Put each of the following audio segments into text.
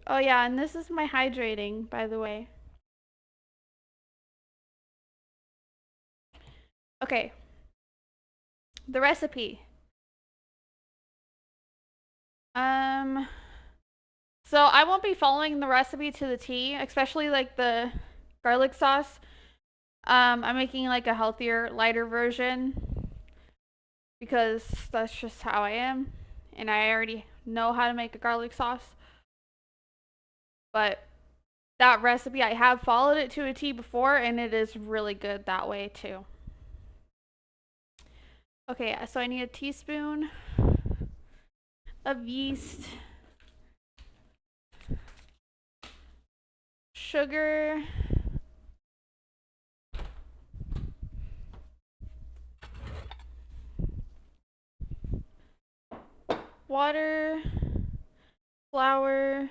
Oh yeah, and this is my hydrating, by the way. Okay. The recipe. Um, so I won't be following the recipe to the T, especially like the garlic sauce. I'm making like a healthier, lighter version because that's just how I am, and I already know how to make a garlic sauce. But that recipe, I have followed it to a T before, and it is really good that way too. Okay, so I need a teaspoon of yeast, sugar, water, flour,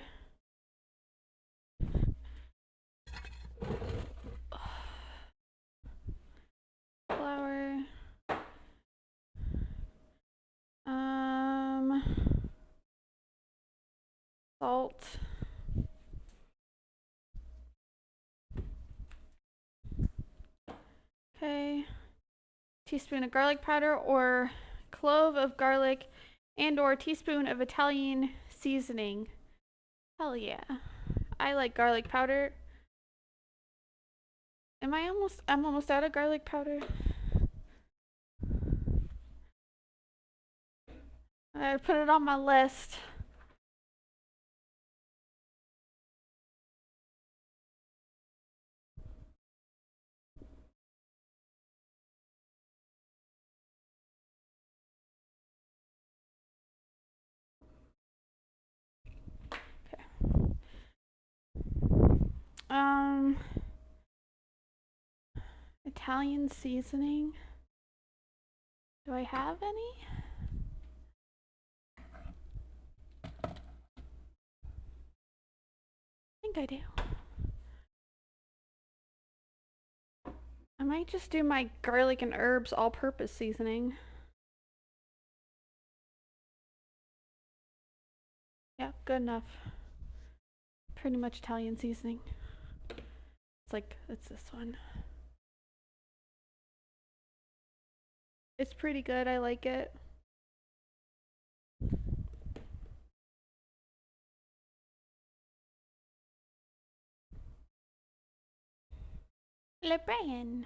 flour, um, salt, okay, teaspoon of garlic powder or clove of garlic, and or teaspoon of Italian seasoning. Hell yeah. I like garlic powder. I'm almost out of garlic powder. I put it on my list. Um, Italian seasoning. Do I have any? I think I do. I might just do my garlic and herbs all-purpose seasoning. Yeah, good enough. Pretty much Italian seasoning. It's this one. It's pretty good. I like it. Le Brian.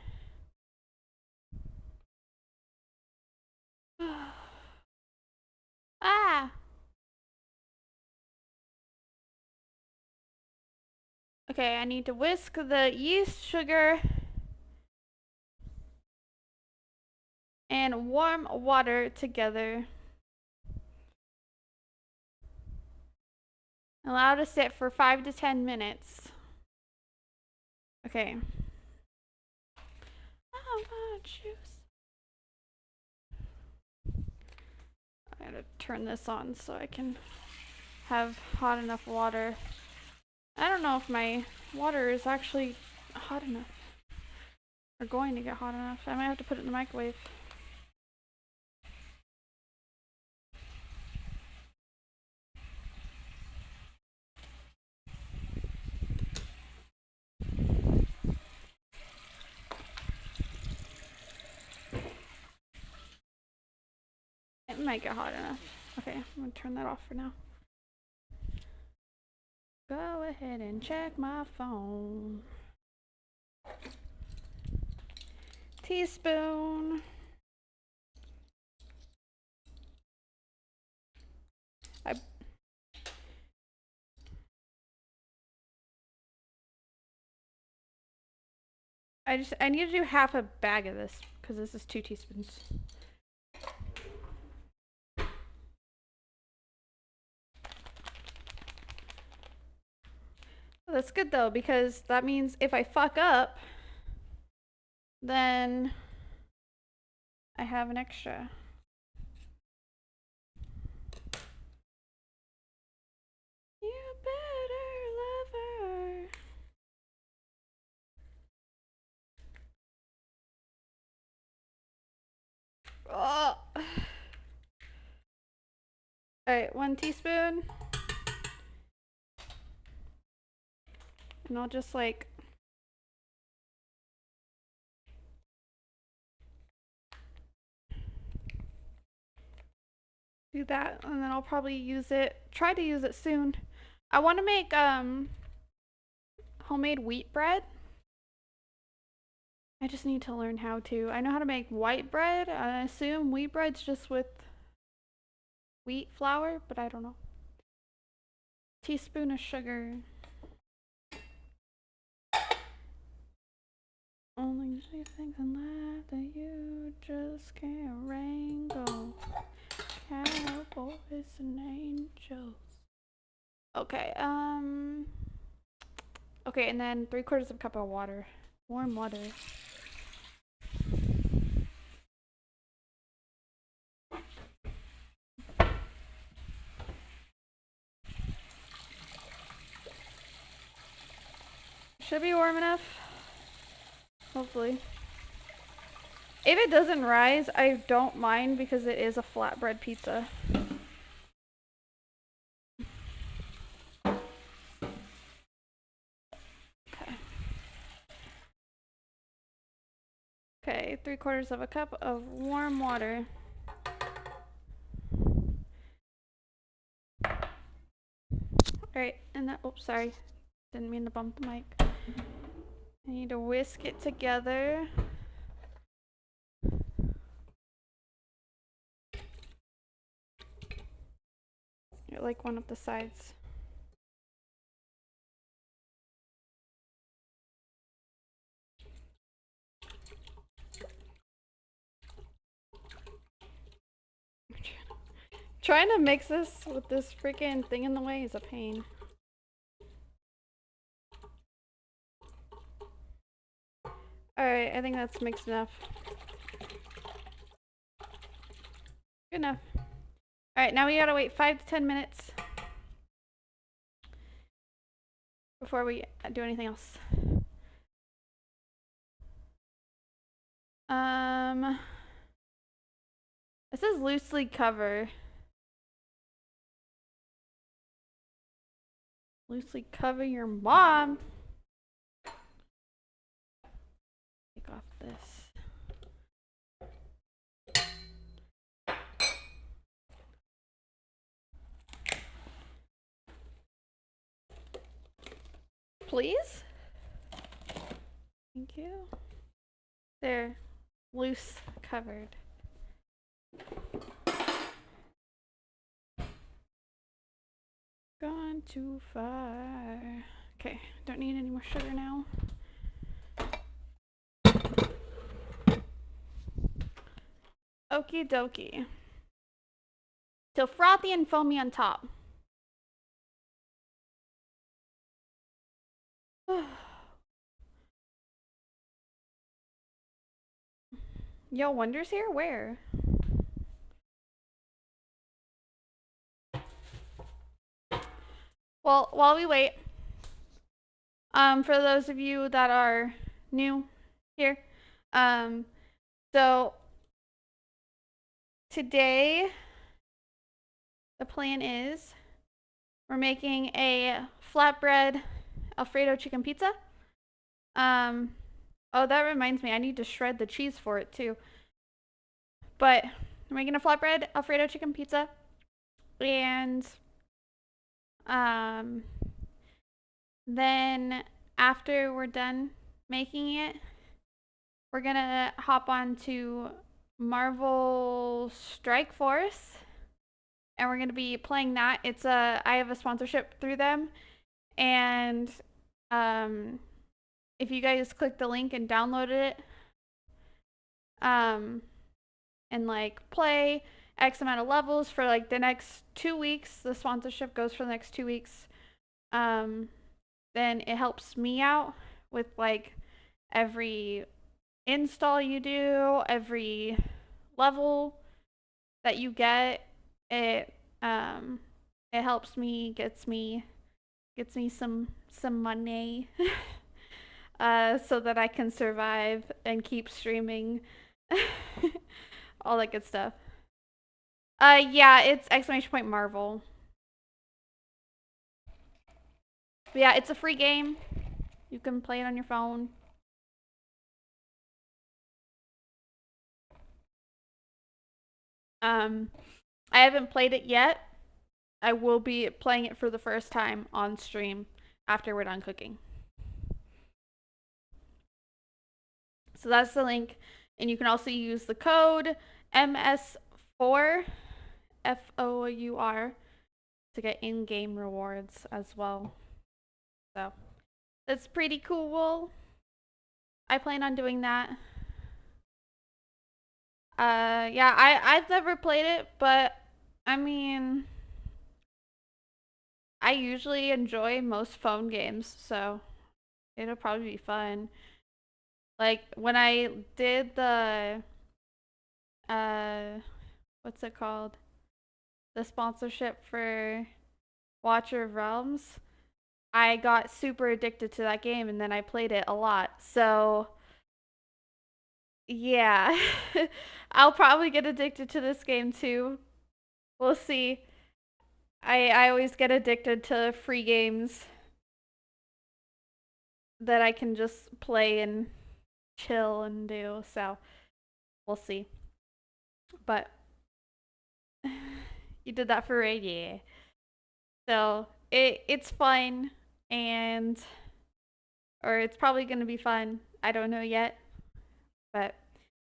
Ah! Okay, I need to whisk the yeast, sugar, and warm water together. Allow to sit for 5 to 10 minutes. Okay. Oh, juice. I gotta turn this on so I can have hot enough water. I don't know if my water is actually hot enough. Or going to get hot enough. I might have to put it in the microwave. It might get hot enough. Okay, I'm gonna turn that off for now. Go ahead and check my phone. Teaspoon. I need to do half a bag of this because this is 2 teaspoons. That's good though because that means if I fuck up, then I have an extra. You better love her. Oh. Alright, 1 teaspoon. And I'll just like do that, and then I'll probably try to use it soon. I want to make homemade wheat bread. I just need to learn how to. I know how to make white bread. I assume wheat bread's just with wheat flour, but I don't know. Teaspoon of sugar. Only two things in life that you just can't wrangle. Cowboys and angels. Okay, okay, and then 3/4 cup of water. Warm water. Should be warm enough. Hopefully. If it doesn't rise, I don't mind because it is a flatbread pizza. Okay. Okay, 3/4 cup of warm water. Alright, and that, oops, sorry. Didn't mean to bump the mic. I need to whisk it together. Like one of the sides. Trying to mix this with this freaking thing in the way is a pain. Alright, I think that's mixed enough. Good enough. Alright, now we gotta wait 5 to 10 minutes before we do anything else. It says loosely cover. Loosely cover your mom. Take off this. Please? Thank you. There. Loose covered. Gone too far. Okay, don't need any more sugar now. Okie dokie. Till frothy and foamy on top. Yo, Wonder's here? Where? Well, while we wait, for those of you that are new here, so today the plan is we're making a flatbread Alfredo chicken pizza. Oh, that reminds me, I need to shred the cheese for it too. But we're making a flatbread Alfredo chicken pizza, and then after we're done making it, we're gonna hop on to Marvel Strike Force, and we're gonna be playing that. I have a sponsorship through them, and if you guys click the link and download it, and like play X amount of levels for like the next 2 weeks, the sponsorship goes for the next 2 weeks, then it helps me out with like every install you do, every level that you get. It helps me, gets me some money so that I can survive and keep streaming. All that good stuff. Yeah, it's !Marvel. But yeah, it's a free game. You can play it on your phone. I haven't played it yet. I will be playing it for the first time on stream after we're done cooking. So that's the link. And you can also use the code MS4 FOUR to get in-game rewards as well. So that's pretty cool. I plan on doing that. Yeah, I've never played it, but I mean, I usually enjoy most phone games, so it'll probably be fun. Like when I did the uh what's it called? The sponsorship for Watcher of Realms, I got super addicted to that game and then I played it a lot. So, yeah. I'll probably get addicted to this game too. We'll see. I always get addicted to free games that I can just play and chill and do. So, we'll see. But you did that for Raid, yeah. So, it's fun and or it's probably going to be fun. I don't know yet. But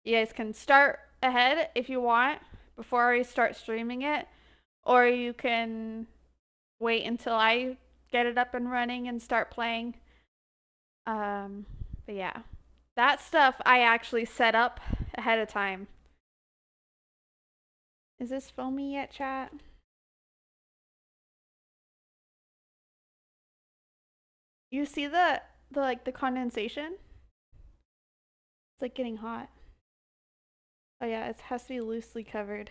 you guys can start ahead if you want before I start streaming it, or you can wait until I get it up and running and start playing. But yeah, that stuff I actually set up ahead of time. Is this foamy yet, chat? You see the condensation? It's like getting hot. Oh yeah, it has to be loosely covered.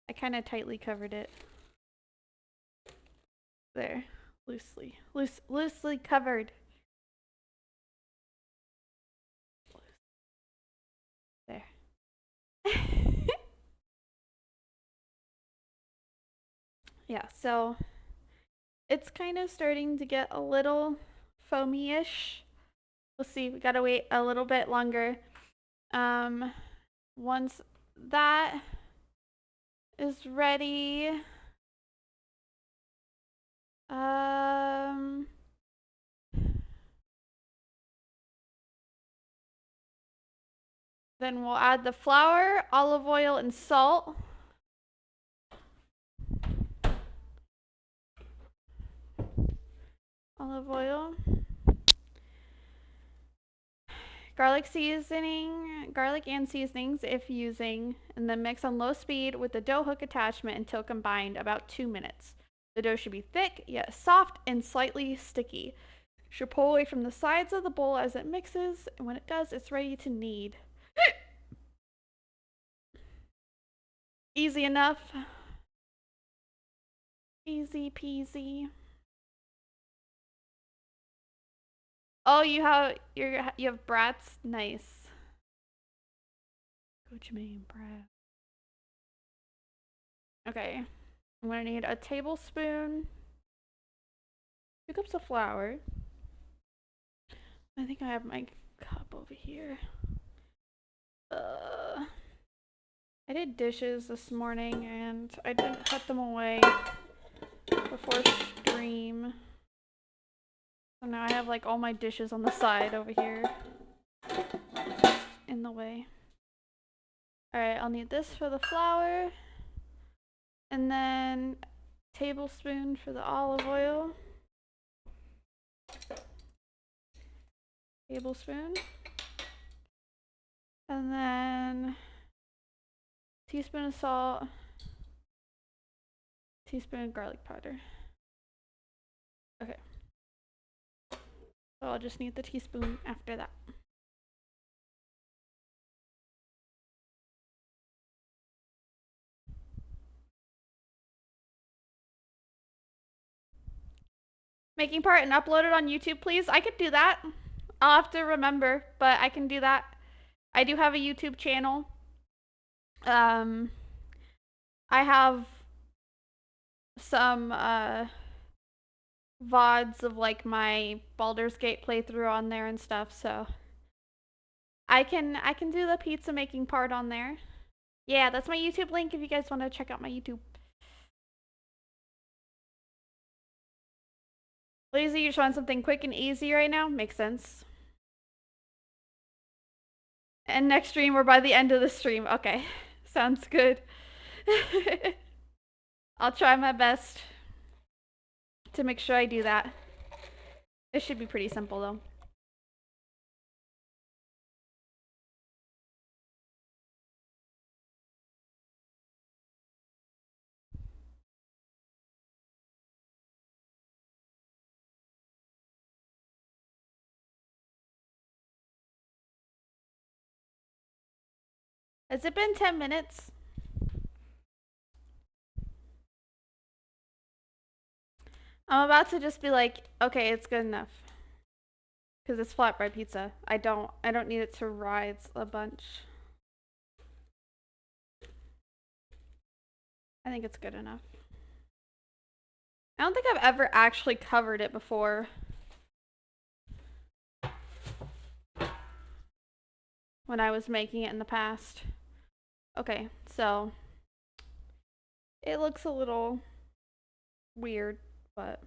I kind of tightly covered it. There, loosely covered. There. Yeah, so it's kind of starting to get a little foamy-ish. We'll see. We gotta wait a little bit longer. Once that is ready, then we'll add the flour, olive oil, and salt. Olive oil. Garlic seasoning, garlic and seasonings if using, and then mix on low speed with the dough hook attachment until combined about 2 minutes. The dough should be thick, yet soft and slightly sticky. Should pull away from the sides of the bowl as it mixes, and when it does, it's ready to knead. Easy enough. Easy peasy. Oh, you have brats? Nice. Coach main brat. Okay. I'm gonna need a tablespoon, 2 cups of flour. I think I have my cup over here. I did dishes this morning and I didn't put them away before stream. So now I have like all my dishes on the side over here in the way. Alright, I'll need this for the flour. And then tablespoon for the olive oil. Tablespoon. And then teaspoon of salt. Teaspoon of garlic powder. Okay. So I'll just need the teaspoon after that. Making part and upload it on YouTube, please. I could do that. I'll have to remember, but I can do that. I do have a YouTube channel. I have some VODs of like my Baldur's Gate playthrough on there and stuff, so I can do the pizza making part on there. Yeah, that's my YouTube link if you guys want to check out my YouTube. Lazy, you just want something quick and easy right now? Makes sense. And next stream or by the end of the stream. Okay. Sounds good. I'll try my best to make sure I do that. It should be pretty simple though. Has it been 10 minutes? I'm about to just be like, okay, it's good enough. Because it's flatbread pizza. I don't need it to rise a bunch. I think it's good enough. I don't think I've ever actually covered it before. When I was making it in the past. Okay, so it looks a little weird, but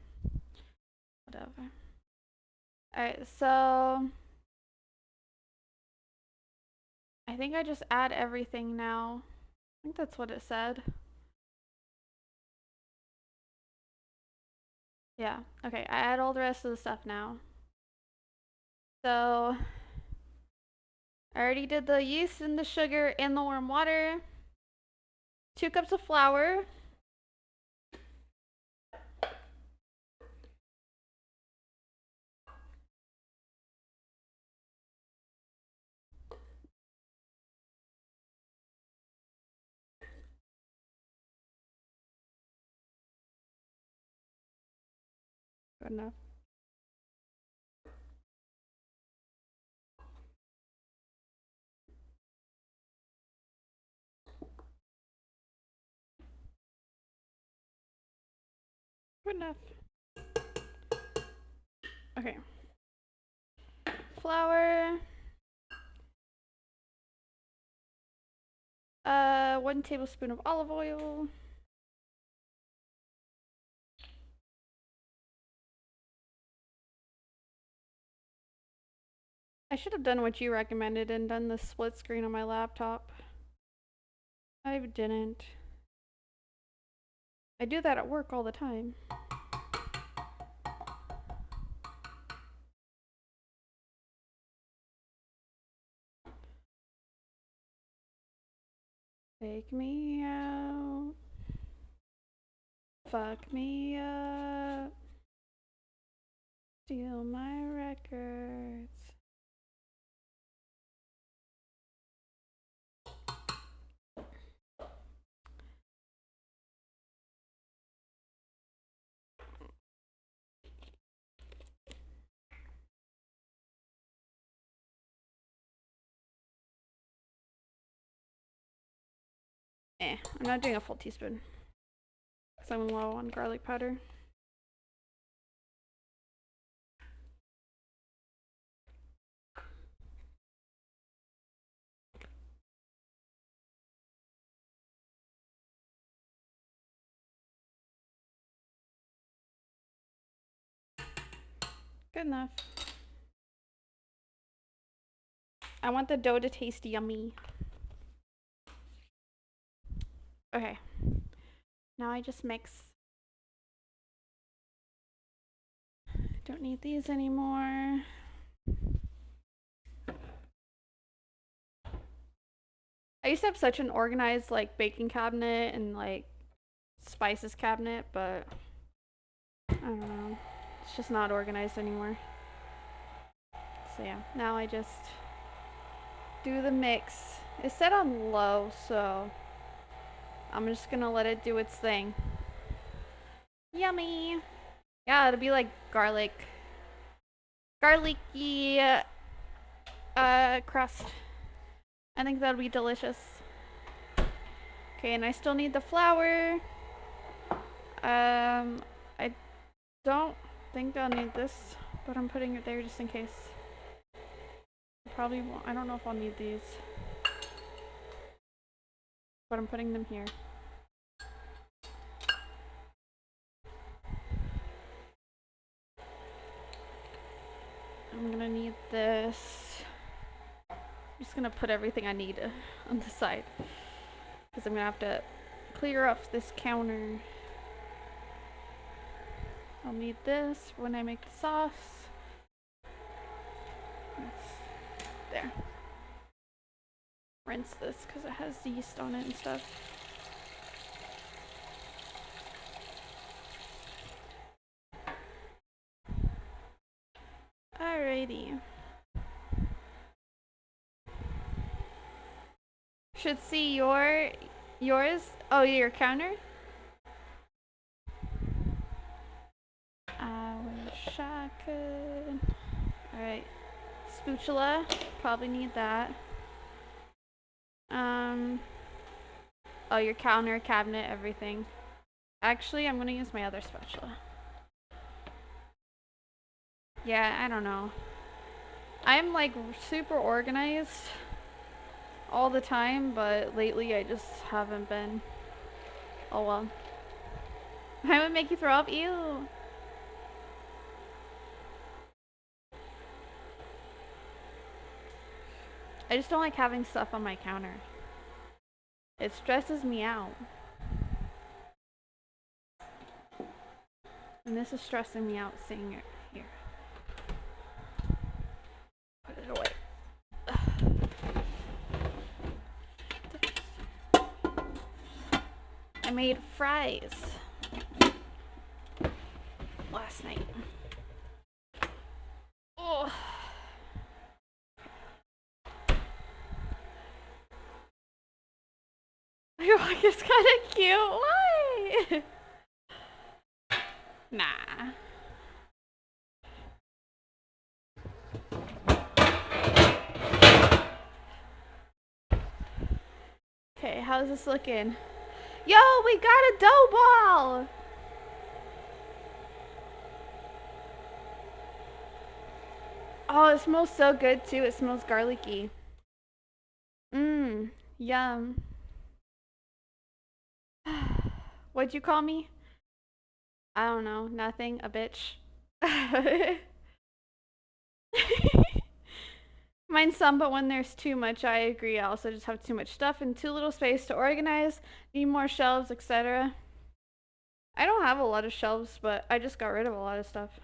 whatever. Alright, so I think I just add everything now. I think that's what it said. Yeah, okay, I add all the rest of the stuff now. So I already did the yeast and the sugar and the warm water. 2 cups of flour. Good enough. Good enough. Okay. Flour. 1 tablespoon of olive oil. I should have done what you recommended and done the split screen on my laptop. I didn't. I do that at work all the time. Take me out. Fuck me up. Steal my records. I'm not doing a full teaspoon. Because I'm low on garlic powder. Good enough. I want the dough to taste yummy. Okay. Now I just mix. Don't need these anymore. I used to have such an organized like baking cabinet and like spices cabinet, but I don't know. It's just not organized anymore. So yeah, now I just do the mix. It's set on low, so I'm just gonna let it do its thing. Yummy! Yeah, it'll be like garlicky crust. I think that'll be delicious. Okay, and I still need the flour. I don't think I'll need this, but I'm putting it there just in case. Probably won't. I don't know if I'll need these, but I'm putting them here. I'm gonna need this. I'm just gonna put everything I need on the side because I'm gonna have to clear up this counter. I'll need this when I make the sauce. There. Rinse this because it has yeast on it and stuff. Alrighty. Should see yours. Oh, your counter? Shotgun. Alright. Spatula. Probably need that. Oh, your counter, cabinet, everything. Actually, I'm gonna use my other spatula. Yeah, I don't know. I'm like super organized all the time, but lately I just haven't been. Oh well. I would make you throw up? Ew. I just don't like having stuff on my counter. It stresses me out. And this is stressing me out seeing it here. Put it away. I made fries last night. Oh. Your walk is kind of cute. Why? Nah. Okay, how's this looking? Yo, we got a dough ball! Oh, it smells so good too. It smells garlicky. Mmm, yum. What'd you call me? I don't know. Nothing. A bitch. Mine's some, but when there's too much, I agree. I also just have too much stuff and too little space to organize. Need more shelves, etc. I don't have a lot of shelves, but I just got rid of a lot of stuff.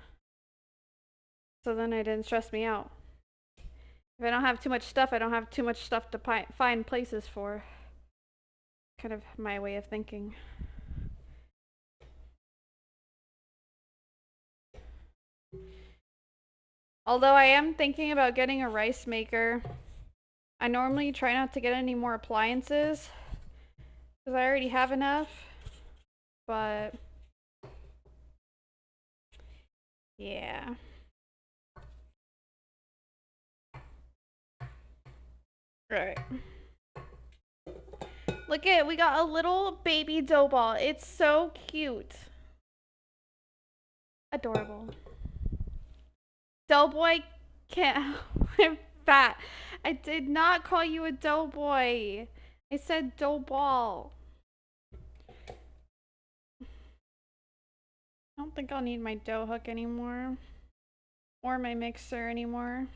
So then it didn't stress me out. If I don't have too much stuff, I don't have too much stuff to find places for. Kind of my way of thinking. Although I am thinking about getting a rice maker. I normally try not to get any more appliances because I already have enough. But yeah. Right. Look at it, we got a little baby dough ball. It's so cute. Adorable. Doughboy can't. I'm fat. I did not call you a doughboy. I said dough ball. I don't think I'll need my dough hook anymore. Or my mixer anymore.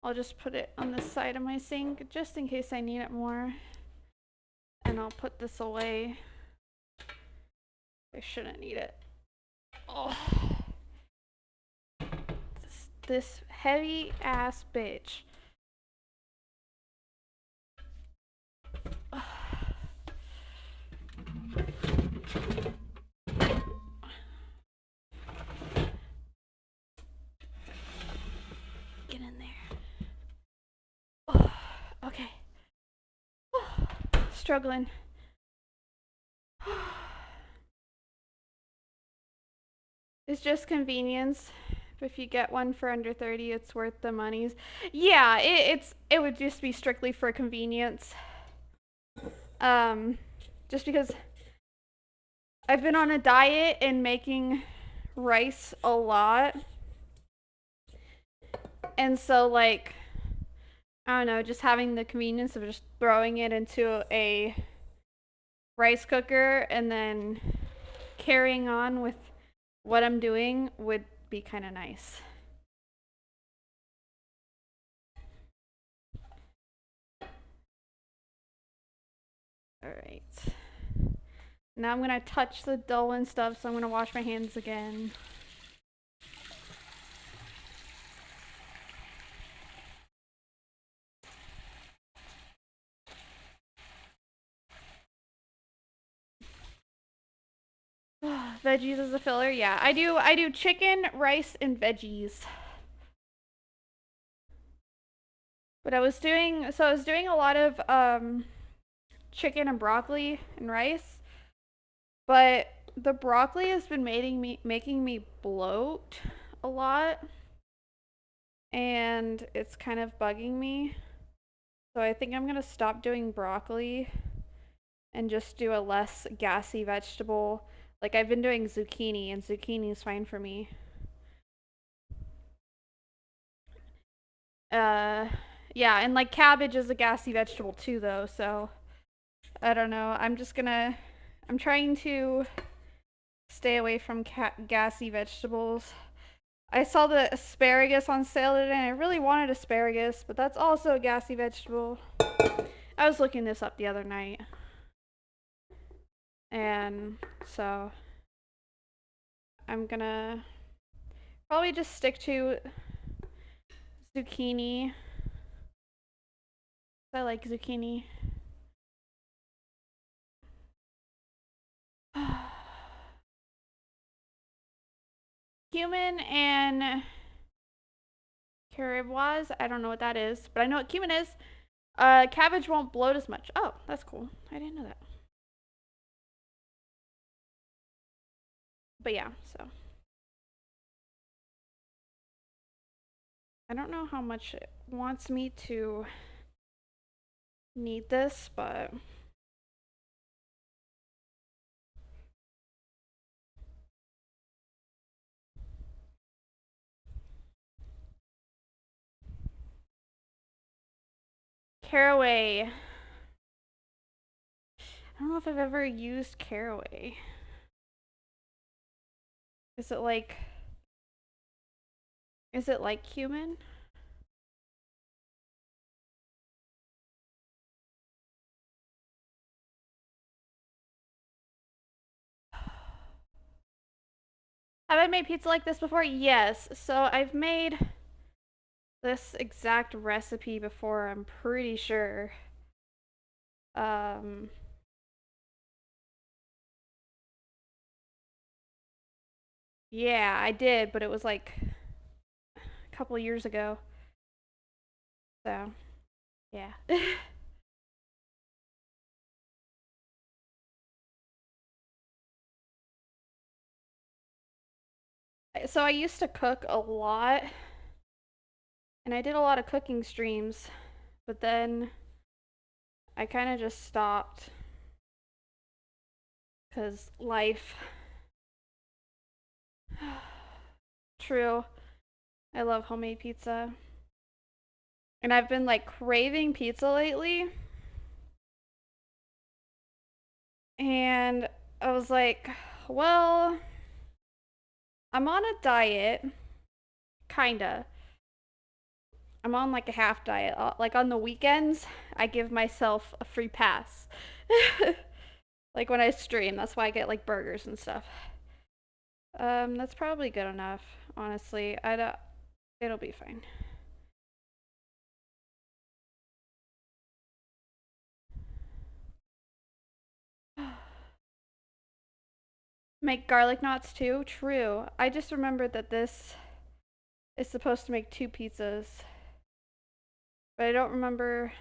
I'll just put it on the side of my sink just in case I need it more. And I'll put this away. I shouldn't need it. Oh. This heavy ass bitch. Get in there. Oh, okay. Oh, struggling. It's just convenience. If you get one for under 30, it's worth the monies. Yeah, it would just be strictly for convenience. Just because I've been on a diet and making rice a lot. And so, like, I don't know, just having the convenience of just throwing it into a rice cooker and then carrying on with what I'm doing would be kind of nice. All right. Now I'm gonna touch the dough and stuff, so I'm gonna wash my hands again. Veggies as a filler, yeah. I do chicken, rice, and veggies. But I was doing a lot of chicken and broccoli and rice. But the broccoli has been making me bloat a lot, and it's kind of bugging me. So I think I'm gonna stop doing broccoli and just do a less gassy vegetable. Like I've been doing zucchini, and zucchini is fine for me. Uh, yeah, and like cabbage is a gassy vegetable too, though. So I don't know. I'm trying to stay away from gassy vegetables. I saw the asparagus on sale today, and I really wanted asparagus, but that's also a gassy vegetable. I was looking this up the other night. And so I'm gonna probably just stick to zucchini. I like zucchini. Cumin and caraboise. I don't know what that is, but I know what cumin is. Cabbage won't bloat as much. Oh, that's cool. I didn't know that. But yeah, so I don't know how much it wants me to need this, but caraway. I don't know if I've ever used caraway. Is it like cumin? Have I made pizza like this before? Yes. So I've made this exact recipe before, I'm pretty sure. Um yeah, I did, but it was like a couple years ago. So, yeah. So I used to cook a lot, and I did a lot of cooking streams, but then I kind of just stopped cuz life. True. I love homemade pizza. And I've been like craving pizza lately. And I was like, well, I'm on a diet, kinda. I'm on like a half diet. Like on the weekends, I give myself a free pass. Like when I stream, that's why I get like burgers and stuff. That's probably good enough, honestly. I don't. It'll be fine. Make garlic knots too? True. I just remembered that this is supposed to make 2 pizzas. But I don't remember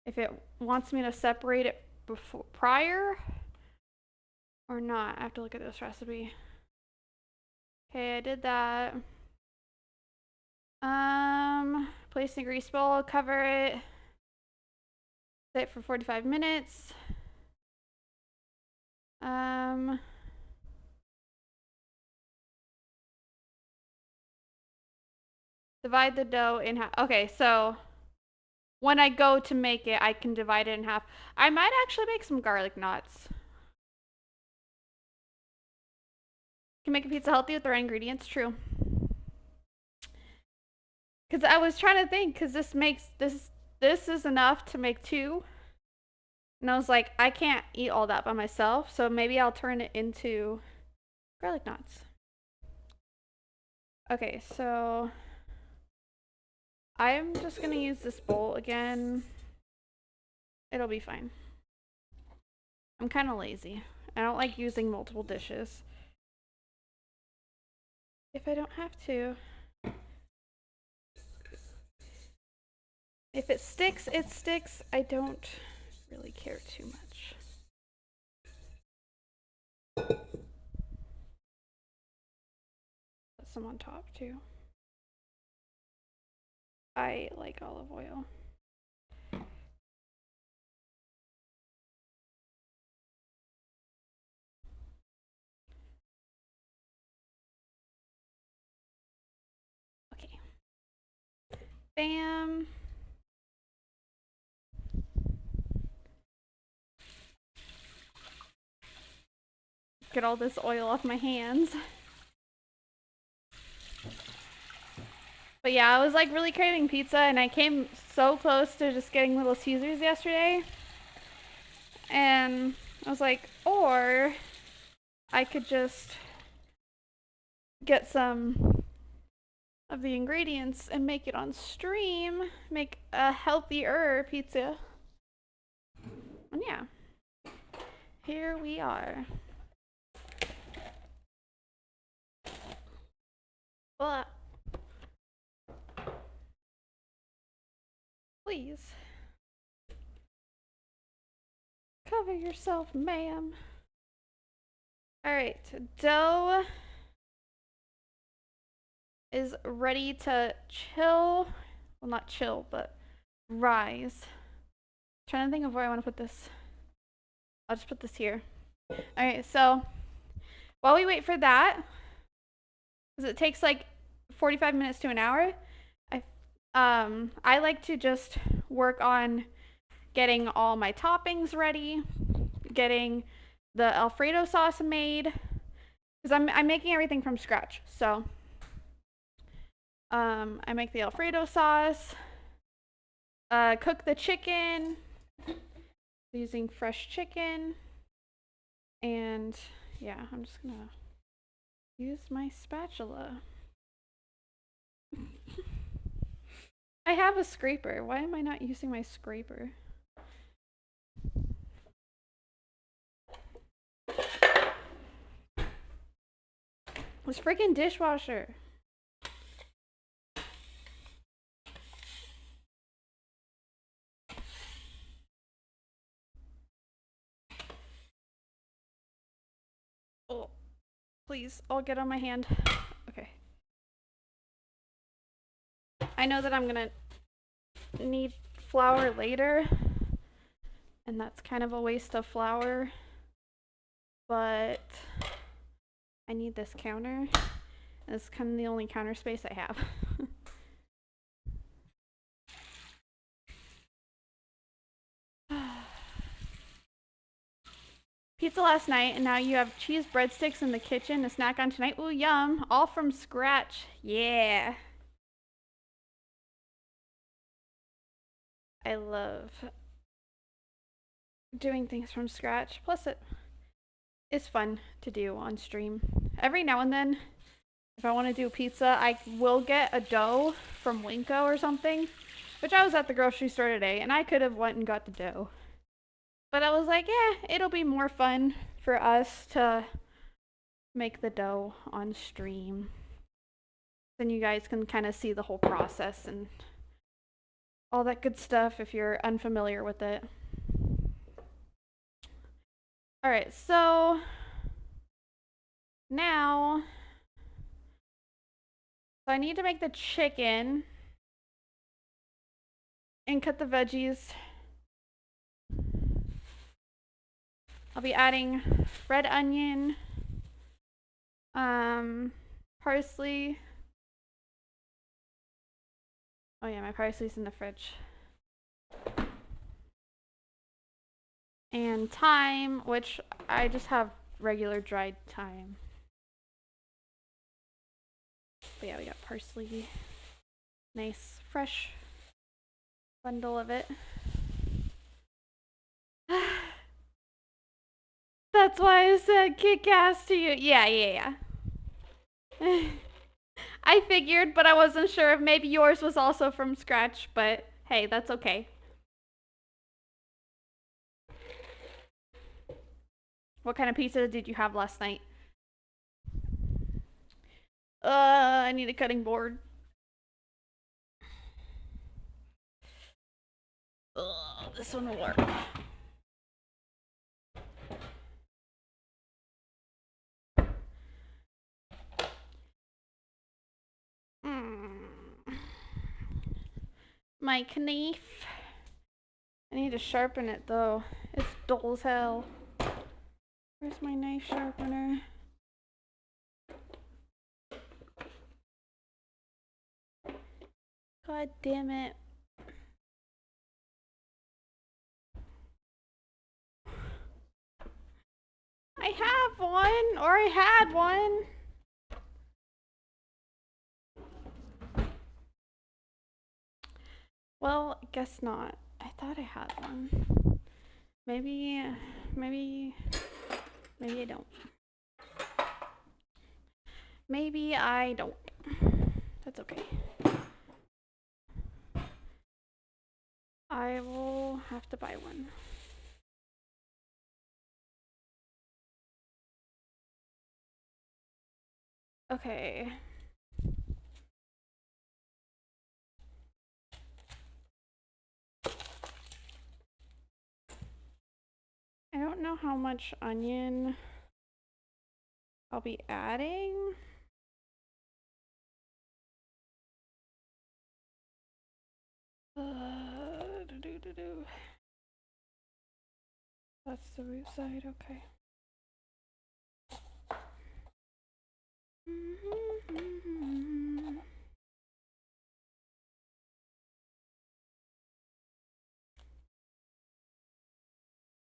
if it wants me to separate it before prior or not. I have to look at this recipe. Okay, I did that. Place in a grease bowl, cover it. Set for 45 minutes. Um, divide the dough in half. Okay, so when I go to make it, I can divide it in half. I might actually make some garlic knots. Can make a pizza healthy with the right ingredients. True. Because I was trying to think, because this is enough to make two, and I was like, I can't eat all that by myself, so maybe I'll turn it into garlic knots. Okay, so I'm just gonna use this bowl again. It'll be fine. I'm kind of lazy. I don't like using multiple dishes if I don't have to. If it sticks, it sticks. I don't really care too much. Put some on top too. I like olive oil. Okay. Bam. Get all this oil off my hands. But yeah, I was like really craving pizza, and I came so close to just getting Little Caesars yesterday. And I was like, or I could just get some of the ingredients and make it on stream, make a healthier pizza. And yeah, here we are. But please cover yourself, ma'am. All right, dough is ready to chill. Well, not chill, but rise. I'm trying to think of where I want to put this. I'll just put this here. All right, so while we wait for that, because it takes like 45 minutes to an hour, I like to just work on getting all my toppings ready, getting the Alfredo sauce made, because I'm making everything from scratch. So I make the Alfredo sauce, cook the chicken using fresh chicken, and yeah, I'm just gonna use my spatula. I have a scraper. Why am I not using my scraper? This freaking dishwasher. Oh, please, I'll get on my hand. Okay. I know that I'm gonna need flour later, and that's kind of a waste of flour, but I need this counter. It's kind of the only counter space I have. Pizza last night, and now you have cheese breadsticks in the kitchen to snack on tonight. Ooh, yum. All from scratch. Yeah. I love doing things from scratch. Plus, it is fun to do on stream. Every now and then, if I want to do pizza, I will get a dough from Winco or something, which I was at the grocery store today, and I could have went and got the dough. But I was like, yeah, it'll be more fun for us to make the dough on stream. Then you guys can kind of see the whole process and all that good stuff if you're unfamiliar with it. All right, so now, so I need to make the chicken and cut the veggies. I'll be adding red onion, parsley. Oh yeah, my parsley's in the fridge. And thyme, which I just have regular dried thyme. But yeah, we got parsley. Nice, fresh bundle of it. That's why I said kick ass to you. Yeah. I figured, but I wasn't sure if maybe yours was also from scratch, but hey, that's okay. What kind of pizza did you have last night? I need a cutting board. This one will work. My knife. I need to sharpen it though. It's dull as hell. Where's my knife sharpener? God damn it. I have one, or I had one. Well, guess not. I thought I had one. Maybe I don't. Maybe I don't. That's okay. I will have to buy one. Okay. I don't know how much onion I'll be adding. That's the root side, okay.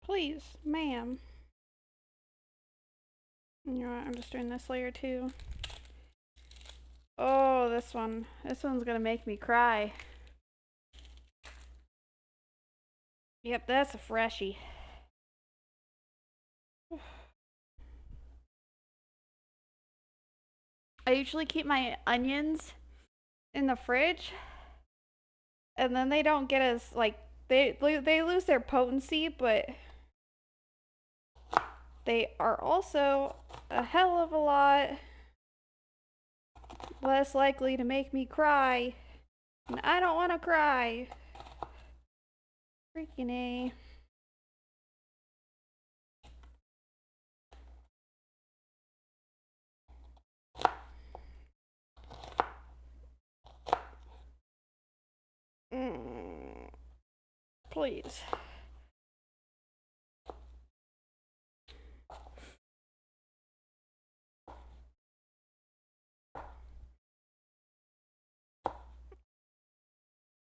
Please, ma'am. You know what, I'm just doing this layer too. Oh, this one. This one's gonna make me cry. Yep, that's a freshie. I usually keep my onions in the fridge, and then they don't get as, like, they lose their potency, but they are also a hell of a lot less likely to make me cry. And I don't want to cry. Freaking A. Please.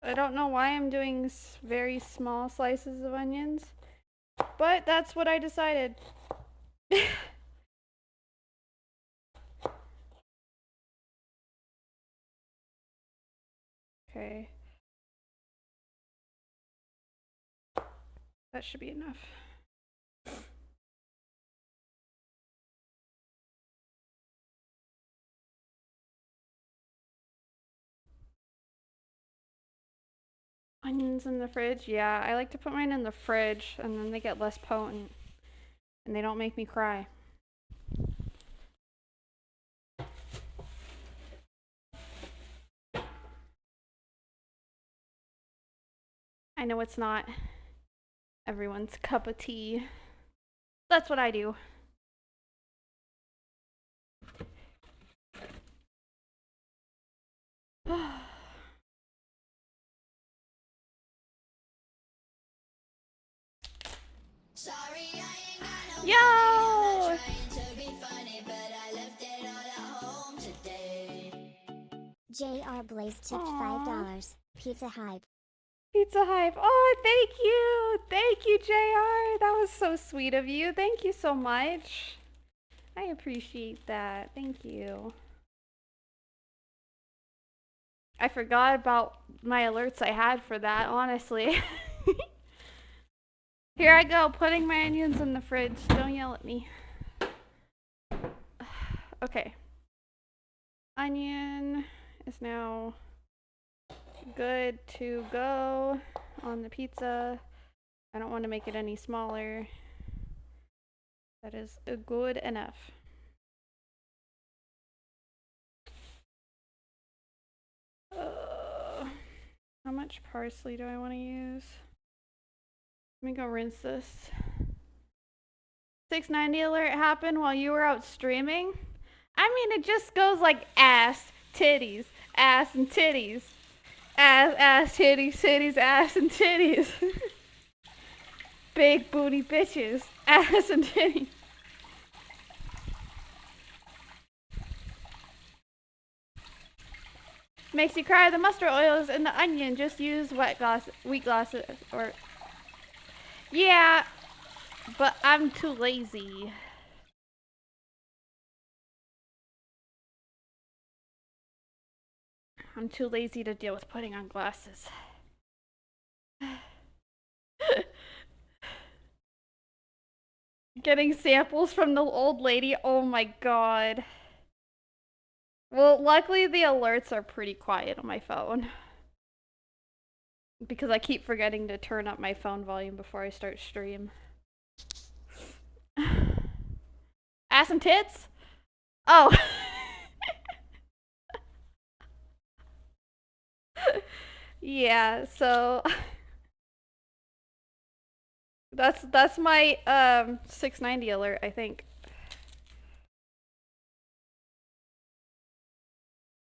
I don't know why I'm doing very small slices of onions, but that's what I decided. Okay. That should be enough. Onions in the fridge? Yeah, I like to put mine in the fridge and then they get less potent and they don't make me cry. I know it's not everyone's cup of tea. That's what I do. Sorry, I ain't got Yo! JR Blaze tipped Aw. $5. Pizza Hype. Pizza Hype. Oh, thank you. Thank you, JR. That was so sweet of you. Thank you so much. I appreciate that. Thank you. I forgot about my alerts I had for that, honestly. Here I go, putting my onions in the fridge. Don't yell at me. Okay. Onion is now good to go on the pizza. I don't want to make it any smaller. That is good enough. How much parsley do I want to use? Let me go rinse this. 690 alert happened while you were out streaming? I mean, it just goes like ass, titties, ass and titties. Ass, titties, titties, ass and titties. Big booty bitches, ass and titties. Makes you cry. The mustard oils and the onion. Just use wheat glasses or. Yeah, but I'm too lazy. I'm too lazy to deal with putting on glasses. Getting samples from the old lady. Oh my god. Well, luckily the alerts are pretty quiet on my phone. Because I keep forgetting to turn up my phone volume before I start stream. Ass and tits? Oh. Yeah, so that's my 690 alert, I think.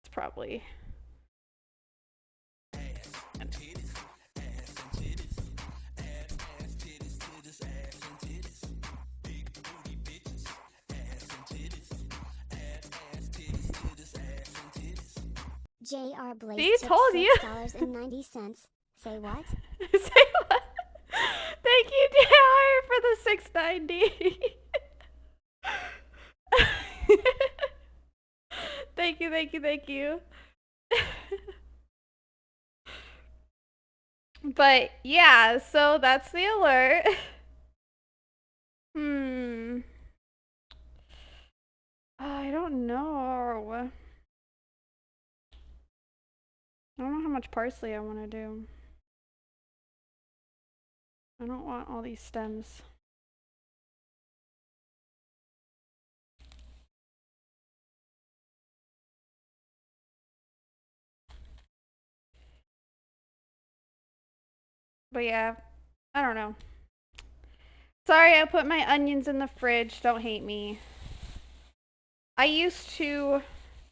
It's probably JR Blaze See, tipped told you. $6.90. Say what? Say what? Thank you, JR, for the 690. Thank you, thank you, thank you. But yeah, so that's the alert. I don't know. I don't know how much parsley I want to do. I don't want all these stems. But yeah, I don't know. Sorry, I put my onions in the fridge. Don't hate me. I used to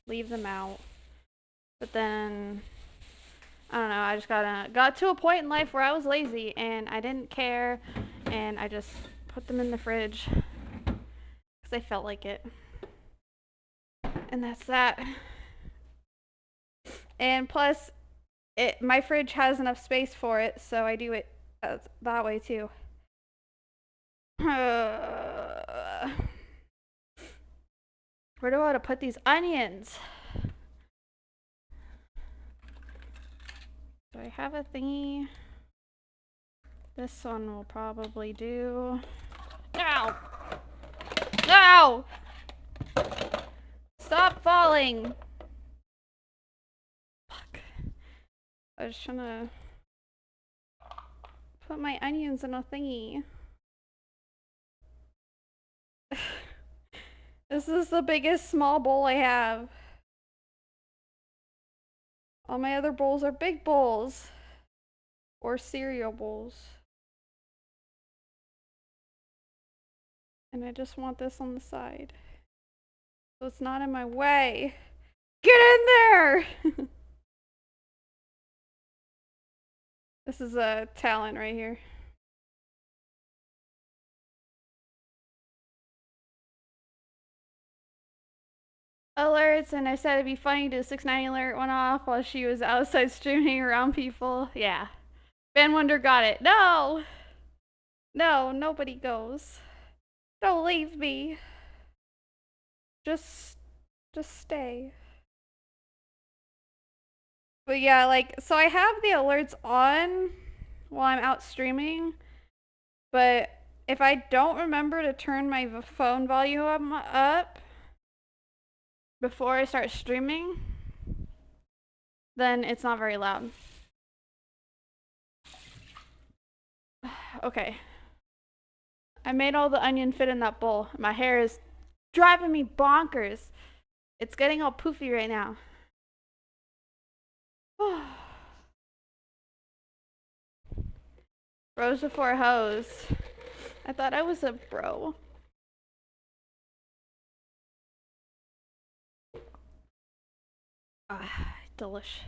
leave them out, but then I don't know. I just got to a point in life where I was lazy and I didn't care, and I just put them in the fridge because I felt like it. And that's that. And plus, my fridge has enough space for it, so I do it that way too. Where do I want to put these onions? Do I have a thingy? This one will probably do. Ow! Ow! Stop falling! Fuck. I was trying to put my onions in a thingy. This is the biggest small bowl I have. All my other bowls are big bowls. Or cereal bowls. And I just want this on the side. So it's not in my way. Get in there! This is a talent right here. alerts, and I said it'd be funny to 690 alert went off while she was outside streaming around people. Yeah. Van Wonder got it. No! No, nobody goes. Don't leave me. Just stay. But yeah, like, so I have the alerts on while I'm out streaming, but if I don't remember to turn my phone volume up before I start streaming, then it's not very loud. Okay. I made all the onion fit in that bowl. My hair is driving me bonkers. It's getting all poofy right now. Bros before hoes. I thought I was a bro. Ah, delish.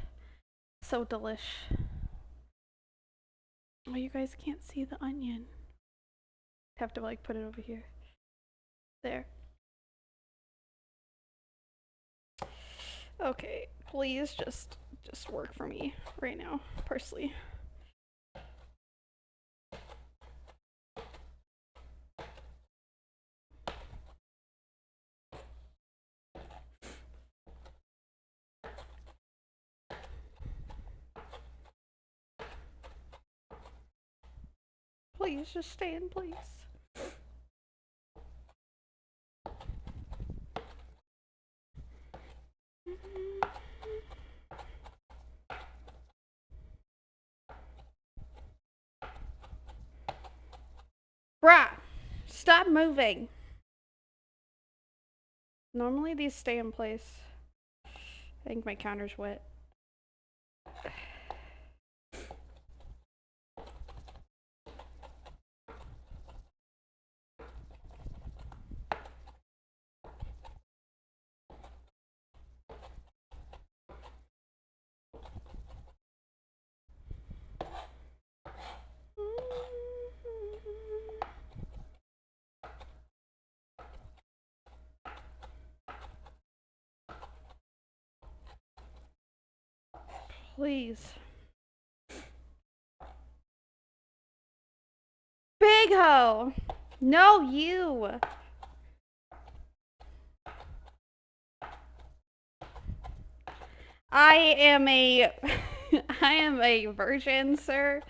So delish. Oh, you guys can't see the onion. Have to like put it over here. There. Okay, please just work for me right now, parsley. Please just stay in place. Bruh, stop moving. Normally these stay in place. I think my counter's wet. Please. Big Ho! No, you! I am a I am a virgin, sir.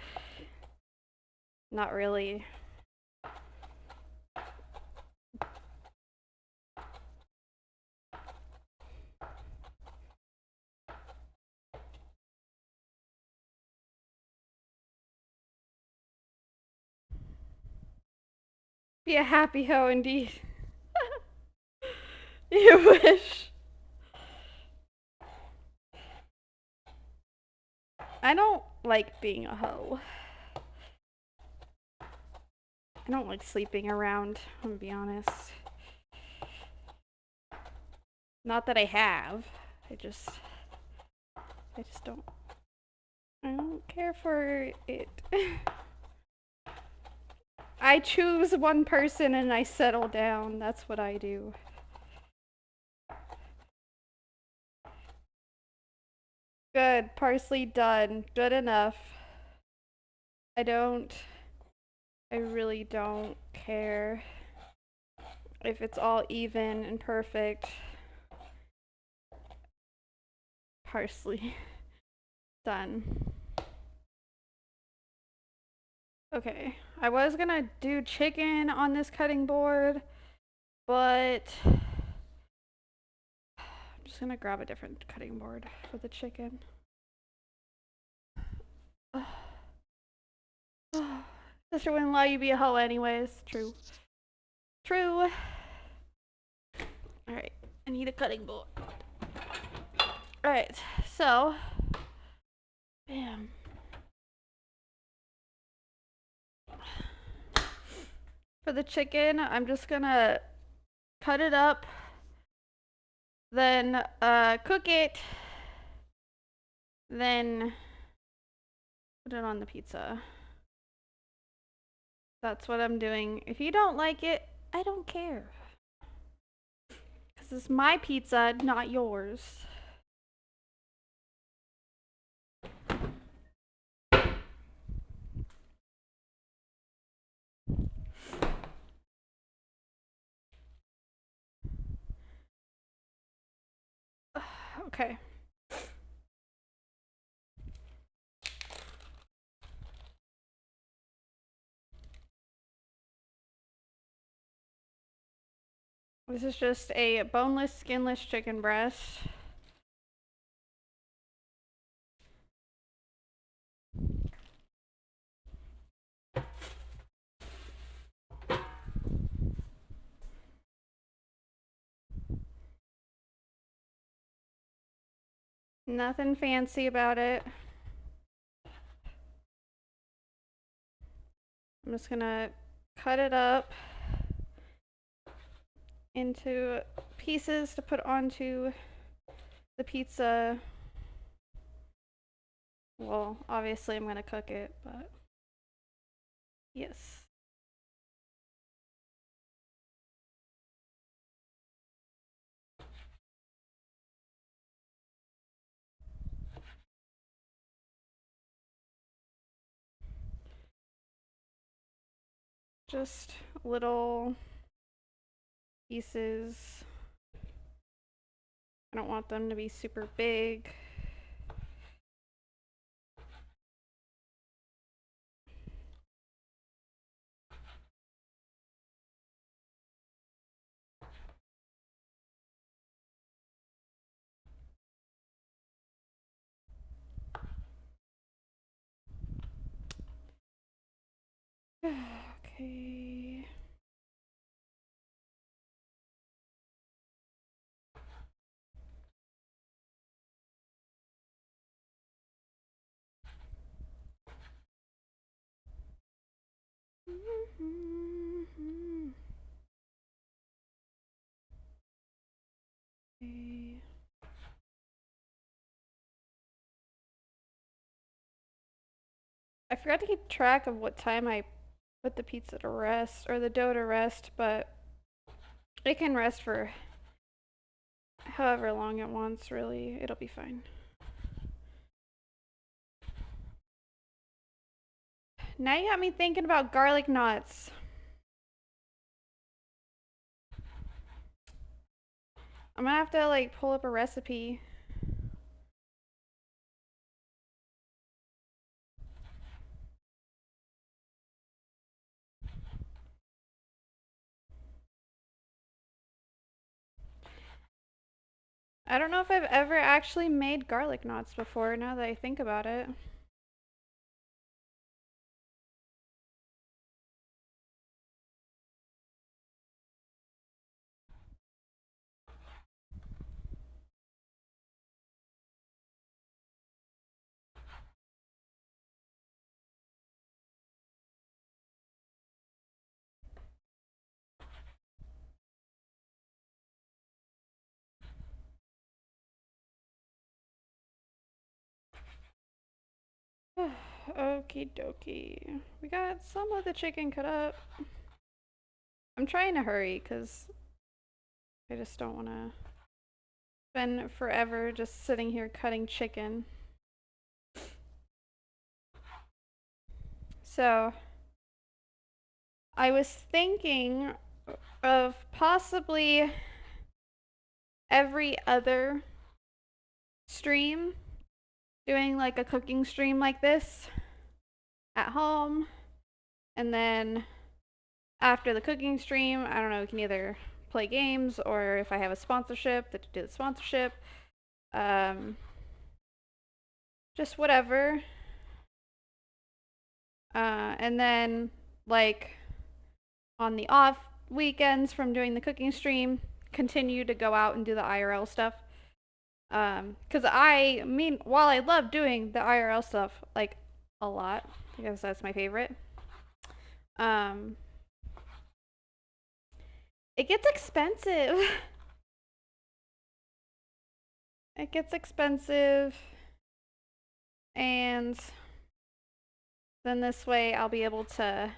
Not really. Be a happy hoe indeed. You wish. I don't like being a hoe. I don't like sleeping around, I'm gonna be honest. Not that I have. I just don't. I don't care for it. I choose one person and I settle down. That's what I do. Good. Parsley done. Good enough. I really don't care if it's all even and perfect. Parsley. Done. Okay, I was gonna do chicken on this cutting board, but I'm just gonna grab a different cutting board for the chicken. Sister wouldn't allow you to be a hoe anyways. True. True. Alright, I need a cutting board. Alright, so. Bam. For the chicken, I'm just gonna cut it up, then cook it, then put it on the pizza. That's what I'm doing. If you don't like it, I don't care. Because is my pizza, not yours. Okay. This is just a boneless, skinless chicken breast. Nothing fancy about it. I'm just gonna cut it up into pieces to put onto the pizza. Well, obviously I'm gonna cook it, but yes. Just little pieces. I don't want them to be super big. Okay. Okay. I forgot to keep track of what time I put the pizza to rest or the dough to rest, but it can rest for however long it wants, really. It'll be fine. Now you got me thinking about garlic knots. I'm gonna have to like pull up a recipe. I don't know if I've ever actually made garlic knots before, now that I think about it. Okie dokie. We got some of the chicken cut up. I'm trying to hurry because I just don't want to spend forever just sitting here cutting chicken. So, I was thinking of possibly every other stream doing like a cooking stream like this at home, and then after the cooking stream, I don't know, we can either play games or if I have a sponsorship, to do the sponsorship. Just whatever. And then like on the off weekends from doing the cooking stream, continue to go out and do the IRL stuff. Because I mean, while I love doing the IRL stuff like a lot, because that's my favorite, it gets expensive. It gets expensive, and then this way I'll be able to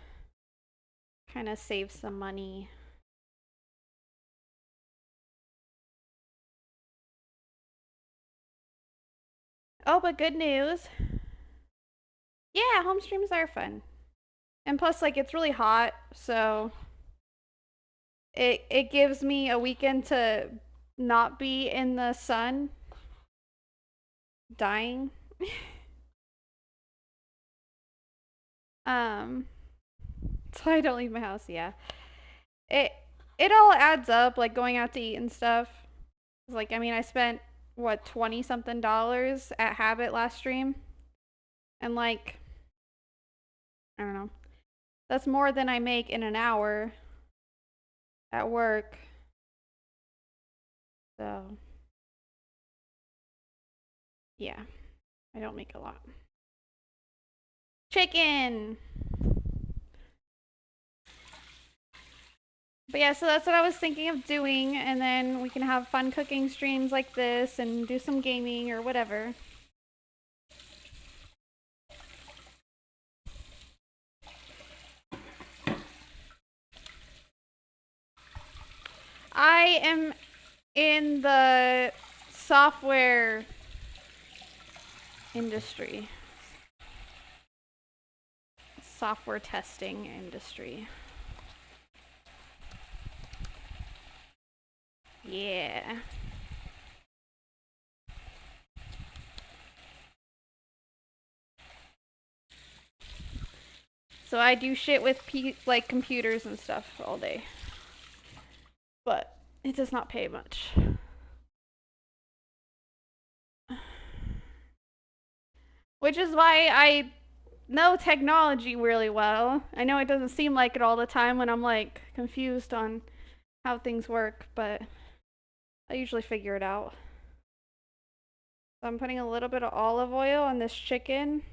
kind of save some money. Oh, but good news. Yeah, home streams are fun. And plus, like, it's really hot, so it gives me a weekend to not be in the sun dying. So I don't leave my house, yeah. It it all adds up, like going out to eat and stuff. Like, I mean, I spent what, 20 something dollars at Habit last stream. And like, I don't know. That's more than I make in an hour at work. So, yeah. I don't make a lot. Chicken. But yeah, so that's what I was thinking of doing, and then we can have fun cooking streams like this and do some gaming or whatever. I am in the software industry. Software testing industry. Yeah. So I do shit with like computers and stuff all day. But it does not pay much. Which is why I know technology really well. I know it doesn't seem like it all the time when I'm like confused on how things work, but I usually figure it out. So I'm putting a little bit of olive oil on this chicken.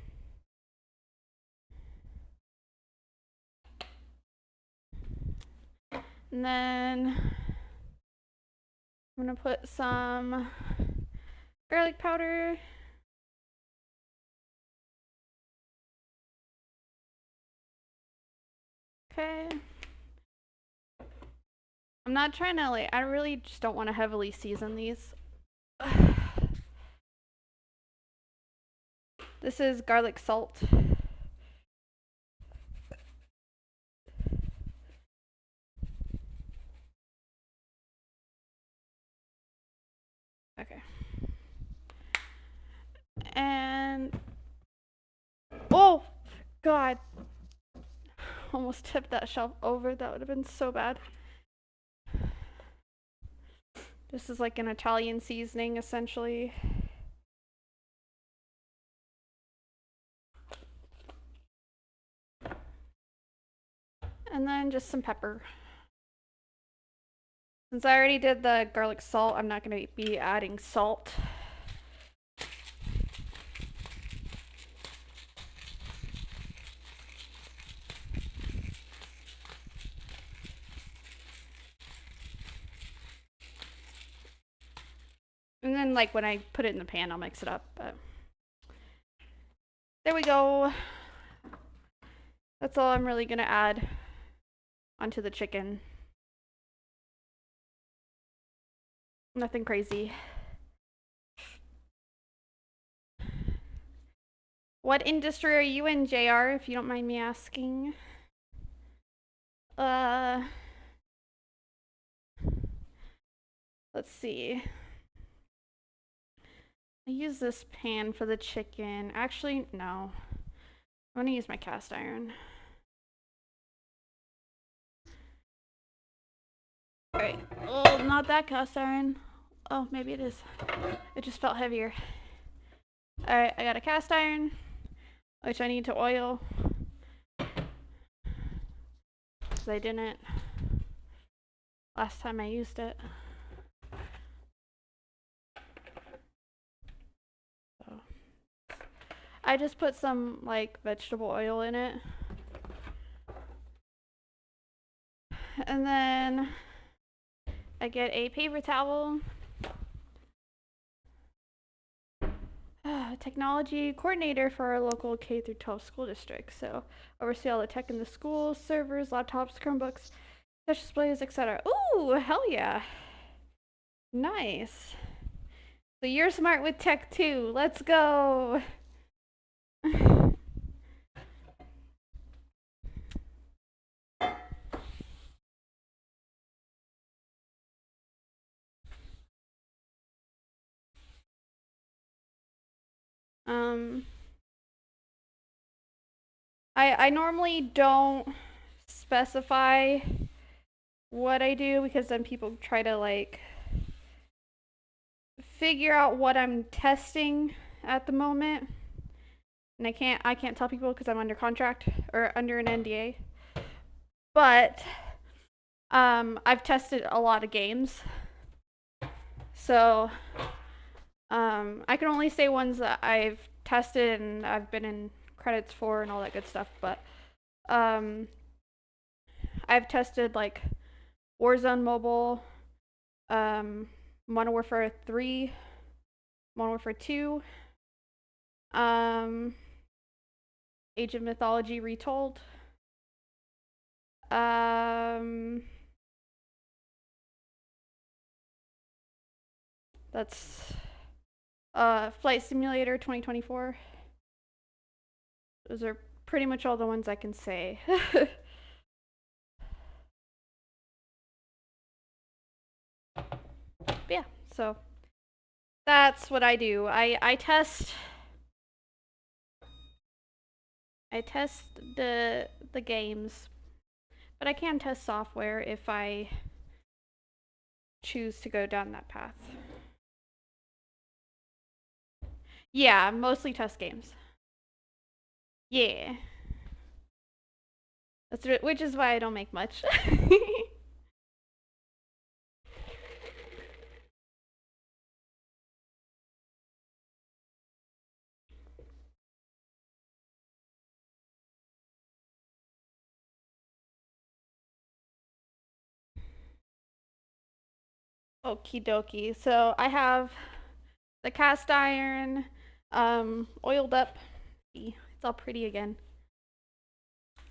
And then I'm gonna put some garlic powder. Okay. I'm not trying to like, I really just don't want to heavily season these. This is garlic salt. Okay. And oh god. Almost tipped that shelf over. That would have been so bad. This is like an Italian seasoning essentially. And then just some pepper. Since I already did the garlic salt, I'm not going to be adding salt. And then like when I put it in the pan, I'll mix it up, but there we go. That's all I'm really going to add onto the chicken. Nothing crazy. What industry are you in, JR, if you don't mind me asking? Let's see. I use this pan for the chicken. Actually, no. I'm gonna use my cast iron. Alright. Oh, not that cast iron. Oh, maybe it is. It just felt heavier. Alright, I got a cast iron, which I need to oil. Because I didn't last time I used it. So I just put some like vegetable oil in it. And then I get a paper towel. Technology coordinator for our local K through 12 school district. So oversee all the tech in the schools, servers, laptops, Chromebooks, touch displays, etc. Ooh, hell yeah. Nice. So you're smart with tech too. Let's go. Um, I normally don't specify what I do because then people try to like figure out what I'm testing at the moment. And I can't tell people because I'm under contract or under an NDA. But I've tested a lot of games. So I can only say ones that I've tested and I've been in credits for and all that good stuff, but I've tested like Warzone Mobile, Modern Warfare 3, Modern Warfare 2, Age of Mythology Retold, that's Flight Simulator 2024. Those are pretty much all the ones I can say. But yeah, so that's what I do. I test the games, but I can test software if I choose to go down that path. Yeah, mostly test games. Yeah. Which is why I don't make much. Okie dokie. So I have the cast iron oiled up. It's all pretty again.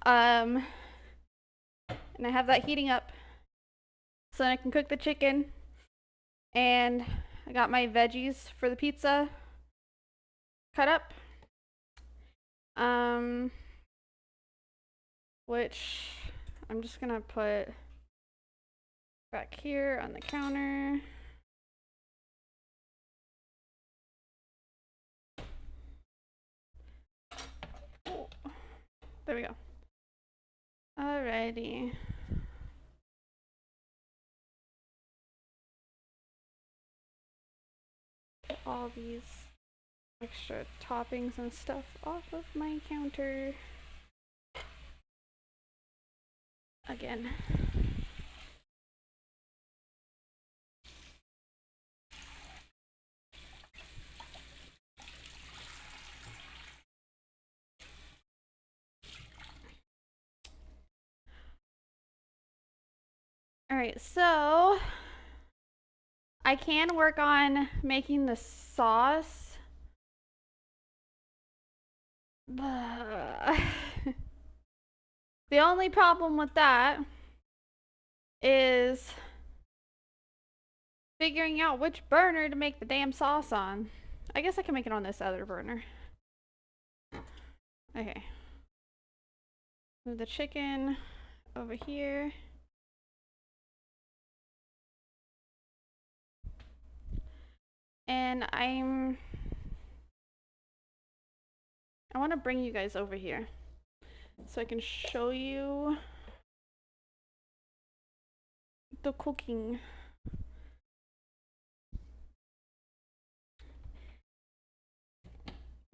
And I have that heating up so I can cook the chicken. And I got my veggies for the pizza cut up. Which I'm just gonna put back here on the counter. Oh, there we go. Alrighty. Get all these extra toppings and stuff off of my counter. Again. Alright, so I can work on making the sauce. The only problem with that is figuring out which burner to make the damn sauce on. I guess I can make it on this other burner. Okay. Move the chicken over here. And I want to bring you guys over here so I can show you the cooking.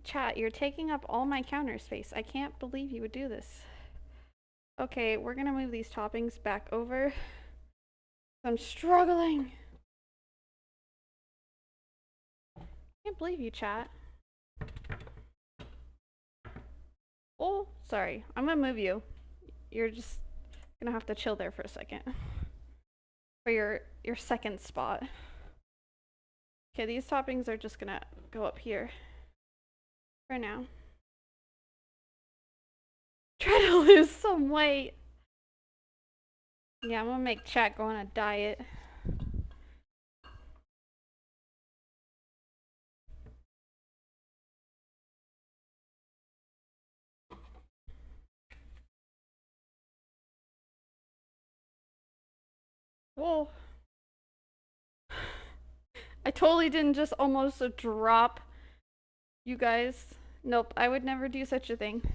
Chat, you're taking up all my counter space. I can't believe you would do this. Okay, we're gonna move these toppings back over. I'm struggling. Can't believe you, chat. Oh, sorry. I'm gonna move you. You're just gonna have to chill there for a second. For your second spot. Okay, these toppings are just gonna go up here for now. Try to lose some weight. Yeah, I'm gonna make chat go on a diet. Whoa. I totally didn't just almost drop you guys. Nope, I would never do such a thing.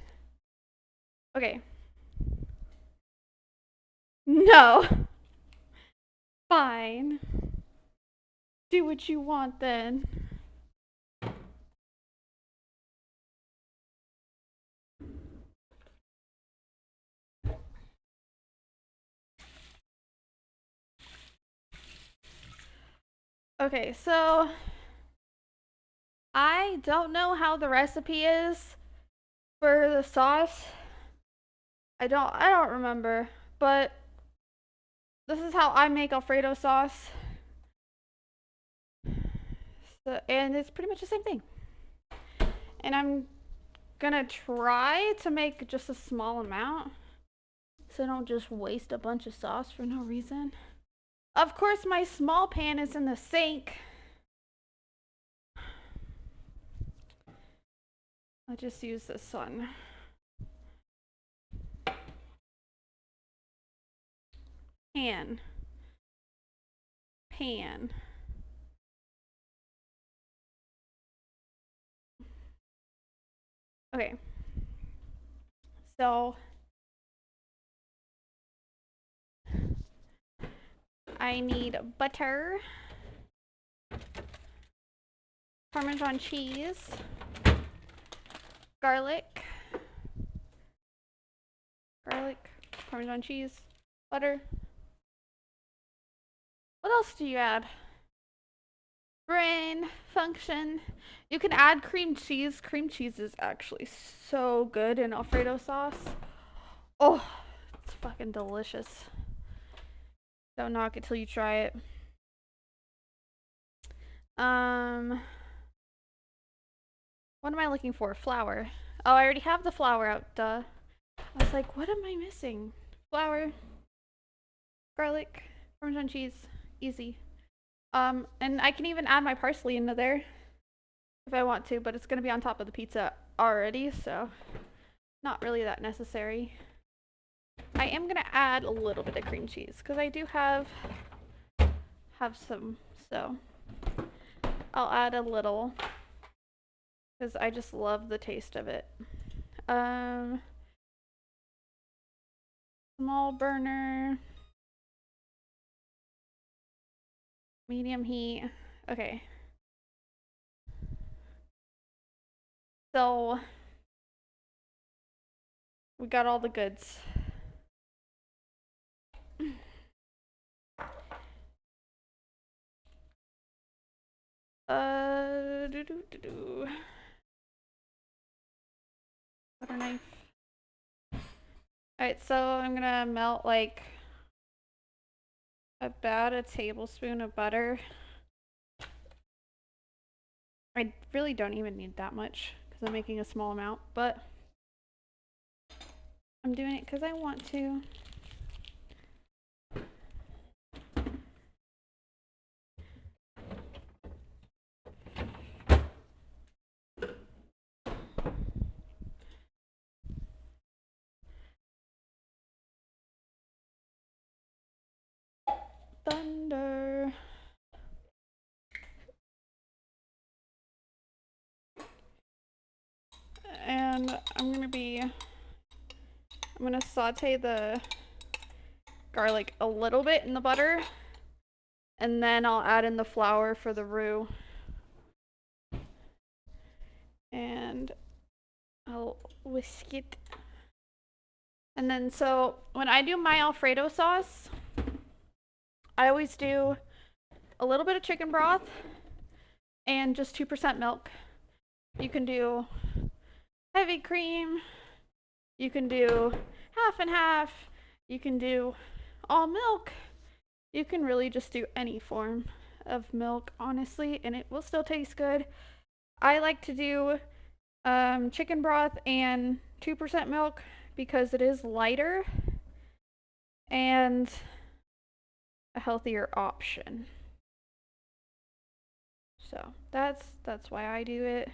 Okay. No. Fine. Do what you want then. Okay, so I don't know how the recipe is for the sauce. I don't remember, but this is how I make Alfredo sauce. So, and it's pretty much the same thing. And I'm gonna try to make just a small amount so I don't just waste a bunch of sauce for no reason. Of course, my small pan is in the sink. I'll just use this one. Pan. Okay. So I need butter, Parmesan cheese, garlic, Parmesan cheese, butter. What else do you add? Brain function. You can add cream cheese. Cream cheese is actually so good in Alfredo sauce. Oh, it's fucking delicious. Don't knock it till you try it. What am I looking for? Flour. Oh, I already have the flour out, duh. I was like, what am I missing? Flour, garlic, Parmesan cheese, easy. And I can even add my parsley into there if I want to, but it's gonna be on top of the pizza already, so not really that necessary. I am gonna add a little bit of cream cheese because I do have some, so I'll add a little because I just love the taste of it. Small burner, medium heat. Okay. So we got all the goods. Butter knife. Alright, so I'm gonna melt like about a tablespoon of butter. I really don't even need that much because I'm making a small amount, but I'm doing it because I want to. Thunder. And I'm gonna saute the garlic a little bit in the butter, and then I'll add in the flour for the roux. And I'll whisk it. And then so when I do my Alfredo sauce, I always do a little bit of chicken broth and just 2% milk. You can do heavy cream, you can do half and half, you can do all milk. You can really just do any form of milk, honestly, and it will still taste good. I like to do chicken broth and 2% milk because it is lighter and a healthier option. So that's why I do it.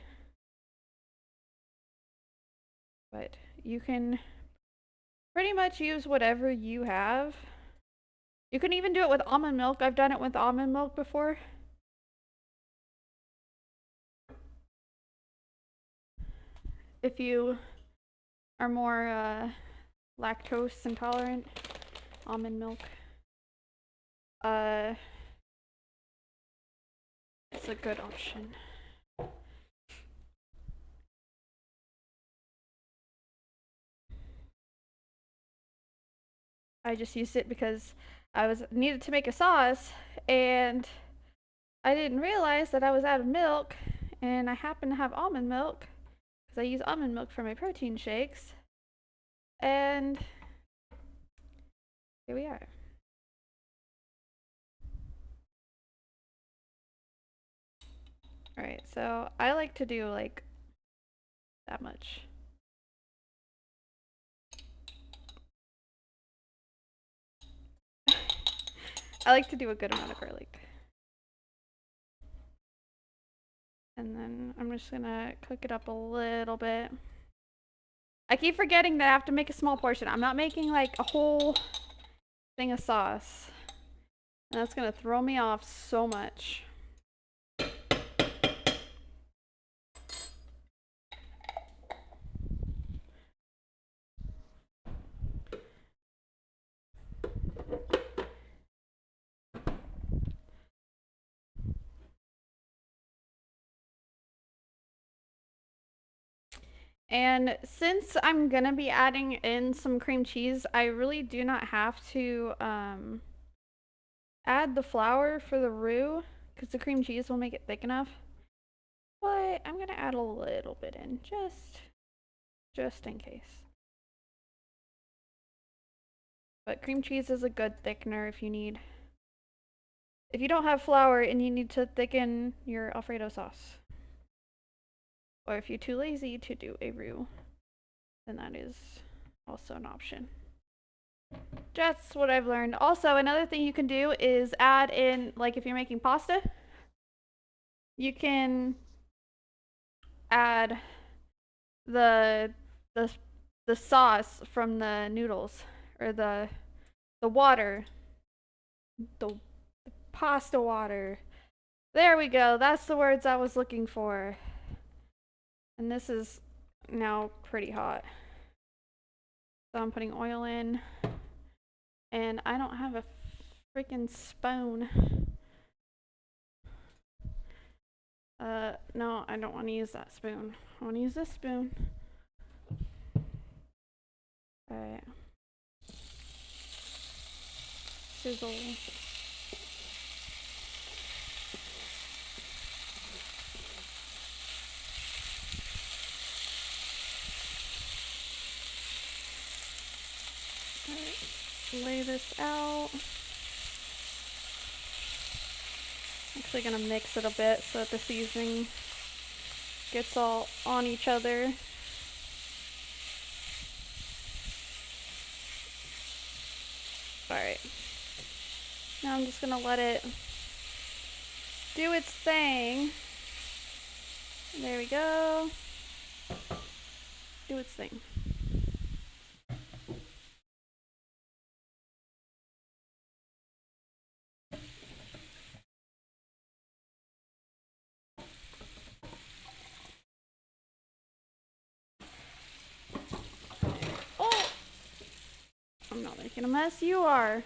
But you can pretty much use whatever you have. You can even do it with almond milk. I've done it with almond milk before. If you are more lactose intolerant, almond milk. It's a good option. I just used it because I needed to make a sauce and I didn't realize that I was out of milk, and I happen to have almond milk because I use almond milk for my protein shakes. And here we are. Alright, so I like to do like that much. I like to do a good amount of garlic. And then I'm just gonna cook it up a little bit. I keep forgetting that I have to make a small portion. I'm not making like a whole thing of sauce. And that's gonna throw me off so much. And since I'm gonna be adding in some cream cheese, I really do not have to add the flour for the roux because the cream cheese will make it thick enough. But I'm gonna add a little bit in just in case. But cream cheese is a good thickener if you don't have flour and you need to thicken your Alfredo sauce. Or if you're too lazy to do a roux, then that is also an option. That's what I've learned. Also, another thing you can do is add in, like if you're making pasta, you can add the sauce from the noodles, or the water, the pasta water. There we go. That's the words I was looking for. And this is now pretty hot. So I'm putting oil in. And I don't have a freaking spoon. No, I don't want to use that spoon. I want to use this spoon. Alright. Sizzle. Alright. Lay this out. Actually gonna mix it a bit so that the seasoning gets all on each other. Alright. Now I'm just gonna let it do its thing. There we go. Do its thing. Oh! I'm not making a mess, you are.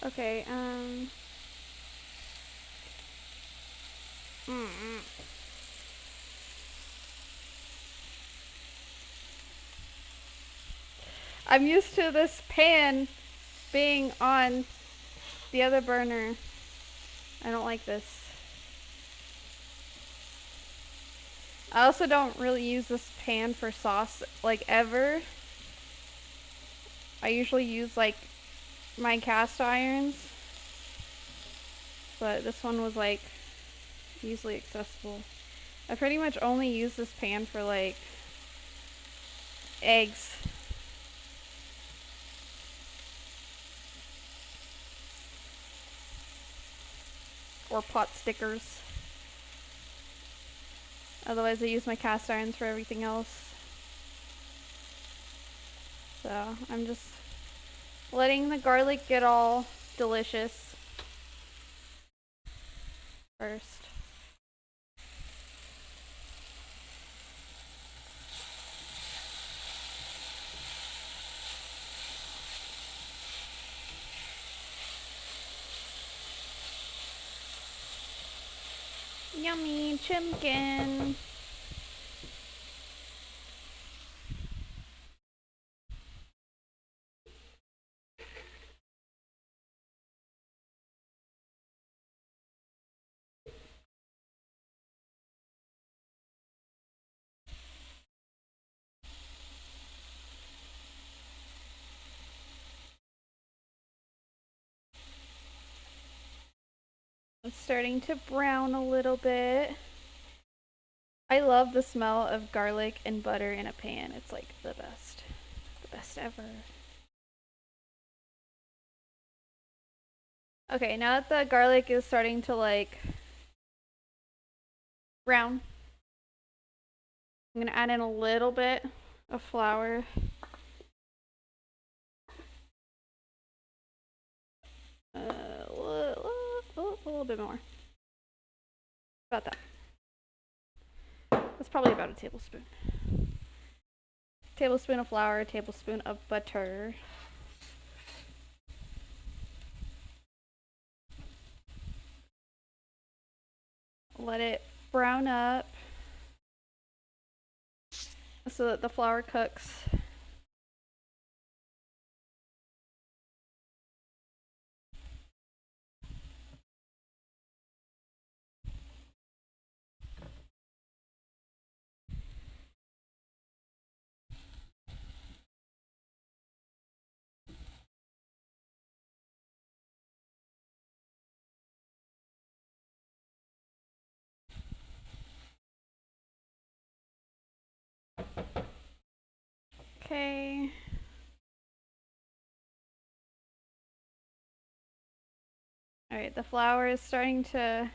Okay, I'm used to this pan being on the other burner. I don't like this. I also don't really use this pan for sauce, like, ever. I usually use, like, my cast irons. But this one was, like, easily accessible. I pretty much only use this pan for, like, eggs. Or pot stickers. Otherwise I use my cast irons for everything else. So I'm just letting the garlic get all delicious first. Yummy chimkin. It's starting to brown a little bit. I love the smell of garlic and butter in a pan. It's like the best. The best ever. Okay, now that the garlic is starting to like brown, I'm gonna add in a little bit of flour. A little bit more. About that. That's probably about a tablespoon. Tablespoon of flour, a tablespoon of butter. Let it brown up so that the flour cooks. Okay. All right, the flour is starting to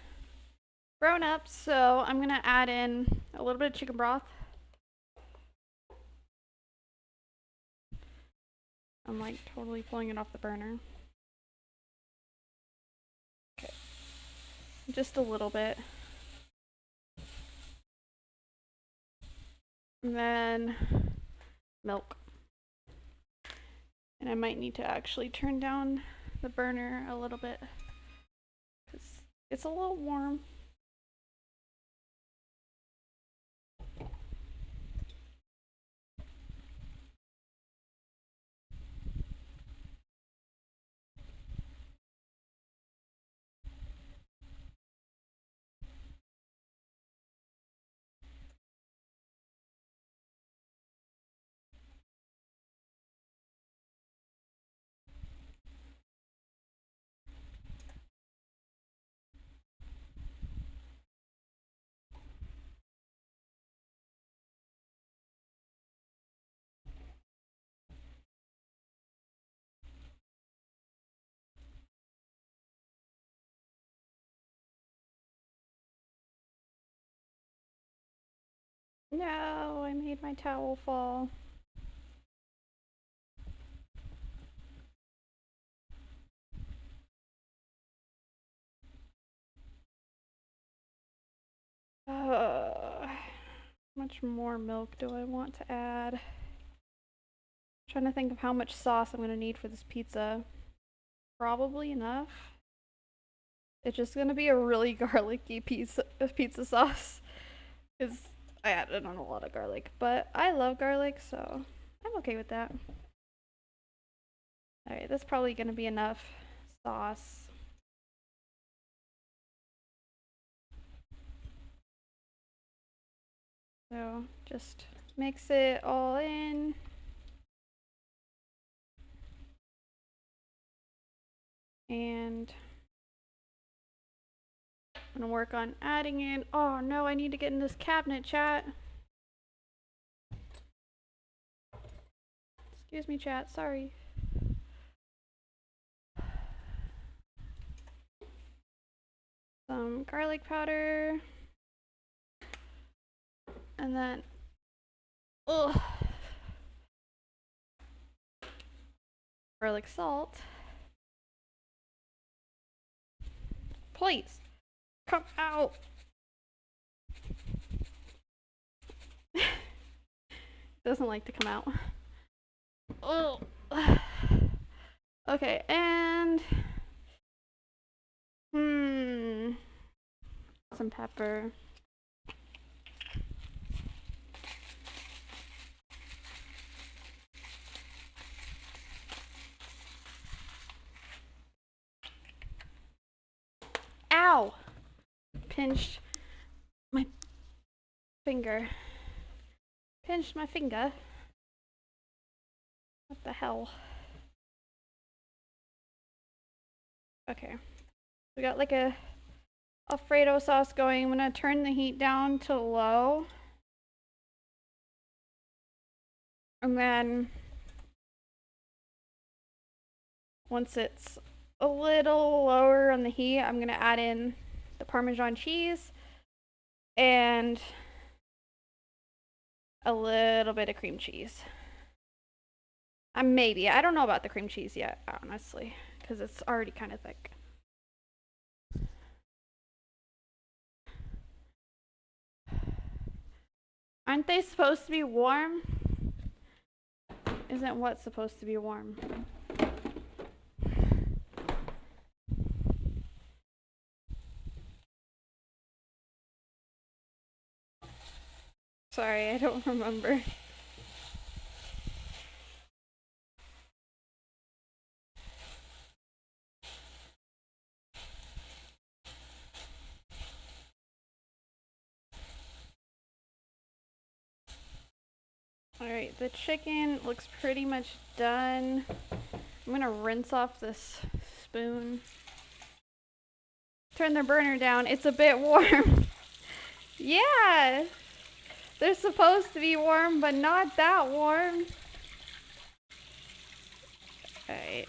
brown up, so I'm gonna add in a little bit of chicken broth. I'm like totally pulling it off the burner. Okay. Just a little bit. And then milk. And I might need to actually turn down the burner a little bit because it's a little warm. No, I made my towel fall. How much more milk do I want to add? I'm trying to think of how much sauce I'm gonna need for this pizza. Probably enough. It's just gonna be a really garlicky piece of pizza sauce. Because I added on a lot of garlic. But I love garlic, so I'm okay with that. Alright, that's probably gonna be enough sauce. So just mix it all in. And I'm gonna work on adding in. Oh no, I need to get in this cabinet, chat. Excuse me, chat, sorry. Some garlic powder. And then, ugh. garlic salt. Please, come out. Doesn't like to come out. Oh. Okay, and some pepper. Ow! Pinched my finger. Pinched my finger. What the hell? Okay. We got like a Alfredo sauce going. I'm gonna turn the heat down to low. And then once it's a little lower on the heat, I'm gonna add in the Parmesan cheese and a little bit of cream cheese. Maybe. I don't know about the cream cheese yet, honestly, because it's already kind of thick. Aren't they supposed to be warm? Isn't what supposed to be warm? Sorry, I don't remember. Alright, the chicken looks pretty much done. I'm gonna rinse off this spoon. Turn the burner down. It's a bit warm. Yeah! They're supposed to be warm, but not that warm. Alright.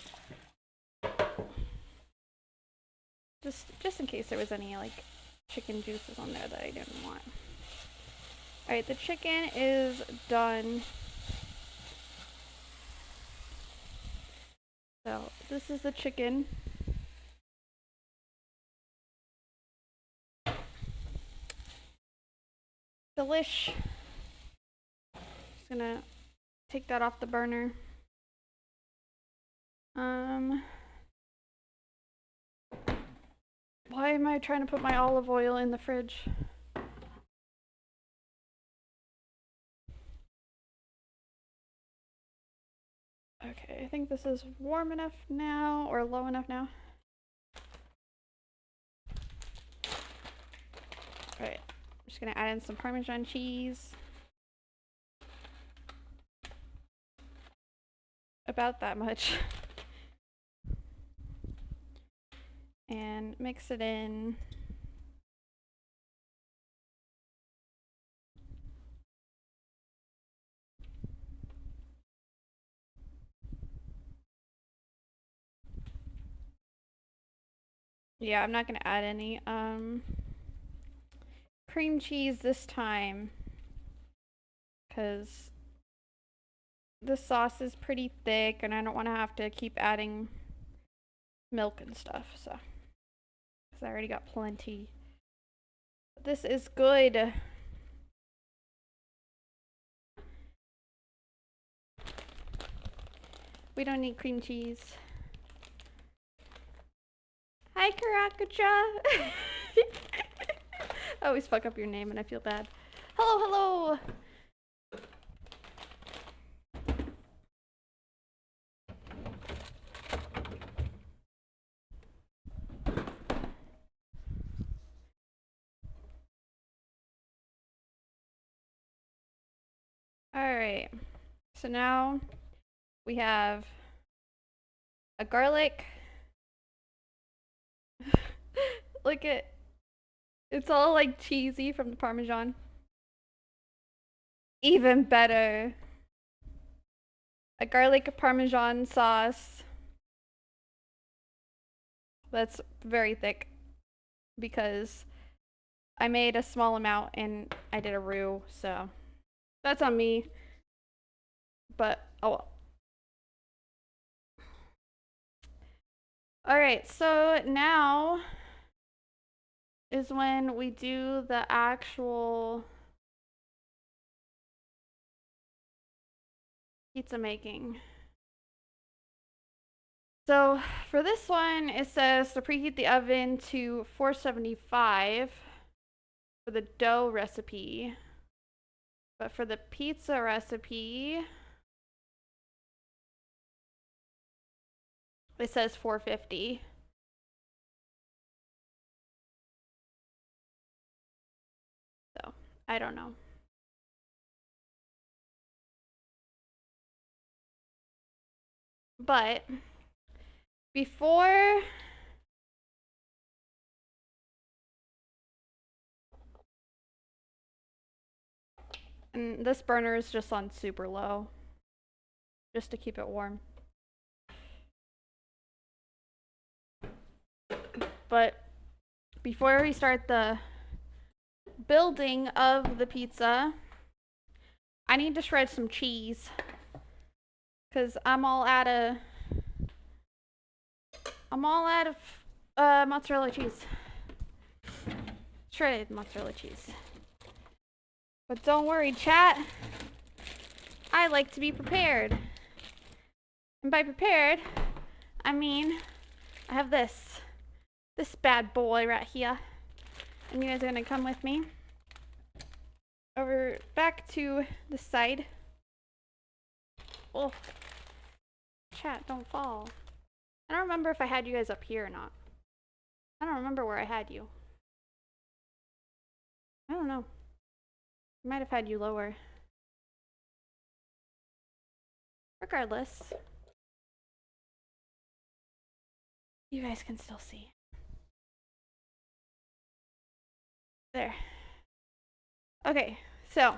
Just in case there was any, like, chicken juices on there that I didn't want. Alright, the chicken is done. So, this is the chicken. Delish. Just gonna take that off the burner. Why am I trying to put my olive oil in the fridge? Okay, I think this is warm enough now, or low enough now. Alright, I'm just gonna add in some Parmesan cheese. About that much. And mix it in. Yeah, I'm not gonna add any cream cheese this time, because the sauce is pretty thick and I don't want to have to keep adding milk and stuff, so because I already got plenty. This is good. We don't need cream cheese. Hi, Karakucha. I always fuck up your name and I feel bad. Hello, hello. Alright, so now we have a garlic. Look at, it's all like cheesy from the Parmesan. Even better. A garlic Parmesan sauce. That's very thick because I made a small amount and I did a roux, so that's on me. But oh well. All right, so now is when we do the actual pizza making. So for this one, it says to preheat the oven to 475 for the dough recipe. But for the pizza recipe, it says 450. So I don't know. But before and this burner is just on super low just to keep it warm. But before we start the building of the pizza, I need to shred some cheese because I'm all out of mozzarella cheese. Shredded mozzarella cheese. But don't worry, chat. I like to be prepared. And by prepared, I mean I have this bad boy right here. And you guys are gonna come with me over back to the side. Oh, chat, don't fall. I don't remember if I had you guys up here or not. I don't remember where I had you. I don't know. I might have had you lower. Regardless, you guys can still see. There. Okay, so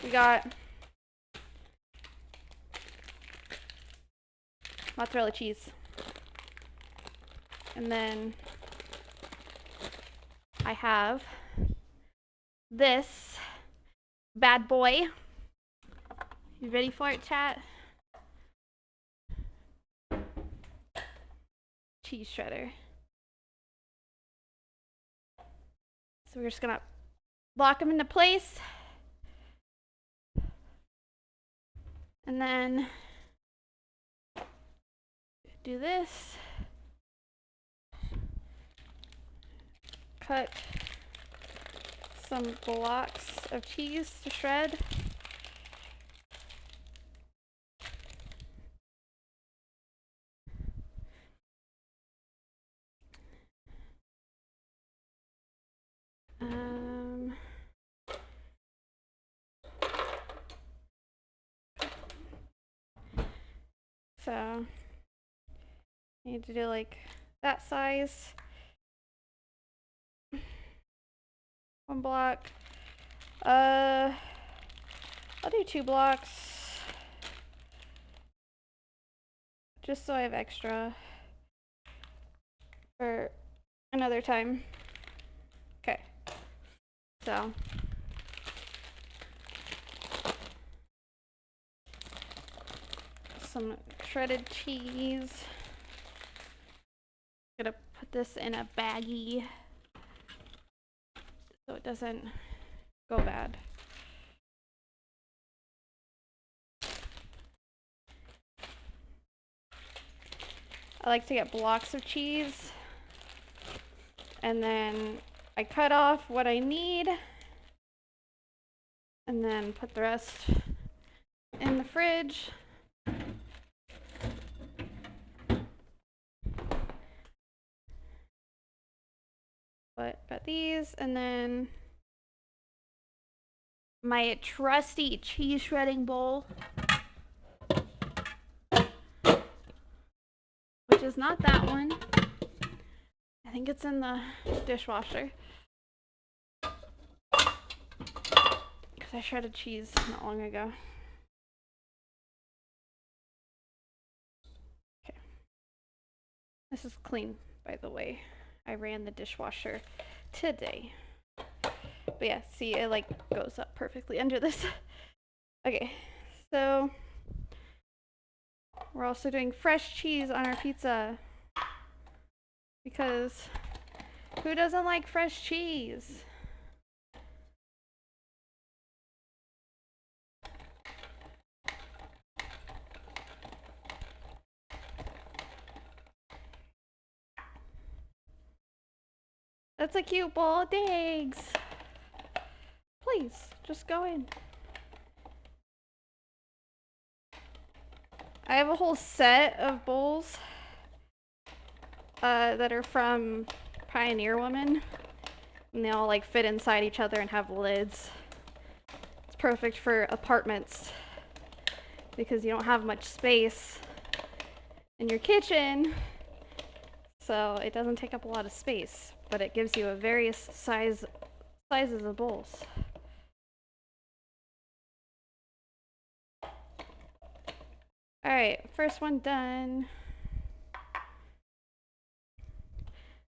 we got mozzarella cheese. And then I have this bad boy. You ready for it, chat? Cheese shredder. So we're just gonna lock them into place. And then do this. Cut some blocks of cheese to shred. So I need to do like that size. One block. I'll do 2 blocks. Just so I have extra for another time. Okay. So some shredded cheese. Gonna put this in a baggie so it doesn't go bad. I like to get blocks of cheese and then I cut off what I need and then put the rest in the fridge. But got these, and then my trusty cheese shredding bowl, which is not that one. I think it's in the dishwasher. Because I shredded cheese not long ago. Okay. This is clean, by the way. I ran the dishwasher today. But yeah, see, it like goes up perfectly under this. Okay, so we're also doing fresh cheese on our pizza because who doesn't like fresh cheese? That's a cute bowl of eggs. Please, just go in. I have a whole set of bowls that are from Pioneer Woman. And they all like fit inside each other and have lids. It's perfect for apartments because you don't have much space in your kitchen. So it doesn't take up a lot of space, but it gives you a various sizes of bowls. Alright, first one done.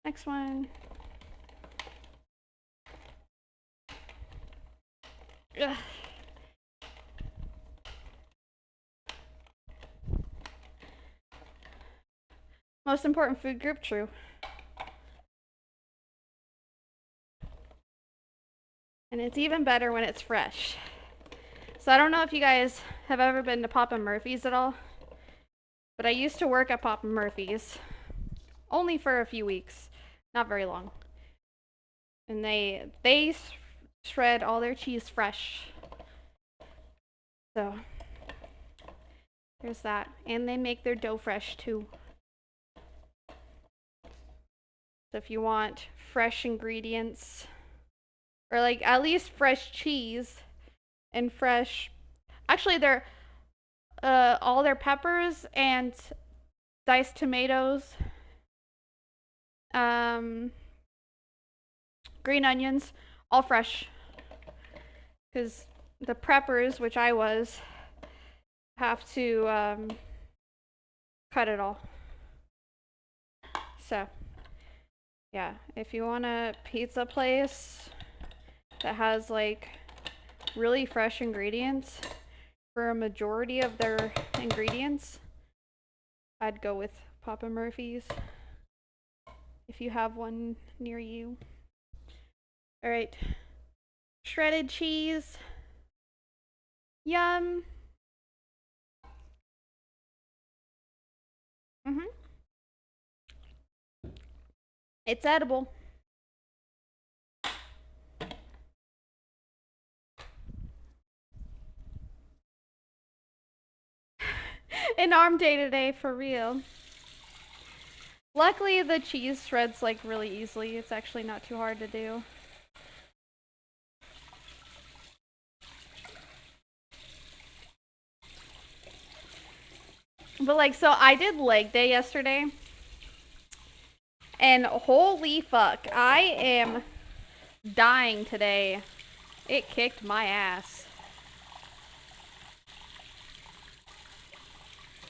Next one. Ugh. Most important food group, true. And it's even better when it's fresh. So I don't know if you guys have ever been to Papa Murphy's at all, but I used to work at Papa Murphy's only for a few weeks, not very long. And they shred all their cheese fresh. So there's that. And they make their dough fresh too. So if you want fresh ingredients, or like at least fresh cheese and fresh, actually they're all their peppers and diced tomatoes, green onions, all fresh. Because the preppers, which I was, have to cut it all. So yeah, if you want a pizza place that has like really fresh ingredients for a majority of their ingredients, I'd go with Papa Murphy's if you have one near you. All right, shredded cheese. Yum. It's edible. An arm day today, for real. Luckily, the cheese shreds like really easily. It's actually not too hard to do. But like, so I did leg day yesterday. And holy fuck, I am dying today. It kicked my ass.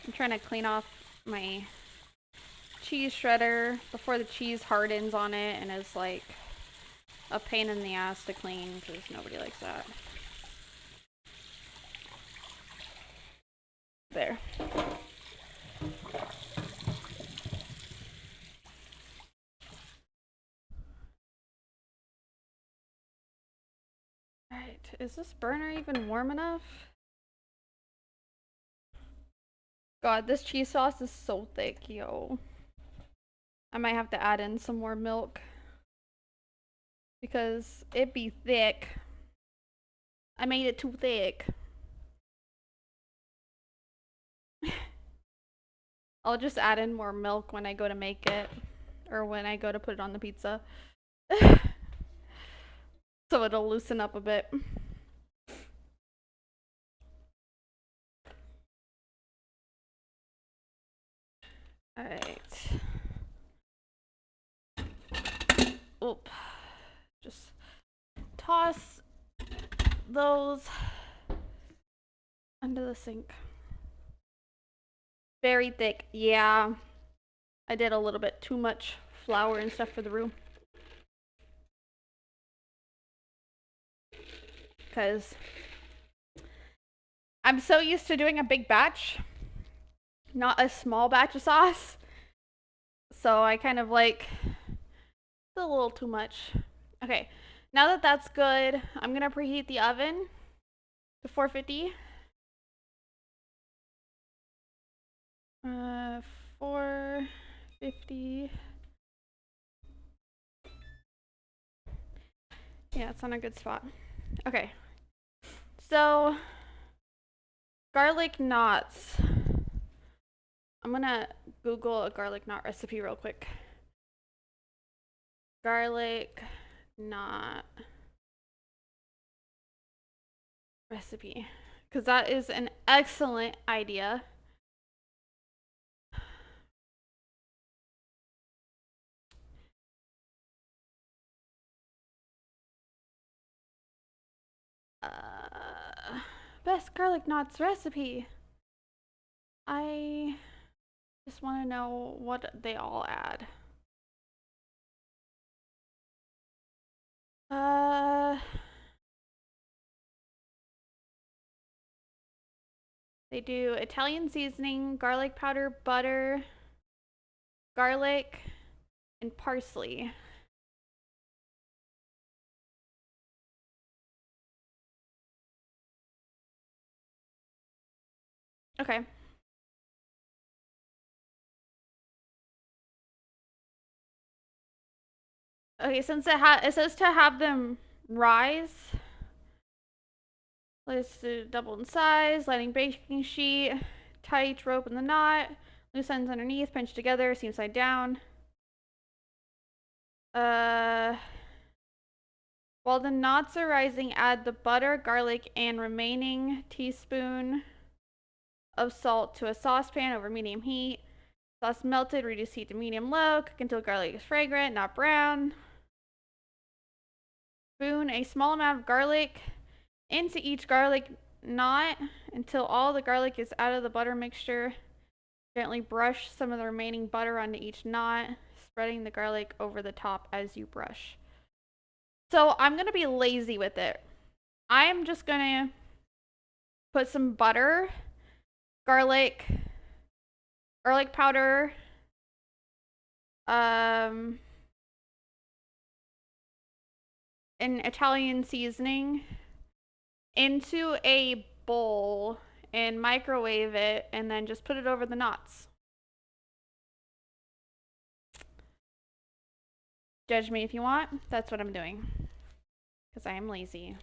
I'm trying to clean off my cheese shredder before the cheese hardens on it and is like a pain in the ass to clean because nobody likes that. There. Alright, is this burner even warm enough? God, this cheese sauce is so thick, yo. I might have to add in some more milk because it be thick. I made it too thick. I'll just add in more milk when I go to make it or when I go to put it on the pizza. So it'll loosen up a bit. Alright. Oop. Just toss those under the sink. Very thick. Yeah. I did a little bit too much flour and stuff for the room. because I'm so used to doing a big batch, not a small batch of sauce. So I kind of like it's a little too much. Okay, now that that's good, I'm gonna preheat the oven to 450. 450. Yeah, it's on a good spot. Okay, so garlic knots. I'm gonna Google a garlic knot recipe real quick. Garlic knot recipe, because that is an excellent idea. Best garlic knots recipe. I just want to know what they all add. They do Italian seasoning, garlic powder, butter, garlic, and parsley. Okay. Okay, since it says to have them rise, let's do double in size, lining baking sheet, tight rope in the knot, loose ends underneath, pinch together, seam side down. While the knots are rising, add the butter, garlic, and remaining teaspoon of salt to a saucepan over medium heat. Sauce melted, reduce heat to medium low, cook until garlic is fragrant, not brown. Spoon a small amount of garlic into each garlic knot until all the garlic is out of the butter mixture. Gently brush some of the remaining butter onto each knot, spreading the garlic over the top as you brush. So I'm going to be lazy with it. I am just going to put some butter, garlic powder, an Italian seasoning into a bowl and microwave it, and then just put it over the knots. Judge me if you want. That's what I'm doing because I am lazy.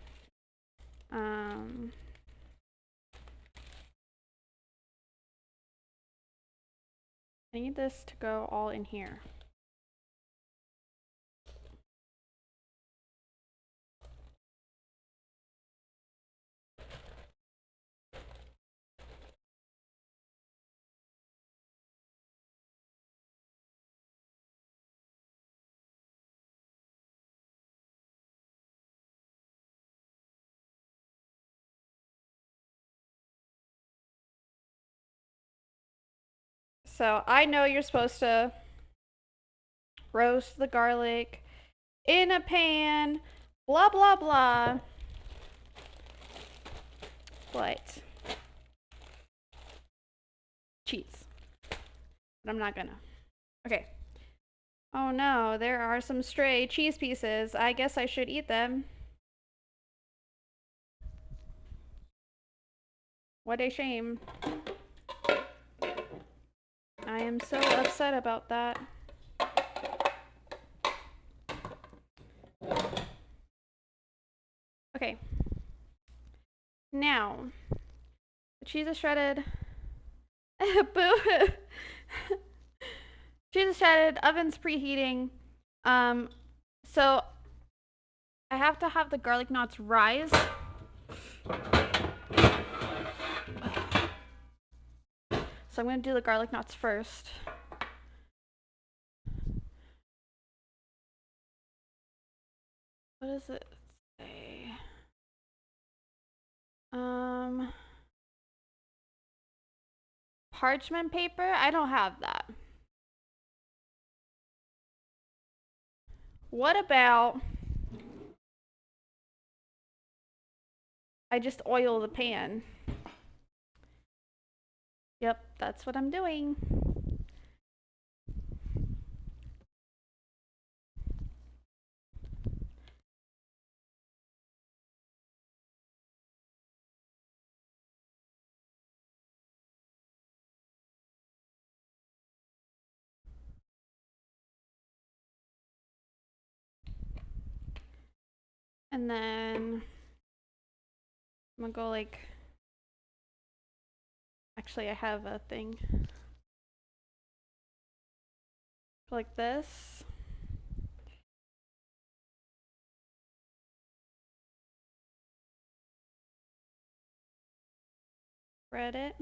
I need this to go all in here. So I know you're supposed to roast the garlic in a pan, blah, blah, blah. But cheats. But I'm not gonna. Okay. Oh no, there are some stray cheese pieces. I guess I should eat them. What a shame. I am so upset about that. Okay. Now, the cheese is shredded. Boo! Cheese is shredded, oven's preheating. So I have to have the garlic knots rise. So I'm gonna do the garlic knots first. What does it say? Parchment paper? I don't have that. What about I just oil the pan. Yep, that's what I'm doing. And then I'm gonna go like, actually I have a thing. Like this. Spread it.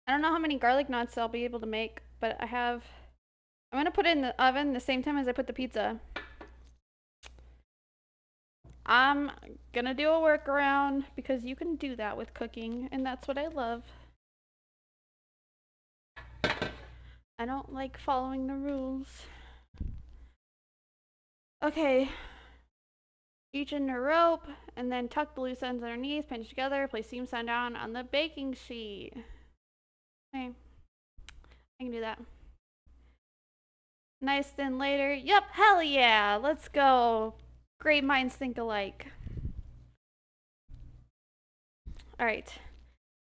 I don't know how many garlic knots I'll be able to make, but I'm gonna put it in the oven the same time as I put the pizza. I'm gonna do a workaround because you can do that with cooking, and that's what I love. I don't like following the rules. Okay. Each end a rope, and then tuck the loose ends underneath, pinch together, place seam sand down on the baking sheet. Okay. I can do that. Nice thin later. Yep, hell yeah. Let's go. Great minds think alike. All right.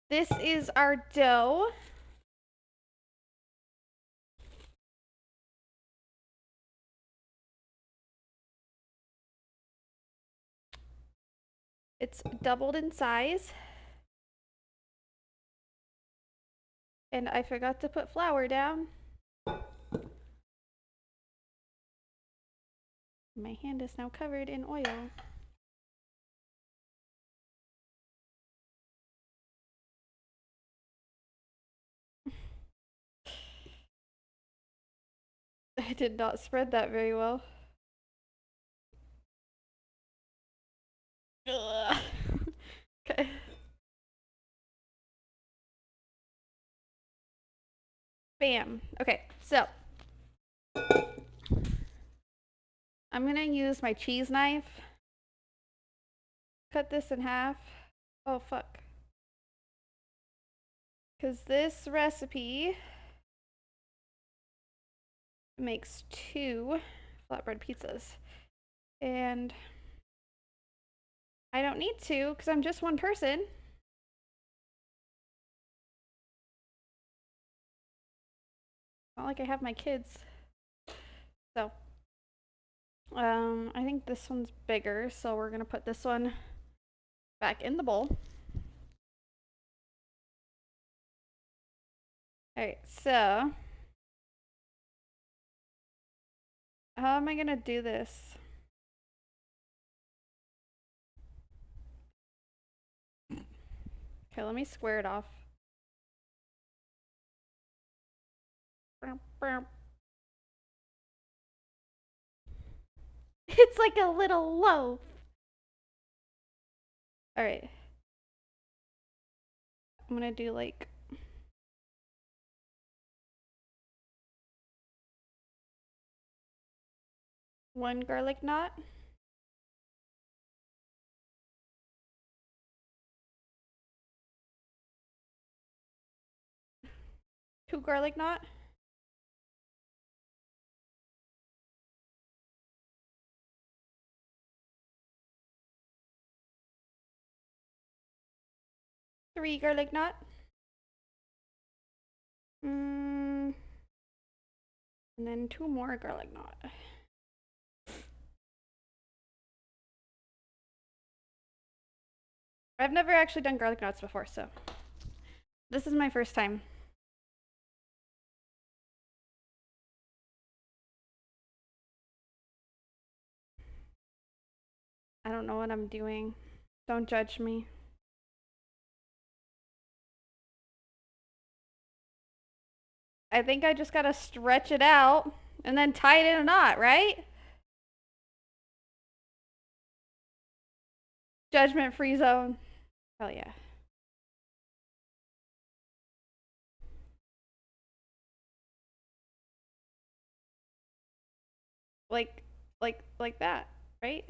This is our dough. It's doubled in size. And I forgot to put flour down. My hand is now covered in oil. I did not spread that very well. Okay. Bam. Okay, so I'm gonna use my cheese knife. Cut this in half. Oh, fuck. Because this recipe makes 2 flatbread pizzas. And I don't need to because I'm just one person. Not like I have my kids. So, I think this one's bigger, so we're gonna put this one back in the bowl. Alright, so how am I gonna do this? Okay, let me square it off. It's like a little loaf. Alright. I'm gonna do like 1 garlic knot. 2 garlic knot. 3 garlic knot. And then 2 more garlic knot. I've never actually done garlic knots before, so this is my first time. I don't know what I'm doing. Don't judge me. I think I just gotta stretch it out and then tie it in a knot, right? Judgment free zone. Hell yeah. Like that, right?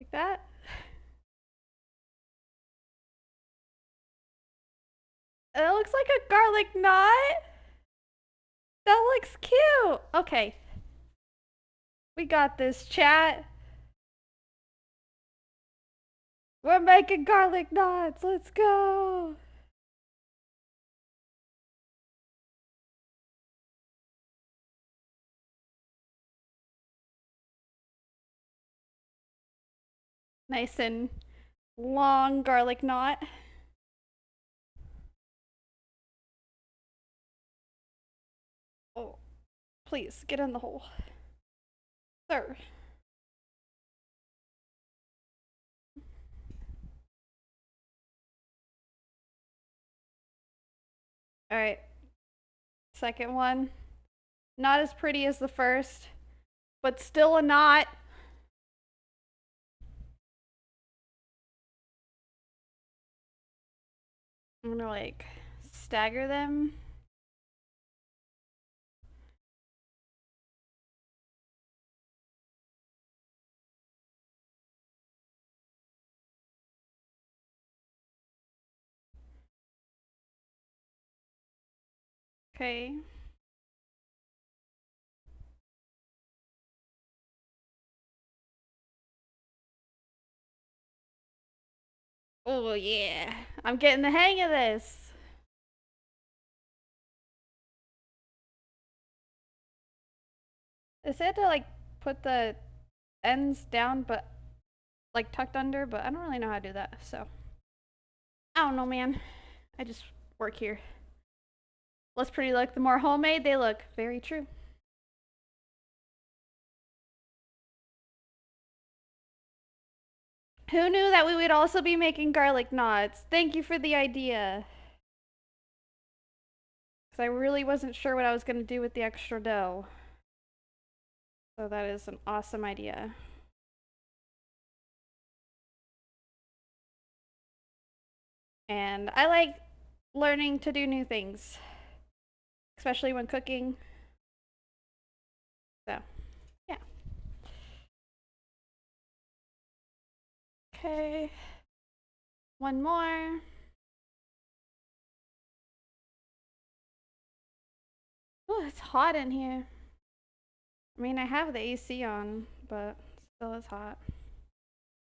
Like that. It looks like a garlic knot. That looks cute. Okay. We got this, chat. We're making garlic knots. Let's go. Nice and long garlic knot. Oh, please get in the hole. Sir. All right. Second one. Not as pretty as the first, but still a knot. I'm gonna like stagger them. Okay. Oh yeah. I'm getting the hang of this. They said to like put the ends down but like tucked under, but I don't really know how to do that, so I don't know, man. I just work here. Less pretty look, the more homemade they look. Very true. Who knew that we would also be making garlic knots? Thank you for the idea. Because I really wasn't sure what I was going to do with the extra dough. So that is an awesome idea. And I like learning to do new things, especially when cooking. So, yeah. Okay. One more. Oh, it's hot in here. I mean, I have the AC on, but still it's hot.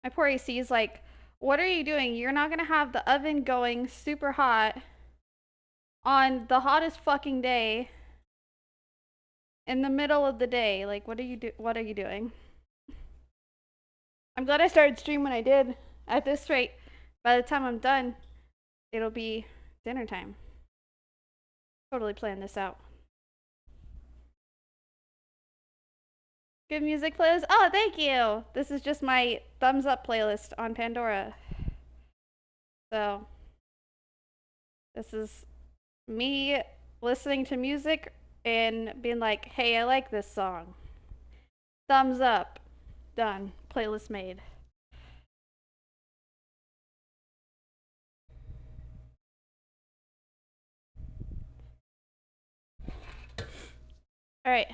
My poor AC is like, what are you doing? You're not gonna have the oven going super hot on the hottest fucking day in the middle of the day. Like, what are you doing? I'm glad I started stream when I did. At this rate, by the time I'm done, it'll be dinner time. Totally planned this out. Good music playlist. Oh, thank you. This is just my thumbs up playlist on Pandora. So, this is me listening to music and being like, hey, I like this song. Thumbs up. Done. Playlist made. All right.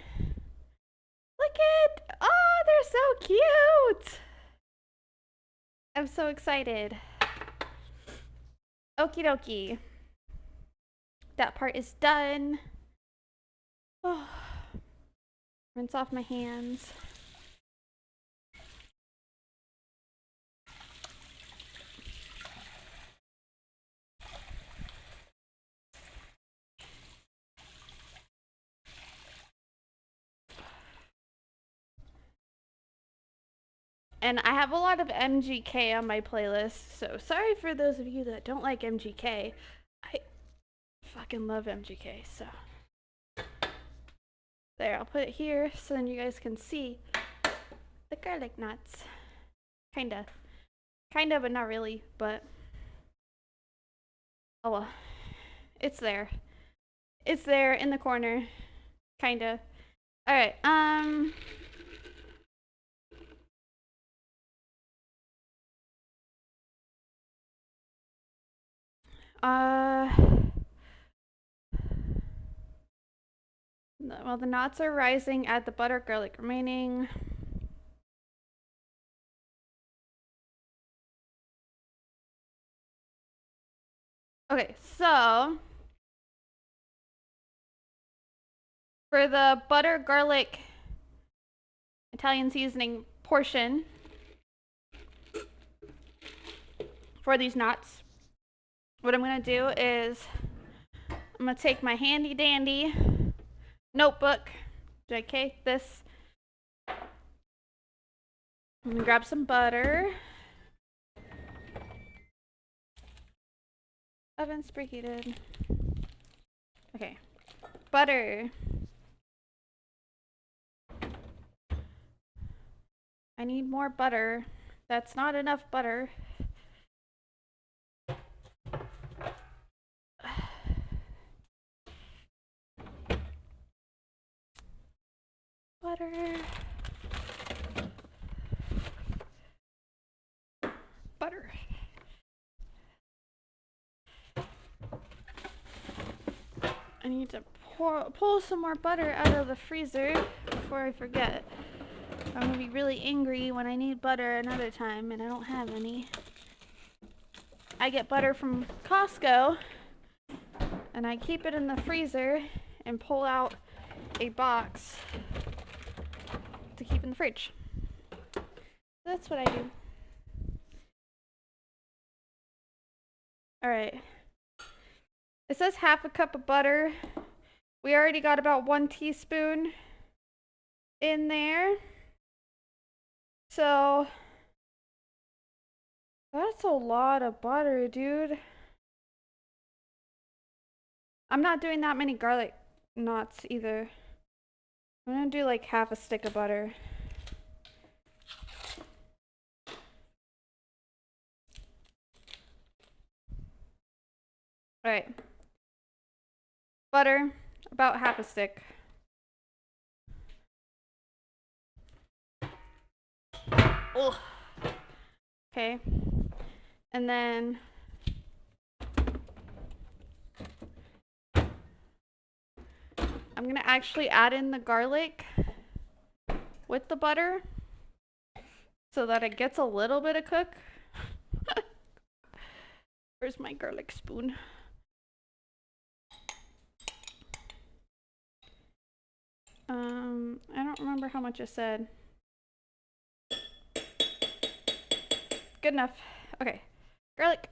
Look at, oh, they're so cute. I'm so excited. Okie dokie. That part is done. Oh. Rinse off my hands. And I have a lot of MGK on my playlist, so sorry for those of you that don't like MGK. I fucking love MGK, so. There, I'll put it here so then you guys can see the garlic knots. Kinda. Kinda, but not really, but. Oh well. It's there. It's there in the corner. Kinda. Alright, Uh, well, the knots are rising, add the butter, garlic remaining. Okay, so for the butter garlic Italian seasoning portion for these knots, what I'm gonna do is I'm gonna take my handy dandy notebook, JK, this. I'm gonna grab some butter. Oven's preheated. Okay, butter. I need more butter. That's not enough butter. Butter. Butter. I need to pull some more butter out of the freezer before I forget. I'm gonna be really angry when I need butter another time and I don't have any. I get butter from Costco and I keep it in the freezer and pull out a box to keep in the fridge. That's what I do. Alright. It says half a cup of butter. We already got about 1 teaspoon in there. So that's a lot of butter, dude. I'm not doing that many garlic knots either. I'm gonna do like half a stick of butter. Alright. Butter, about half a stick. Ugh. Okay. And then I'm gonna actually add in the garlic with the butter so that it gets a little bit of cook. Where's my garlic spoon? I don't remember how much it said. Good enough. Okay. Garlic.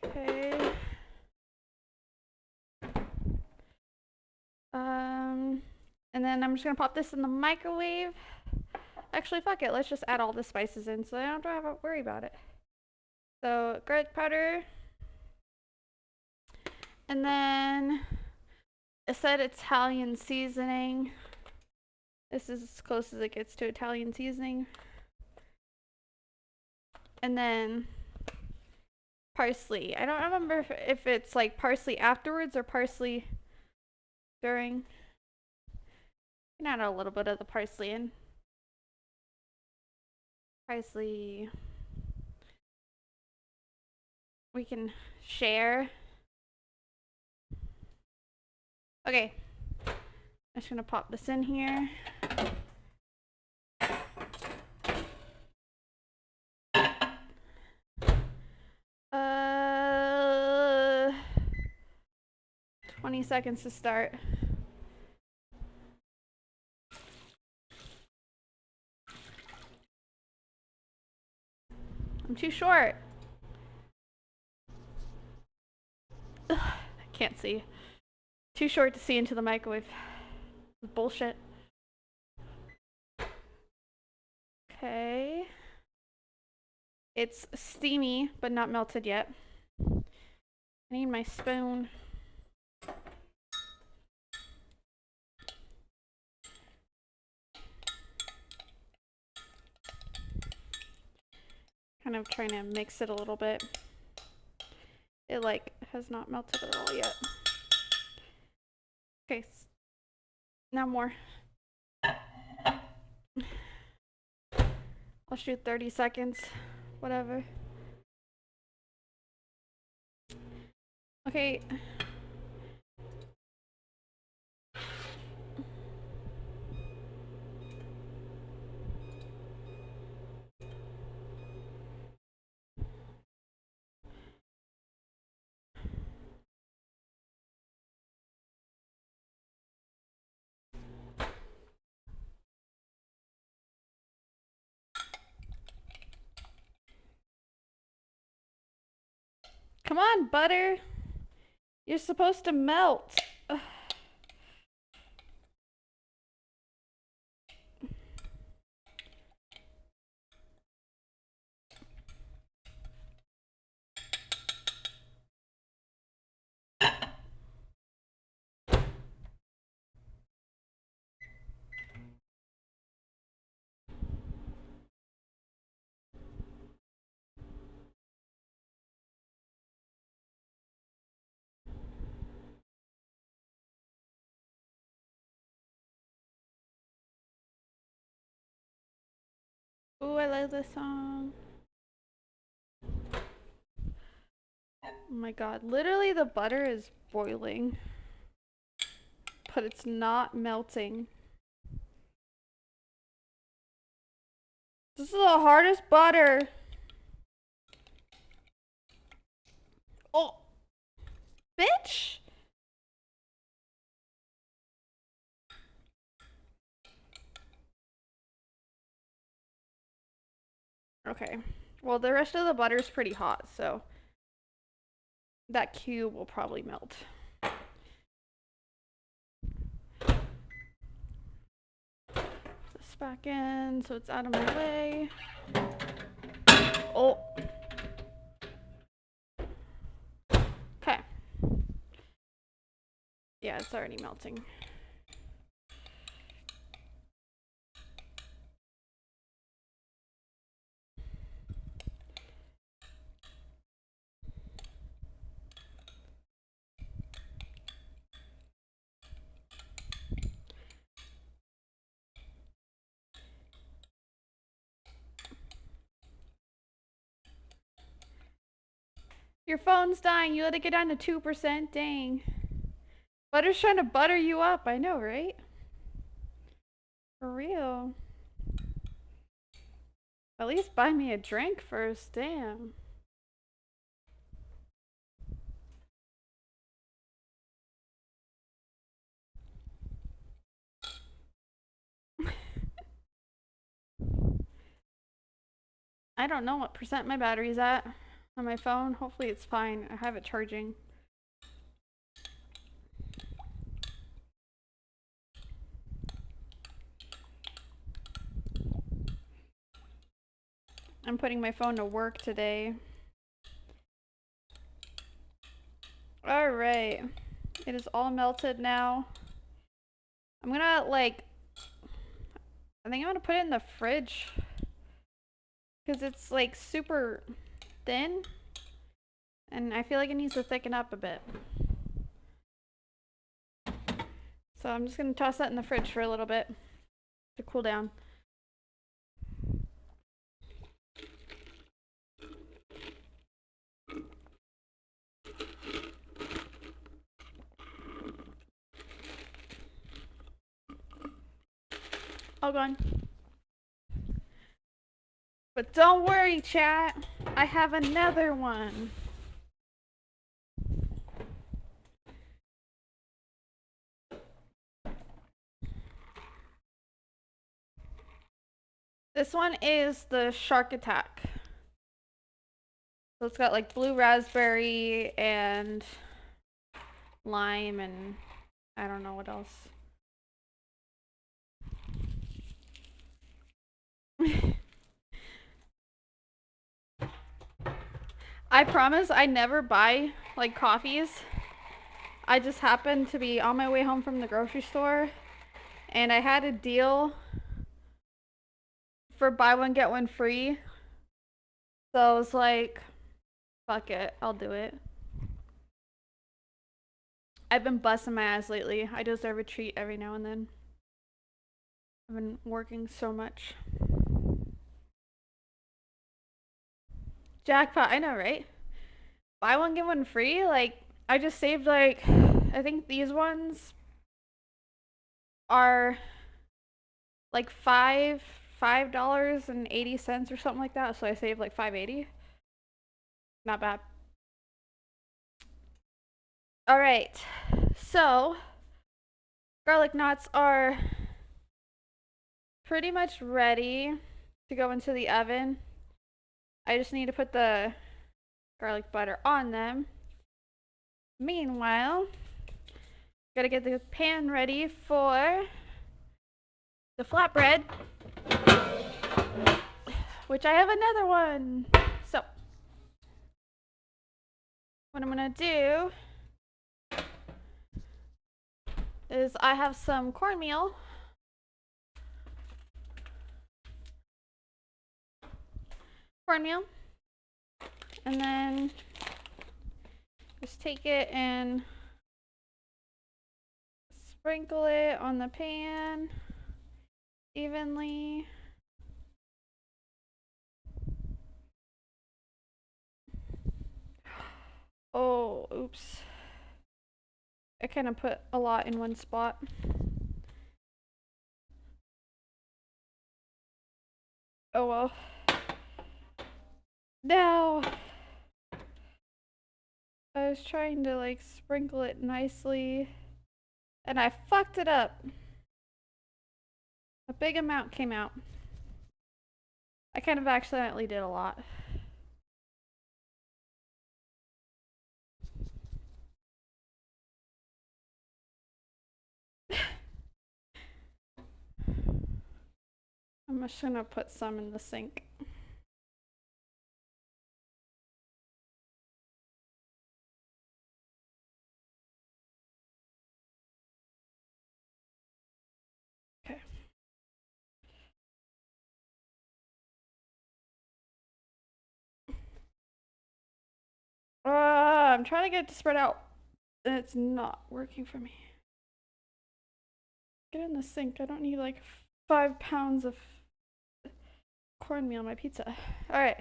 Okay. And then I'm just gonna pop this in the microwave. Actually, fuck it. Let's just add all the spices in so I don't have to worry about it. So, garlic powder. And then it said Italian seasoning. This is as close as it gets to Italian seasoning. And then parsley. I don't remember if it's like parsley afterwards or parsley during. You can add a little bit of the parsley in. Parsley. We can share. Okay. I'm just gonna pop this in here. Uh, 20 seconds to start. I'm too short. Ugh, I can't see. Too short to see into the microwave. Bullshit. Okay. It's steamy, but not melted yet. I need my spoon. Kind of trying to mix it a little bit. It like has not melted at all yet. Okay. Now more. I'll shoot 30 seconds. Whatever. Okay. Come on, butter. You're supposed to melt. Ugh. Ooh, I love this song. Oh my god, literally the butter is boiling, but it's not melting. This is the hardest butter. Oh, bitch. Okay, well, the rest of the butter is pretty hot, so that cube will probably melt. This back in so it's out of my way. Oh. Okay. Yeah, it's already melting. Your phone's dying. You let it get down to 2%. Dang. Butter's trying to butter you up. I know, right? For real. At least buy me a drink first. Damn. I don't know what percent my battery's at on my phone. Hopefully it's fine. I have it charging. I'm putting my phone to work today. Alright. It is all melted now. I'm gonna, like, I think I'm gonna put it in the fridge. Because it's, like, super thin. And I feel like it needs to thicken up a bit. So I'm just gonna toss that in the fridge for a little bit to cool down. All gone. But don't worry, chat. I have another one. This one is the Shark Attack. So it's got like blue raspberry and lime and I don't know what else. I promise I never buy like coffees. I just happened to be on my way home from the grocery store and I had a deal for buy one get one free. So I was like, fuck it, I'll do it. I've been busting my ass lately. I deserve a treat every now and then. I've been working so much. Jackpot, I know, right? Buy one get one free. Like I just saved like I think these ones are like $5.80 or something like that. So I saved like $5.80. Not bad. All right. So garlic knots are pretty much ready to go into the oven. I just need to put the garlic butter on them. Meanwhile, gotta get the pan ready for the flatbread, which I have another one. So, what I'm gonna do is I have some cornmeal. And then just take it and sprinkle it on the pan evenly. Oh, oops. I kind of put a lot in one spot. Oh well. Now, I was trying to like sprinkle it nicely and I fucked it up. A big amount came out. I kind of accidentally did a lot. I'm just gonna put some in the sink. Okay. I'm trying to get it to spread out and it's not working for me. Get in the sink. I don't need like 5 pounds of cornmeal on my pizza. Alright.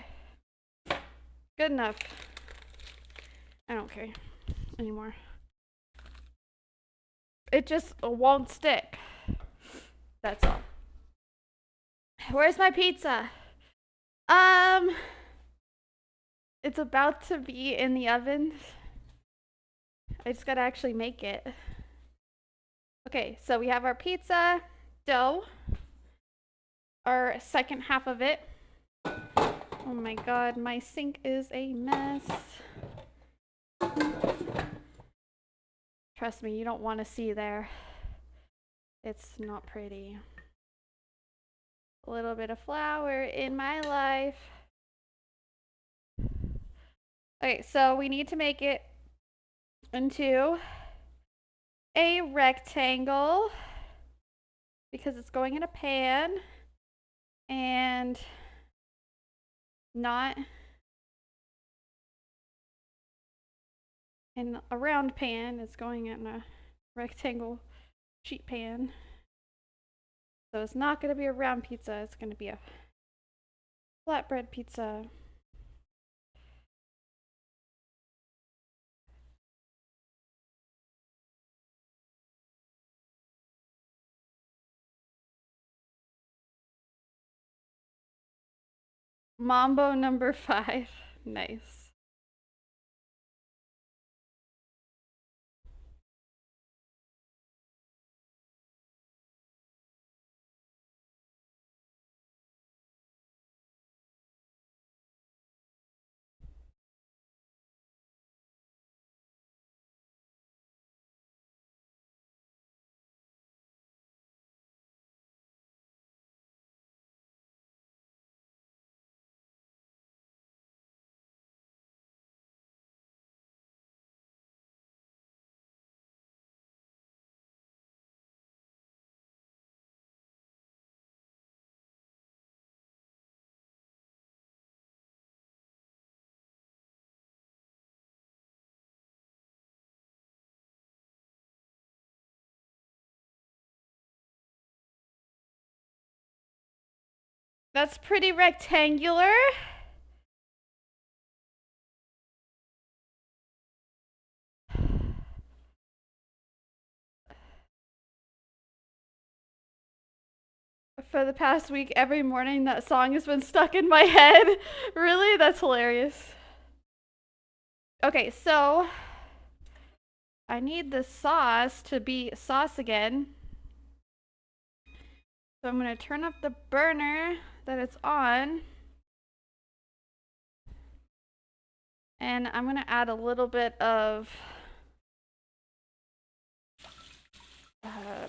Good enough. I don't care anymore. It just won't stick. That's all. Where's my pizza? It's about to be in the oven. I just gotta actually make it. Okay, so we have our pizza dough. Our second half of it. Oh my god, my sink is a mess. Trust me, you don't want to see there. It's not pretty. A little bit of flour in my life. Okay, so we need to make it into a rectangle because it's going in a pan and not in a round pan. It's going in a rectangle sheet pan. So it's not going to be a round pizza, it's going to be a flatbread pizza. Mambo number 5. Nice. That's pretty rectangular. For the past week, every morning that song has been stuck in my head. Really? That's hilarious. Okay, so I need the sauce to be sauce again. So I'm going to turn up the burner that it's on. And I'm gonna add a little bit of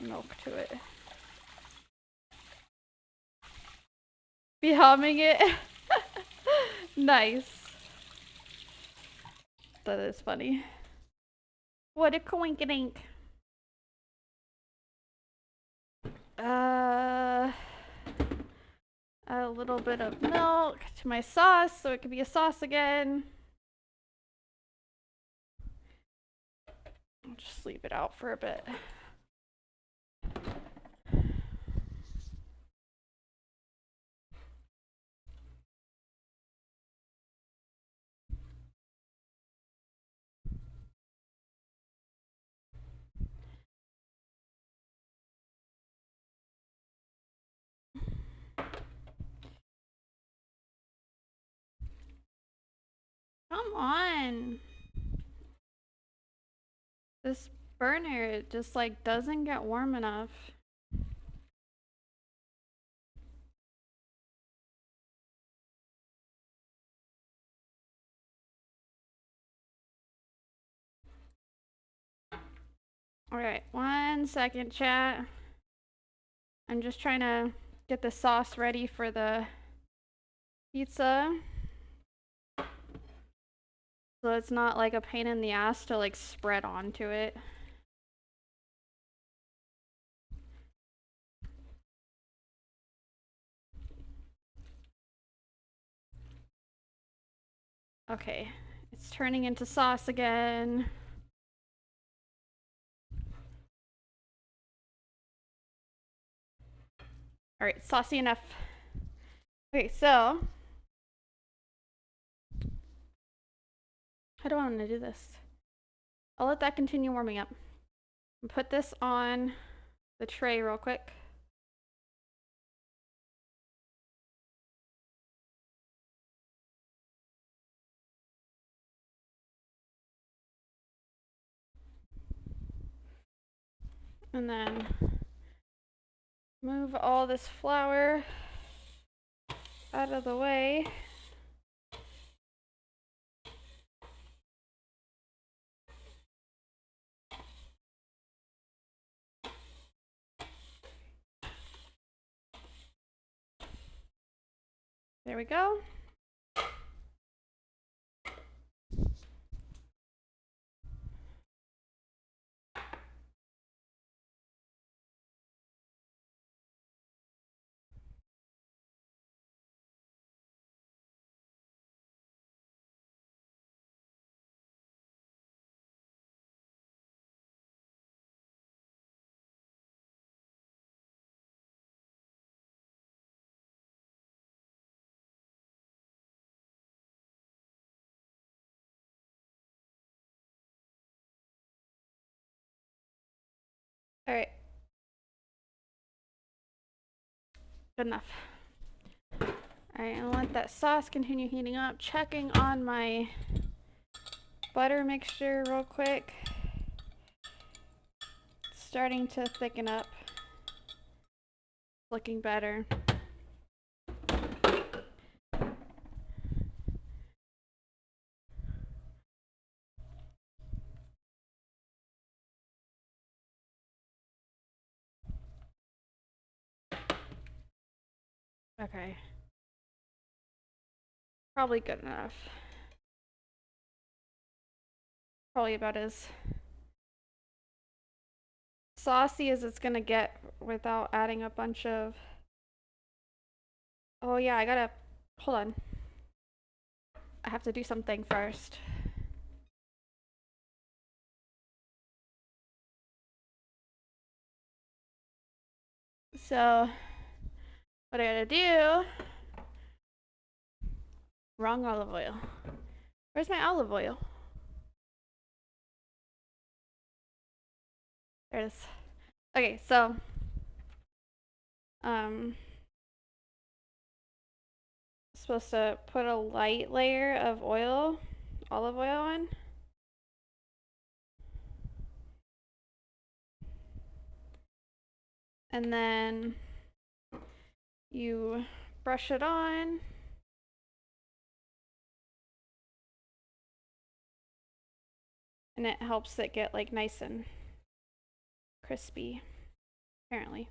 milk to it. Be humming it. Nice. That is funny. What a coinkydink. Add a little bit of milk to my sauce so it can be a sauce again. I'll just leave it out for a bit. Come on. This burner just like doesn't get warm enough. All right, 1 second, chat. I'm just trying to get the sauce ready for the pizza. So it's not like a pain in the ass to like spread onto it. Okay, it's turning into sauce again. All right, saucy enough. Okay, so how do I want to do this? I'll let that continue warming up. Put this on the tray real quick. And then move all this flour out of the way. There we go. All right. Good enough. All right, and let that sauce continue heating up. Checking on my butter mixture real quick. It's starting to thicken up. Looking better. Okay. Probably good enough. Probably about as saucy as it's gonna get without adding a bunch of... Oh yeah, I gotta... Hold on. I have to do something first. So, what I gotta do... Wrong olive oil. Where's my olive oil? There it is. Okay, so... Supposed to put a light layer of oil, olive oil on. And then you brush it on. and it helps it get like nice and crispy, apparently.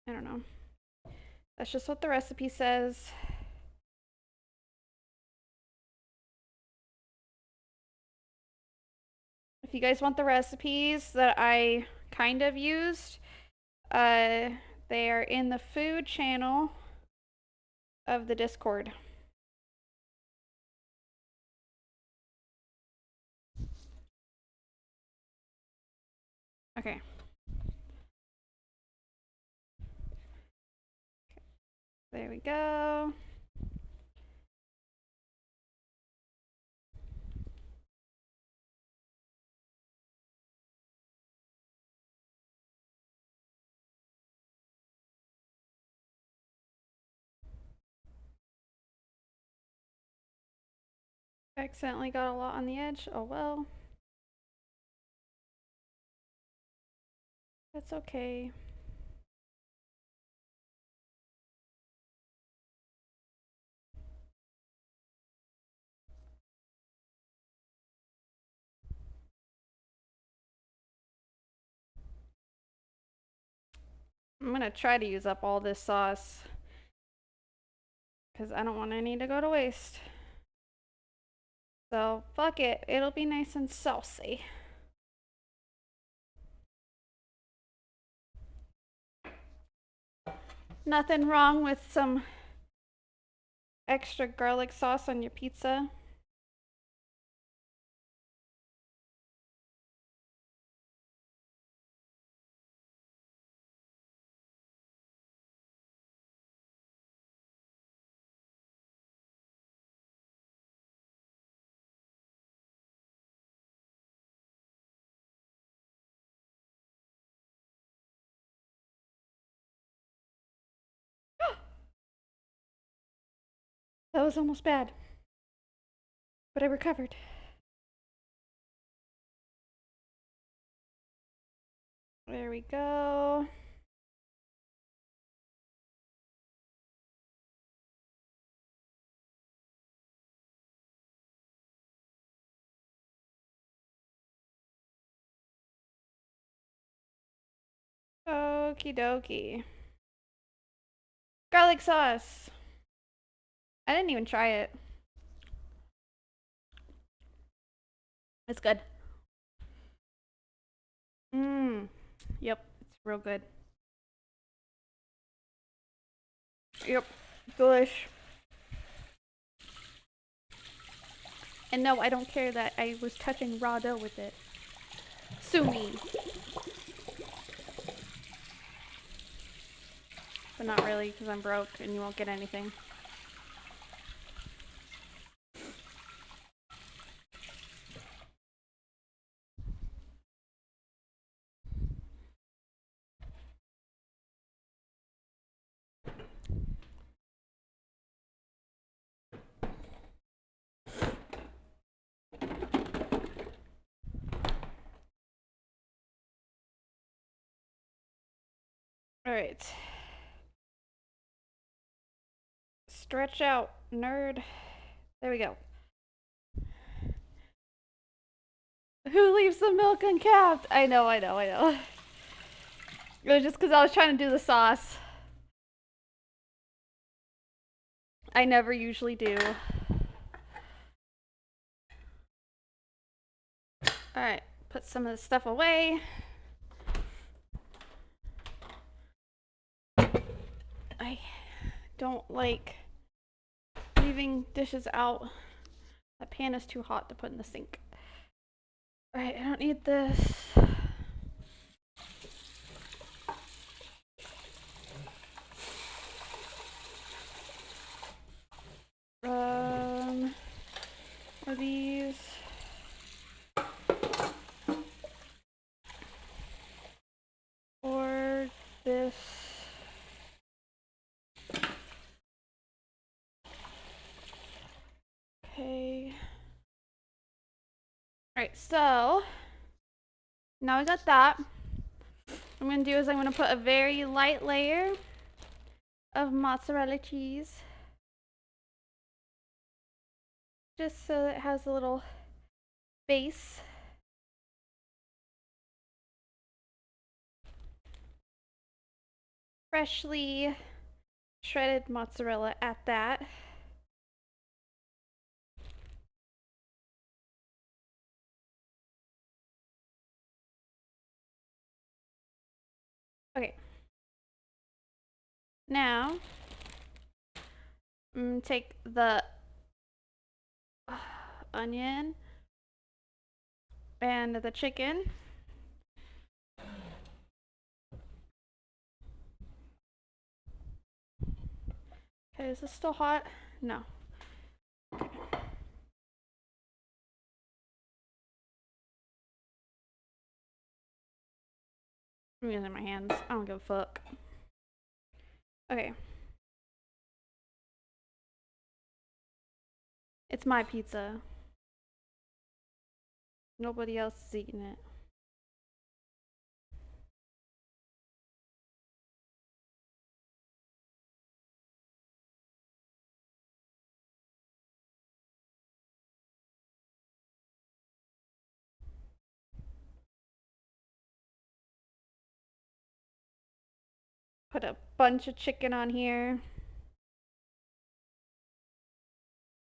I don't know. That's just what the recipe says. If you guys want the recipes that I kind of used, they are in the food channel of the Discord. Okay. There we go. Accidentally got a lot on the edge. Oh well. That's okay. I'm gonna try to use up all this sauce because I don't want any to go to waste. So fuck it, it'll be nice and saucy. Nothing wrong with some extra garlic sauce on your pizza. That was almost bad, but I recovered. There we go. Okie dokie. Garlic sauce. I didn't even try it. It's good. Mmm. Yep, it's real good. Yep, delish. And no, I don't care that I was touching raw dough with it. Sue me. But not really, because I'm broke and you won't get anything. Alright. Stretch out, nerd. There we go. Who leaves the milk uncapped? I know. It was just because I was trying to do the sauce. I never usually do. Alright, put some of this stuff away. I don't like leaving dishes out. That pan is too hot to put in the sink. Alright, I don't need this. Are these? Or this? Okay. Alright, so now I got that. What I'm gonna do is I'm gonna put a very light layer of mozzarella cheese. Just so it has a little base freshly shredded mozzarella at that. Okay. Now, take the onion and the chicken. Okay, is this still hot? No. Okay. I'm using my hands. I don't give a fuck. Okay. It's my pizza. Nobody else is eating it. Put a bunch of chicken on here.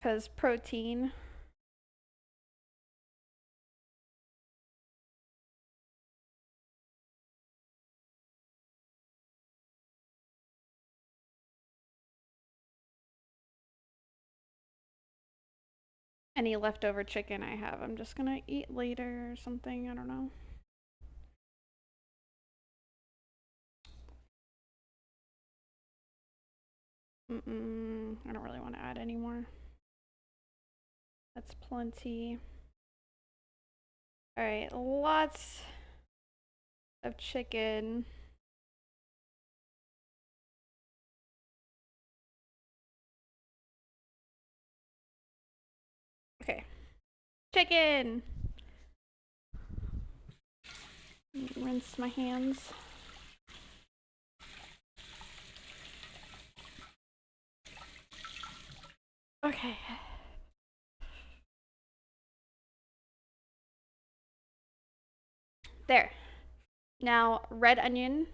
Because protein. Any leftover chicken I have, I'm just gonna eat later or something. I don't know. I don't really want to add any more. That's plenty. All right, lots of chicken. Okay, chicken. Rinse my hands. Okay. There. Now, red onion.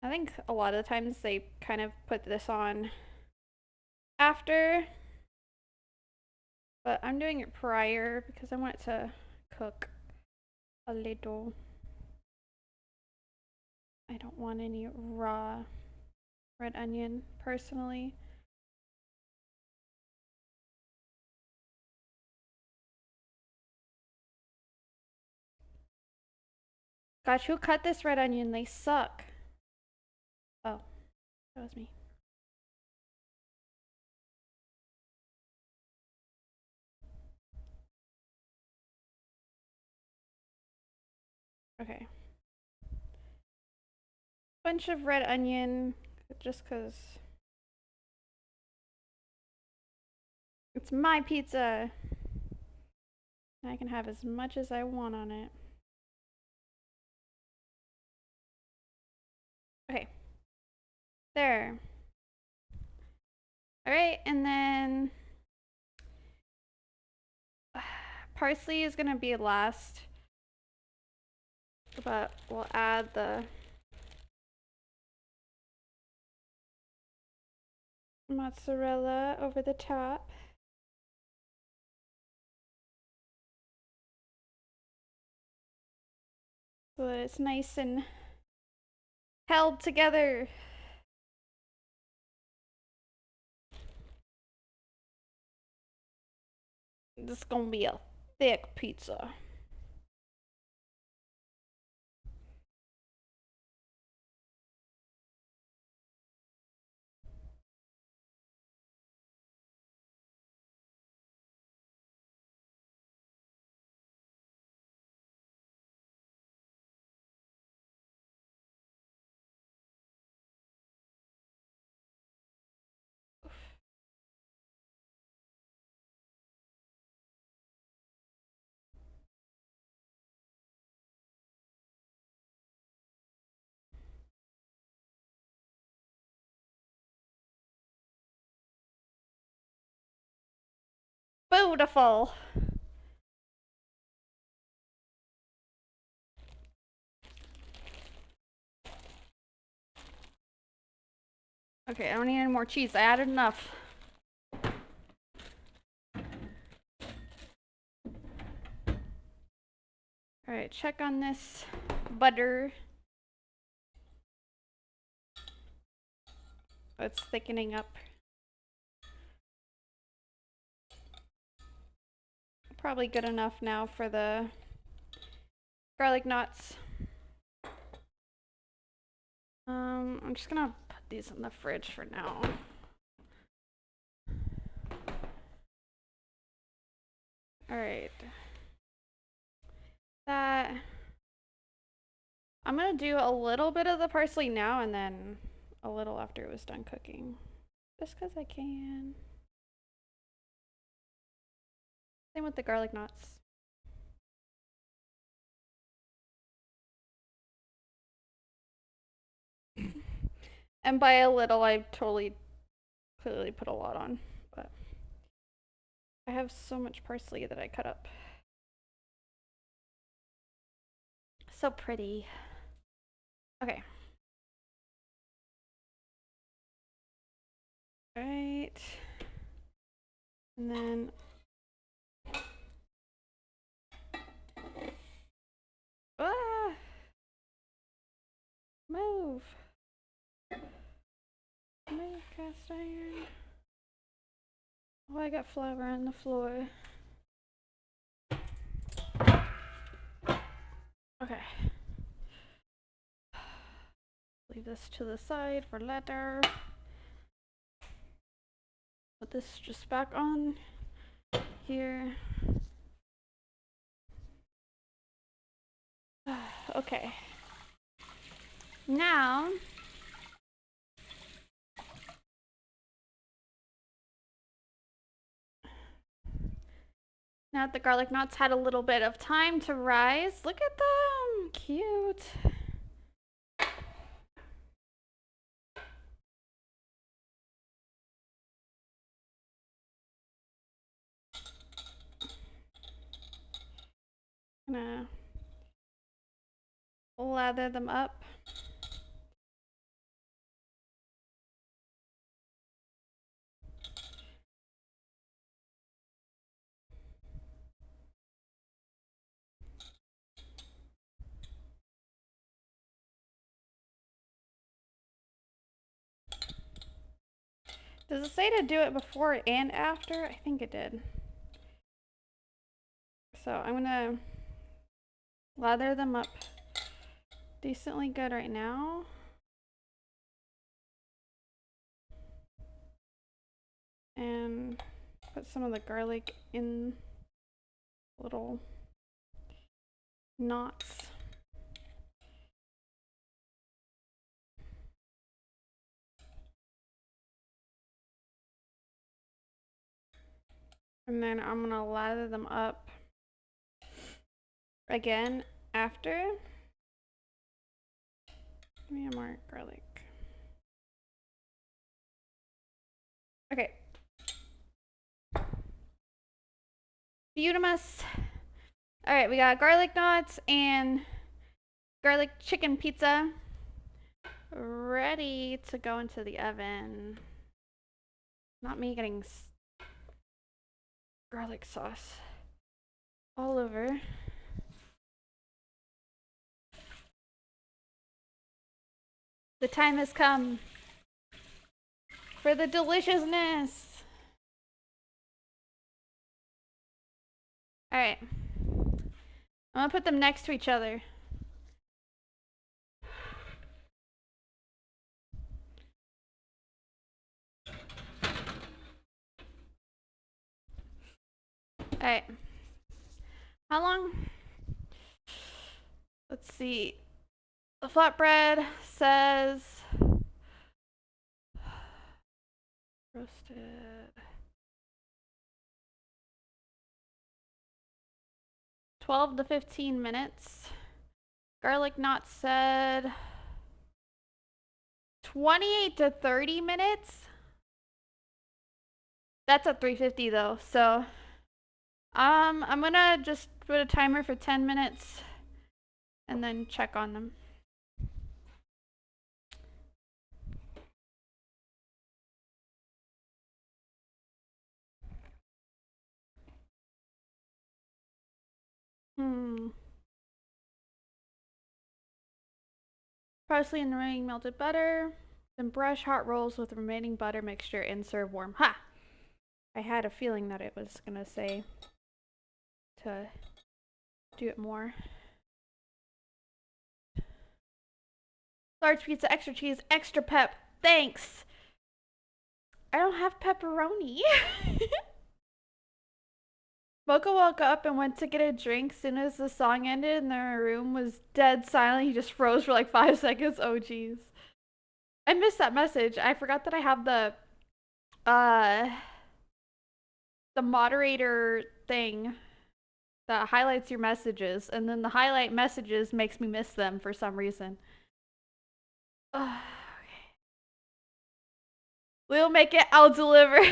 I think a lot of the times they kind of put this on after, but I'm doing it prior because I want it to cook a little. I don't want any raw red onion personally. Gosh, who cut this red onion? They suck. Oh, that was me. Okay. Bunch of red onion, just because it's my pizza. I can have as much as I want on it. Okay. There. Alright, and then parsley is gonna be last, but we'll add the mozzarella over the top. So that it's nice and held together. This is gonna be a thick pizza. Beautiful. Okay, I don't need any more cheese. I added enough. All right, check on this butter. Oh, it's thickening up. Probably good enough now for the garlic knots. I'm just gonna put these in the fridge for now. All right. That. I'm gonna do a little bit of the parsley now and then a little after it was done cooking. Just because I can. Same with the garlic knots. And by a little, I totally clearly put a lot on, but I have so much parsley that I cut up. So pretty. Okay. All right. And then move. Move, cast iron. Oh, I got flour on the floor. Okay. Leave this to the side for later. Put this just back on here. Okay. Now that the garlic knots had a little bit of time to rise, look at them, cute. Gonna lather them up. Does it say to do it before and after? I think it did. So I'm gonna lather them up decently good right now. And put some of the garlic in little knots. And then I'm gonna lather them up again after. Give me more garlic. Okay. Beautimus. All right, we got garlic knots and garlic chicken pizza ready to go into the oven. Not me getting garlic sauce all over. The time has come for the deliciousness. All right. I'm gonna put them next to each other. All right. How long? Let's see. The flatbread says roasted 12 to 15 minutes. Garlic knot said 28 to 30 minutes. That's at 350 though, so I'm gonna just put a timer for 10 minutes and then check on them. Parsley and remaining melted butter. Then brush hot rolls with remaining butter mixture and serve warm. Ha! I had a feeling that it was gonna say to do it more. Large pizza, extra cheese, extra pep. Thanks. I don't have pepperoni. Mocha woke up and went to get a drink. Soon as the song ended and the room was dead silent, he just froze for like 5 seconds. Oh jeez. I missed that message. I forgot that I have the moderator thing that highlights your messages, and then the highlight messages makes me miss them for some reason. Okay. We'll make it, I'll deliver.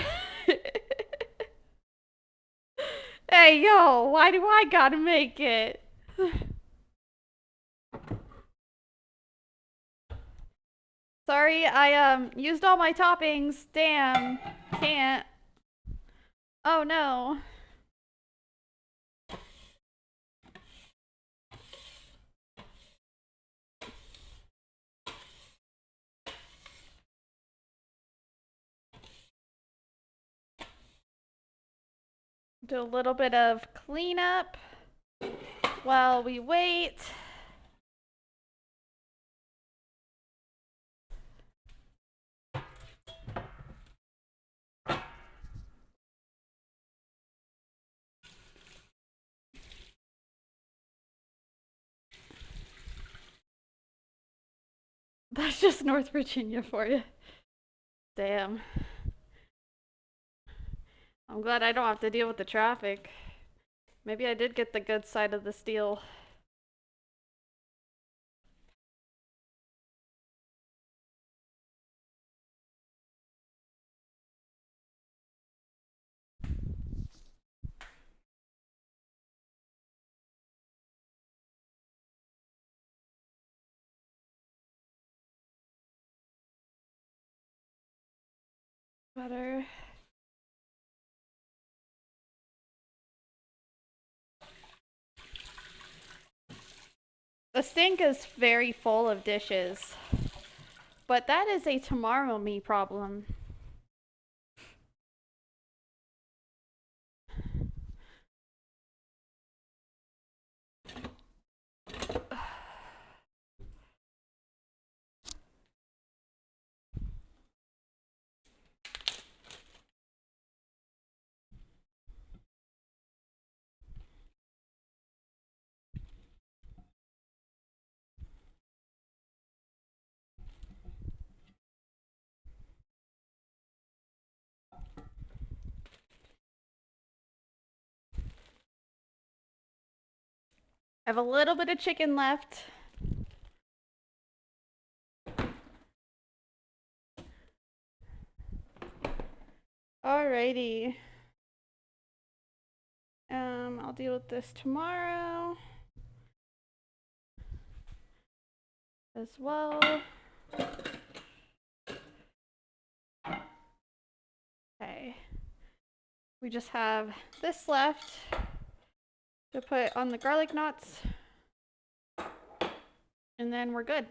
Hey, yo, why do I gotta make it? Sorry, I used all my toppings. Damn, can't. Oh no. Do a little bit of cleanup while we wait. That's just North Virginia for you. Damn. I'm glad I don't have to deal with the traffic. Maybe I did get the good side of this deal. Butter. The sink is very full of dishes, but that is a tomorrow me problem. I have a little bit of chicken left. Alrighty. I'll deal with this tomorrow as well. Okay. We just have this left to put on the garlic knots, and then we're good.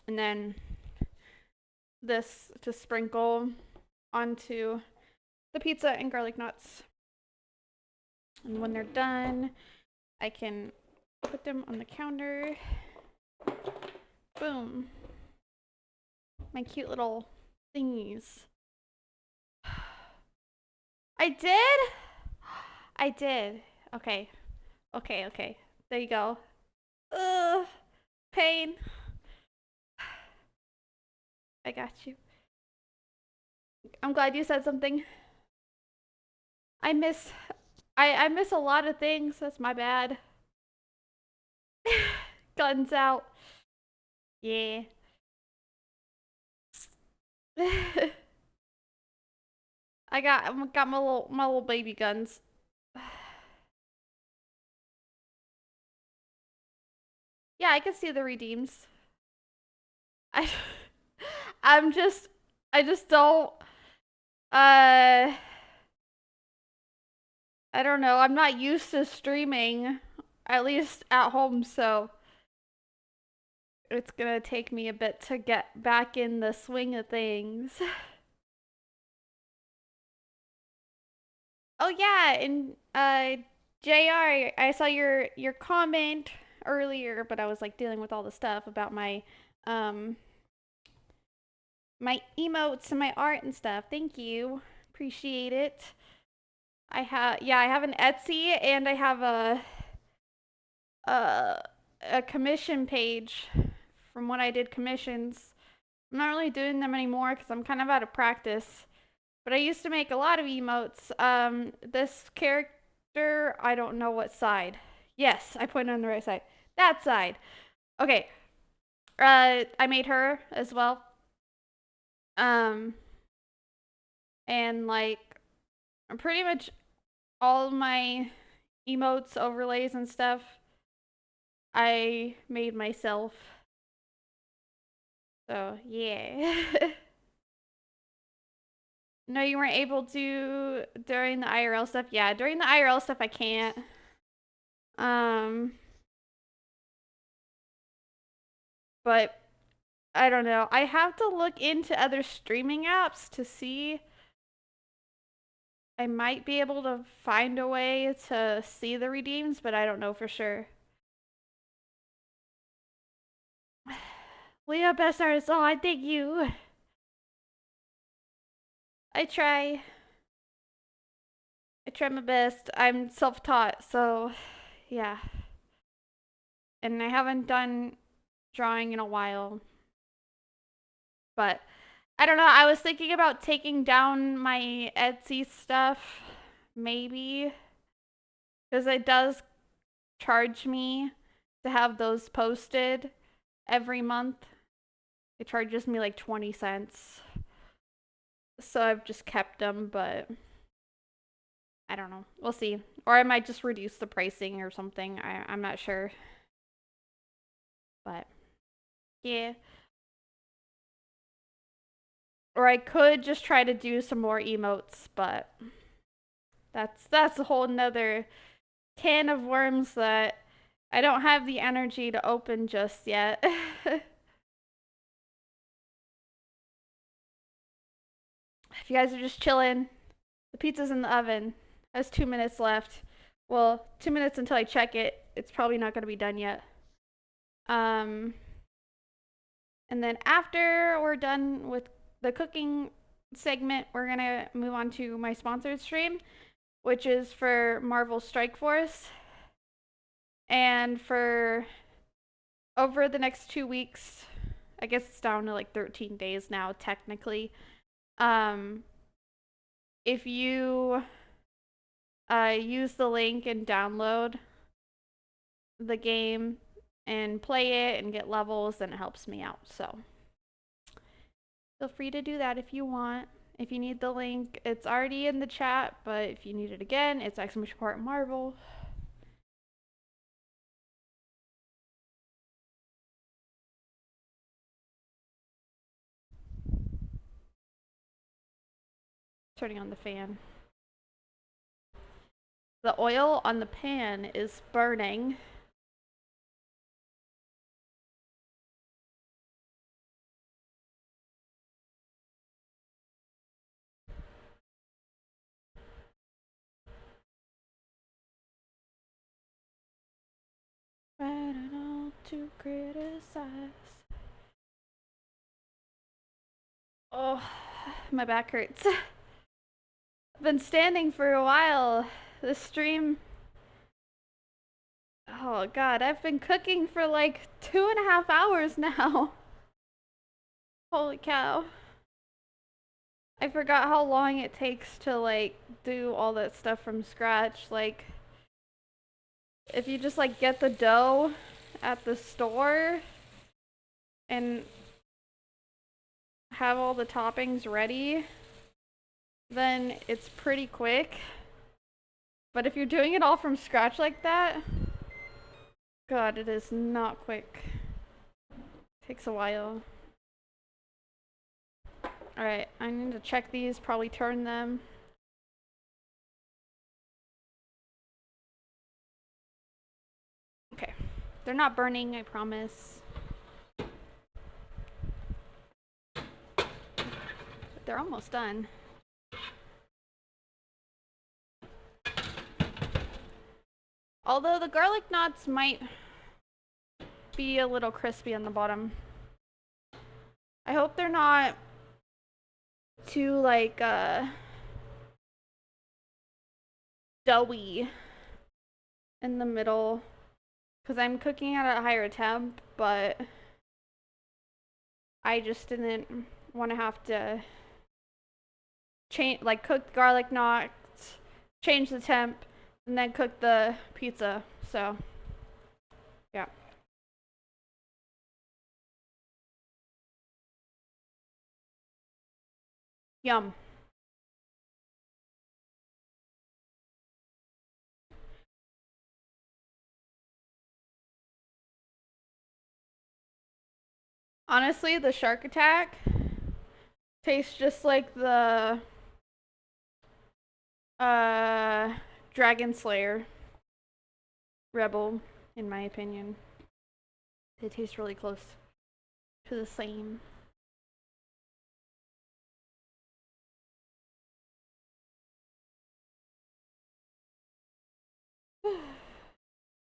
And then this to sprinkle onto the pizza and garlic knots. And when they're done, I can put them on the counter. Boom. My cute little thingies. I did? I did. Okay. Okay. There you go. Ugh. Pain. I got you. I'm glad you said something. I miss a lot of things. That's my bad. Guns out. Yeah. I got my little baby guns. Yeah, I can see the redeems. I I just don't I don't know. I'm not used to streaming, at least at home, so it's gonna take me a bit to get back in the swing of things. Oh yeah, and JR, I saw your comment earlier, but I was like dealing with all the stuff about um my emotes and my art and stuff. Thank you. Appreciate it. I have an Etsy and I have a a commission page from when I did commissions. I'm not really doing them anymore because I'm kind of out of practice. But I used to make a lot of emotes. This character, I don't know what side. Yes, I pointed on the right side. That side. Okay. I made her as well. Um, and like, pretty much all my emotes, overlays, and stuff, I made myself. So yeah. No, you weren't able to during the IRL stuff. Yeah, during the IRL stuff, I can't. Um, but I don't know. I have to look into other streaming apps to see. I might be able to find a way to see the redeems, but I don't know for sure. Leah, best artist. Oh, I thank you. I try. I try my best. I'm self-taught, so yeah. And I haven't done drawing in a while. But I don't know. I was thinking about taking down my Etsy stuff, maybe, because it does charge me to have those posted every month. It charges me like 20 cents. So I've just kept them, but I don't know. We'll see. Or I might just reduce the pricing or something. I'm not sure. But yeah. Or I could just try to do some more emotes, but that's a whole nother can of worms that I don't have the energy to open just yet. If you guys are just chilling, the pizza's in the oven. Has 2 minutes left. Well, 2 minutes until I check it. It's probably not going to be done yet. Um, and then after we're done with the cooking segment, we're going to move on to my sponsored stream, which is for Marvel Strike Force. And for over the next 2 weeks, I guess it's down to like 13 days now, technically. Um, if you use the link and download the game and play it and get levels, then it helps me out. So feel free to do that if you want. If you need the link, it's already in the chat, but if you need it again, it's !Marvel. Turning on the fan. The oil on the pan is burning. Right on to criticize. Oh, my back hurts. I've been standing for a while. The stream. Oh god, I've been cooking for like 2.5 hours now. Holy cow. I forgot how long it takes to like do all that stuff from scratch. Like, if you just like get the dough at the store and have all the toppings ready, then it's pretty quick. But if you're doing it all from scratch like that, god, it is not quick. It takes a while. Alright, I need to check these, probably turn them. They're not burning, I promise. But they're almost done. Although the garlic knots might be a little crispy on the bottom. I hope they're not too like doughy in the middle, because I'm cooking at a higher temp, but I just didn't want to have to change, like, cook the garlic knots, change the temp, and then cook the pizza. So yeah. Yum. Honestly, the shark attack tastes just like the Dragon Slayer Rebel, in my opinion. They taste really close to the same.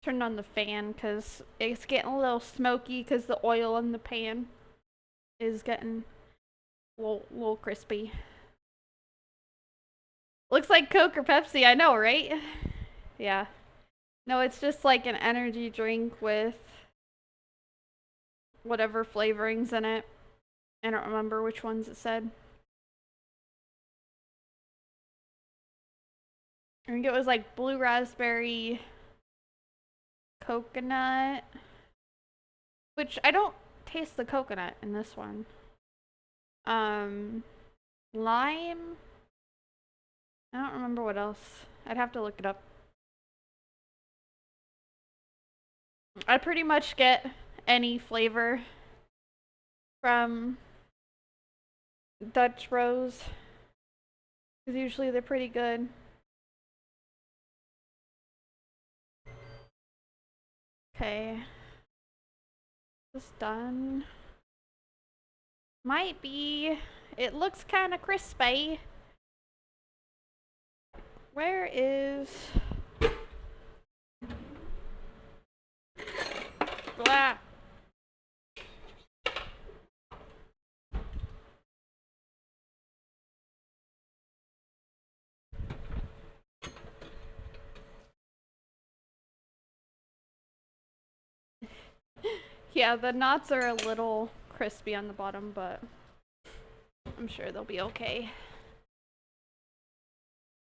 Turned on the fan because it's getting a little smoky because the oil in the pan is getting a little crispy. Looks like Coke or Pepsi, I know, right? Yeah. No, it's just like an energy drink with whatever flavorings in it. I don't remember which ones it said. I think it was like blue raspberry, coconut, which I don't taste the coconut in this one. Lime. I don't remember what else. I'd have to look it up. I pretty much get any flavor from Dutch Bros, because usually they're pretty good. Okay. This done. Might be. It looks kind of crispy. Where is... Blah. Yeah, the knots are a little crispy on the bottom, but I'm sure they'll be okay.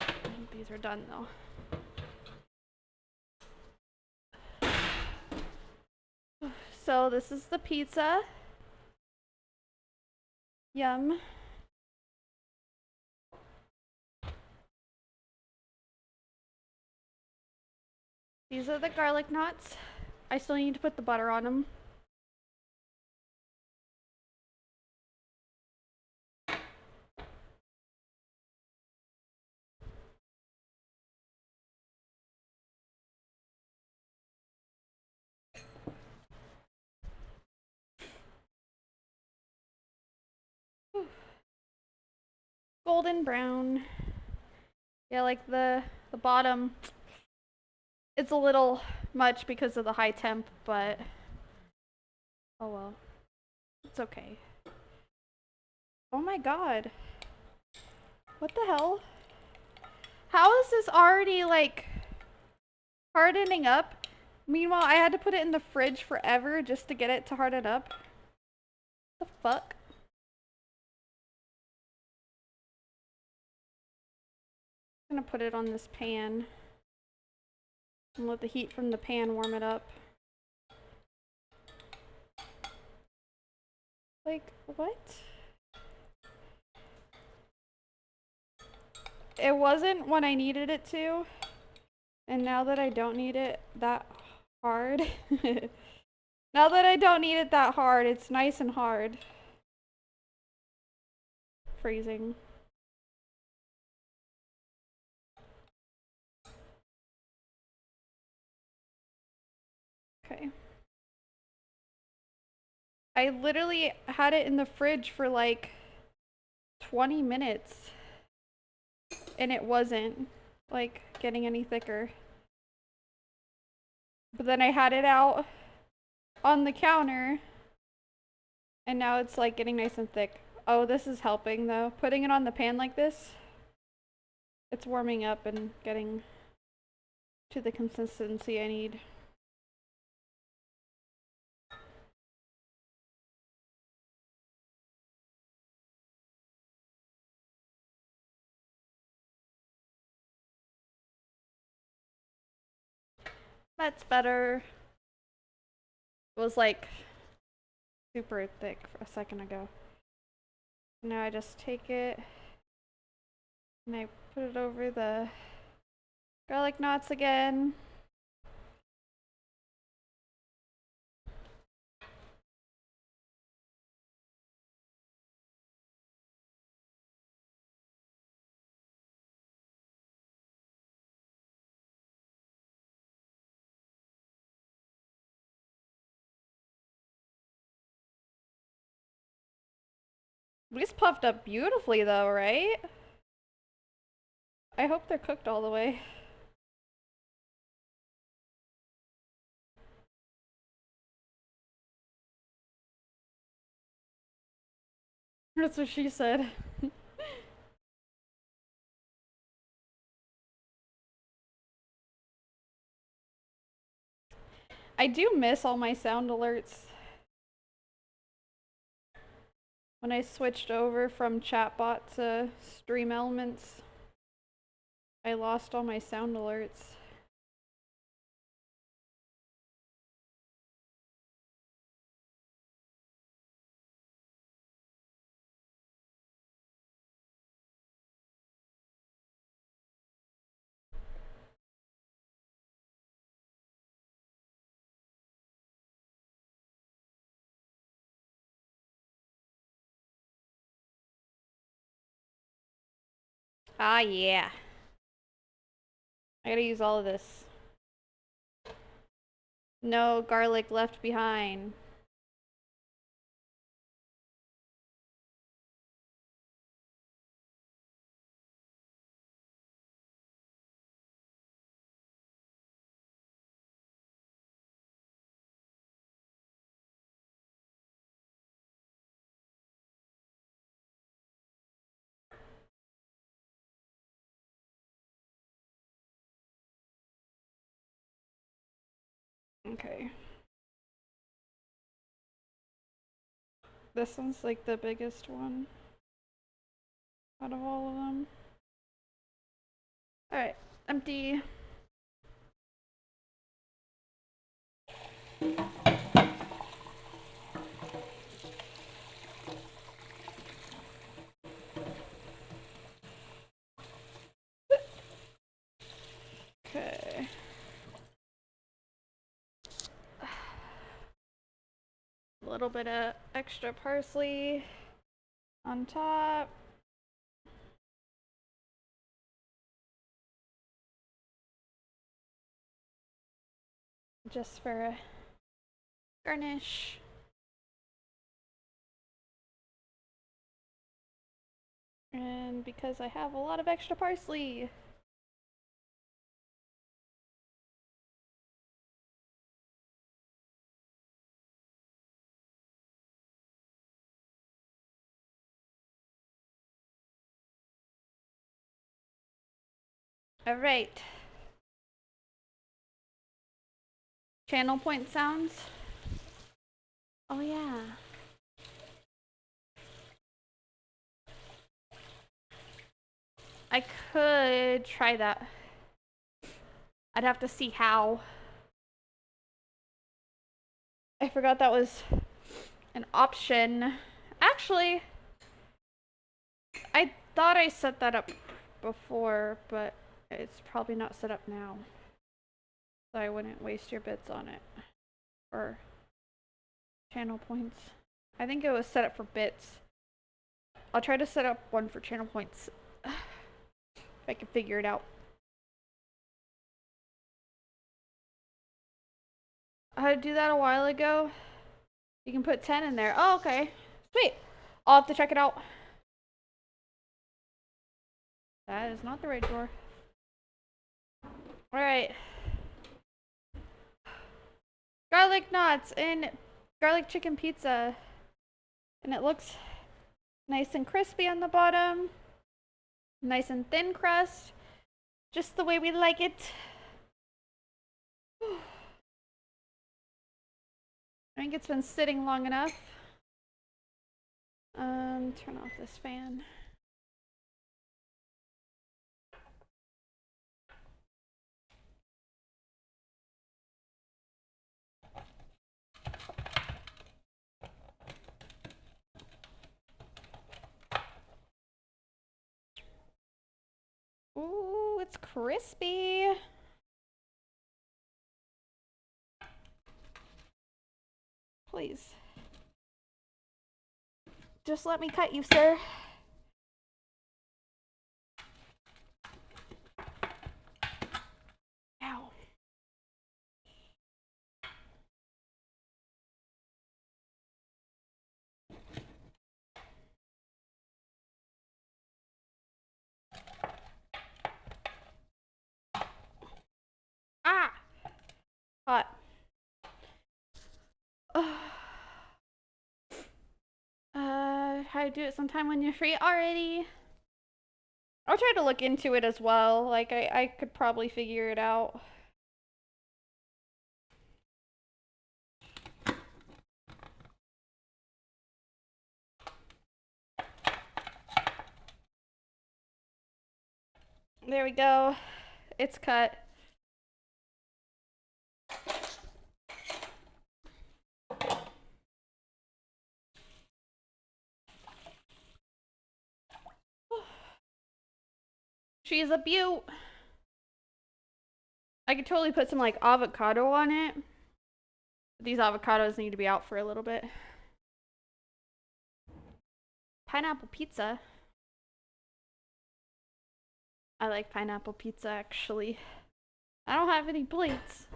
I think these are done though. So this is the pizza. Yum. These are the garlic knots. I still need to put the butter on them. Golden brown. Yeah, like the bottom, it's a little much because of the high temp, but oh well. It's okay. Oh my god. What the hell? How is this already, like, hardening up? Meanwhile, I had to put it in the fridge forever just to get it to harden up. What the fuck? I'm gonna put it on this pan and let the heat from the pan warm it up. Like, what? It wasn't when I needed it to, and now that I don't need it that hard, now that I don't need it that hard, it's nice and hard. Freezing. Okay. I literally had it in the fridge for like 20 minutes and it wasn't like getting any thicker. But then I had it out on the counter and now it's like getting nice and thick. Oh, this is helping though. Putting it on the pan like this, it's warming up and getting to the consistency I need. That's better. It was like super thick a second ago. Now I just take it and I put it over the garlic knots again. These puffed up beautifully though, right? I hope they're cooked all the way. That's what she said. I do miss all my sound alerts. When I switched over from chatbot to Stream Elements, I lost all my sound alerts. Ah, yeah. I gotta use all of this. No garlic left behind. Okay. This one's like the biggest one out of all of them. Alright, empty. Okay. A little bit of extra parsley on top. Just for a garnish. And because I have a lot of extra parsley. Alright. Channel point sounds. Oh yeah. I could try that. I'd have to see how. I forgot that was an option. Actually, I thought I set that up before, but it's probably not set up now. So I wouldn't waste your bits on it. Or channel points. I think it was set up for bits. I'll try to set up one for channel points. If I can figure it out. I had to do that a while ago. You can put 10 in there. Oh, okay. Sweet. I'll have to check it out. That is not the right drawer. Alright. Garlic knots and garlic chicken pizza. And it looks nice and crispy on the bottom. Nice and thin crust. Just the way we like it. I think it's been sitting long enough. Turn off this fan. Ooh, it's crispy. Please. Just let me cut you, sir. Ow. Ah! Hot. How to do it sometime when you're free already. I'll try to look into it as well. Like, I could probably figure it out. There we go. It's cut. She's a beaut. I could totally put some like avocado on it. These avocados need to be out for a little bit. Pineapple pizza. I like pineapple pizza actually. I don't have any plates.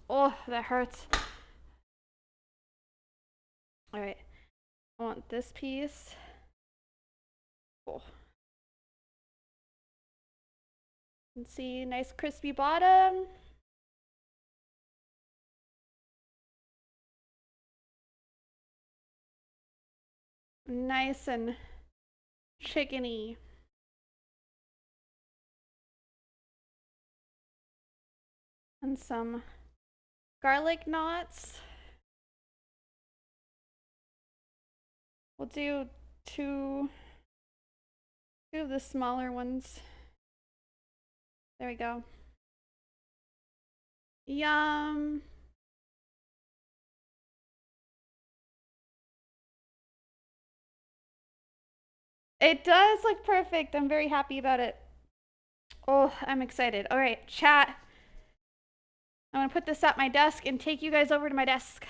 Oh, that hurts. All right, I want this piece. Cool. And see, nice crispy bottom. Nice and chickeny. And some garlic knots. We'll do two of the smaller ones. There we go. Yum. It does look perfect. I'm very happy about it. Oh, I'm excited. All right, chat. I'm gonna put this at my desk and take you guys over to my desk.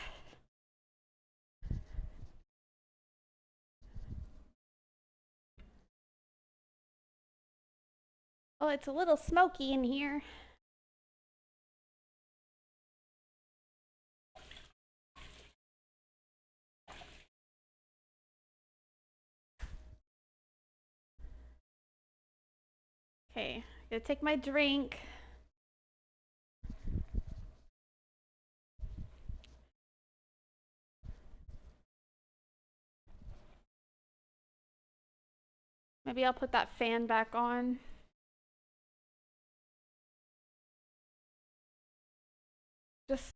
Oh, it's a little smoky in here. Okay, gonna take my drink. Maybe I'll put that fan back on. Just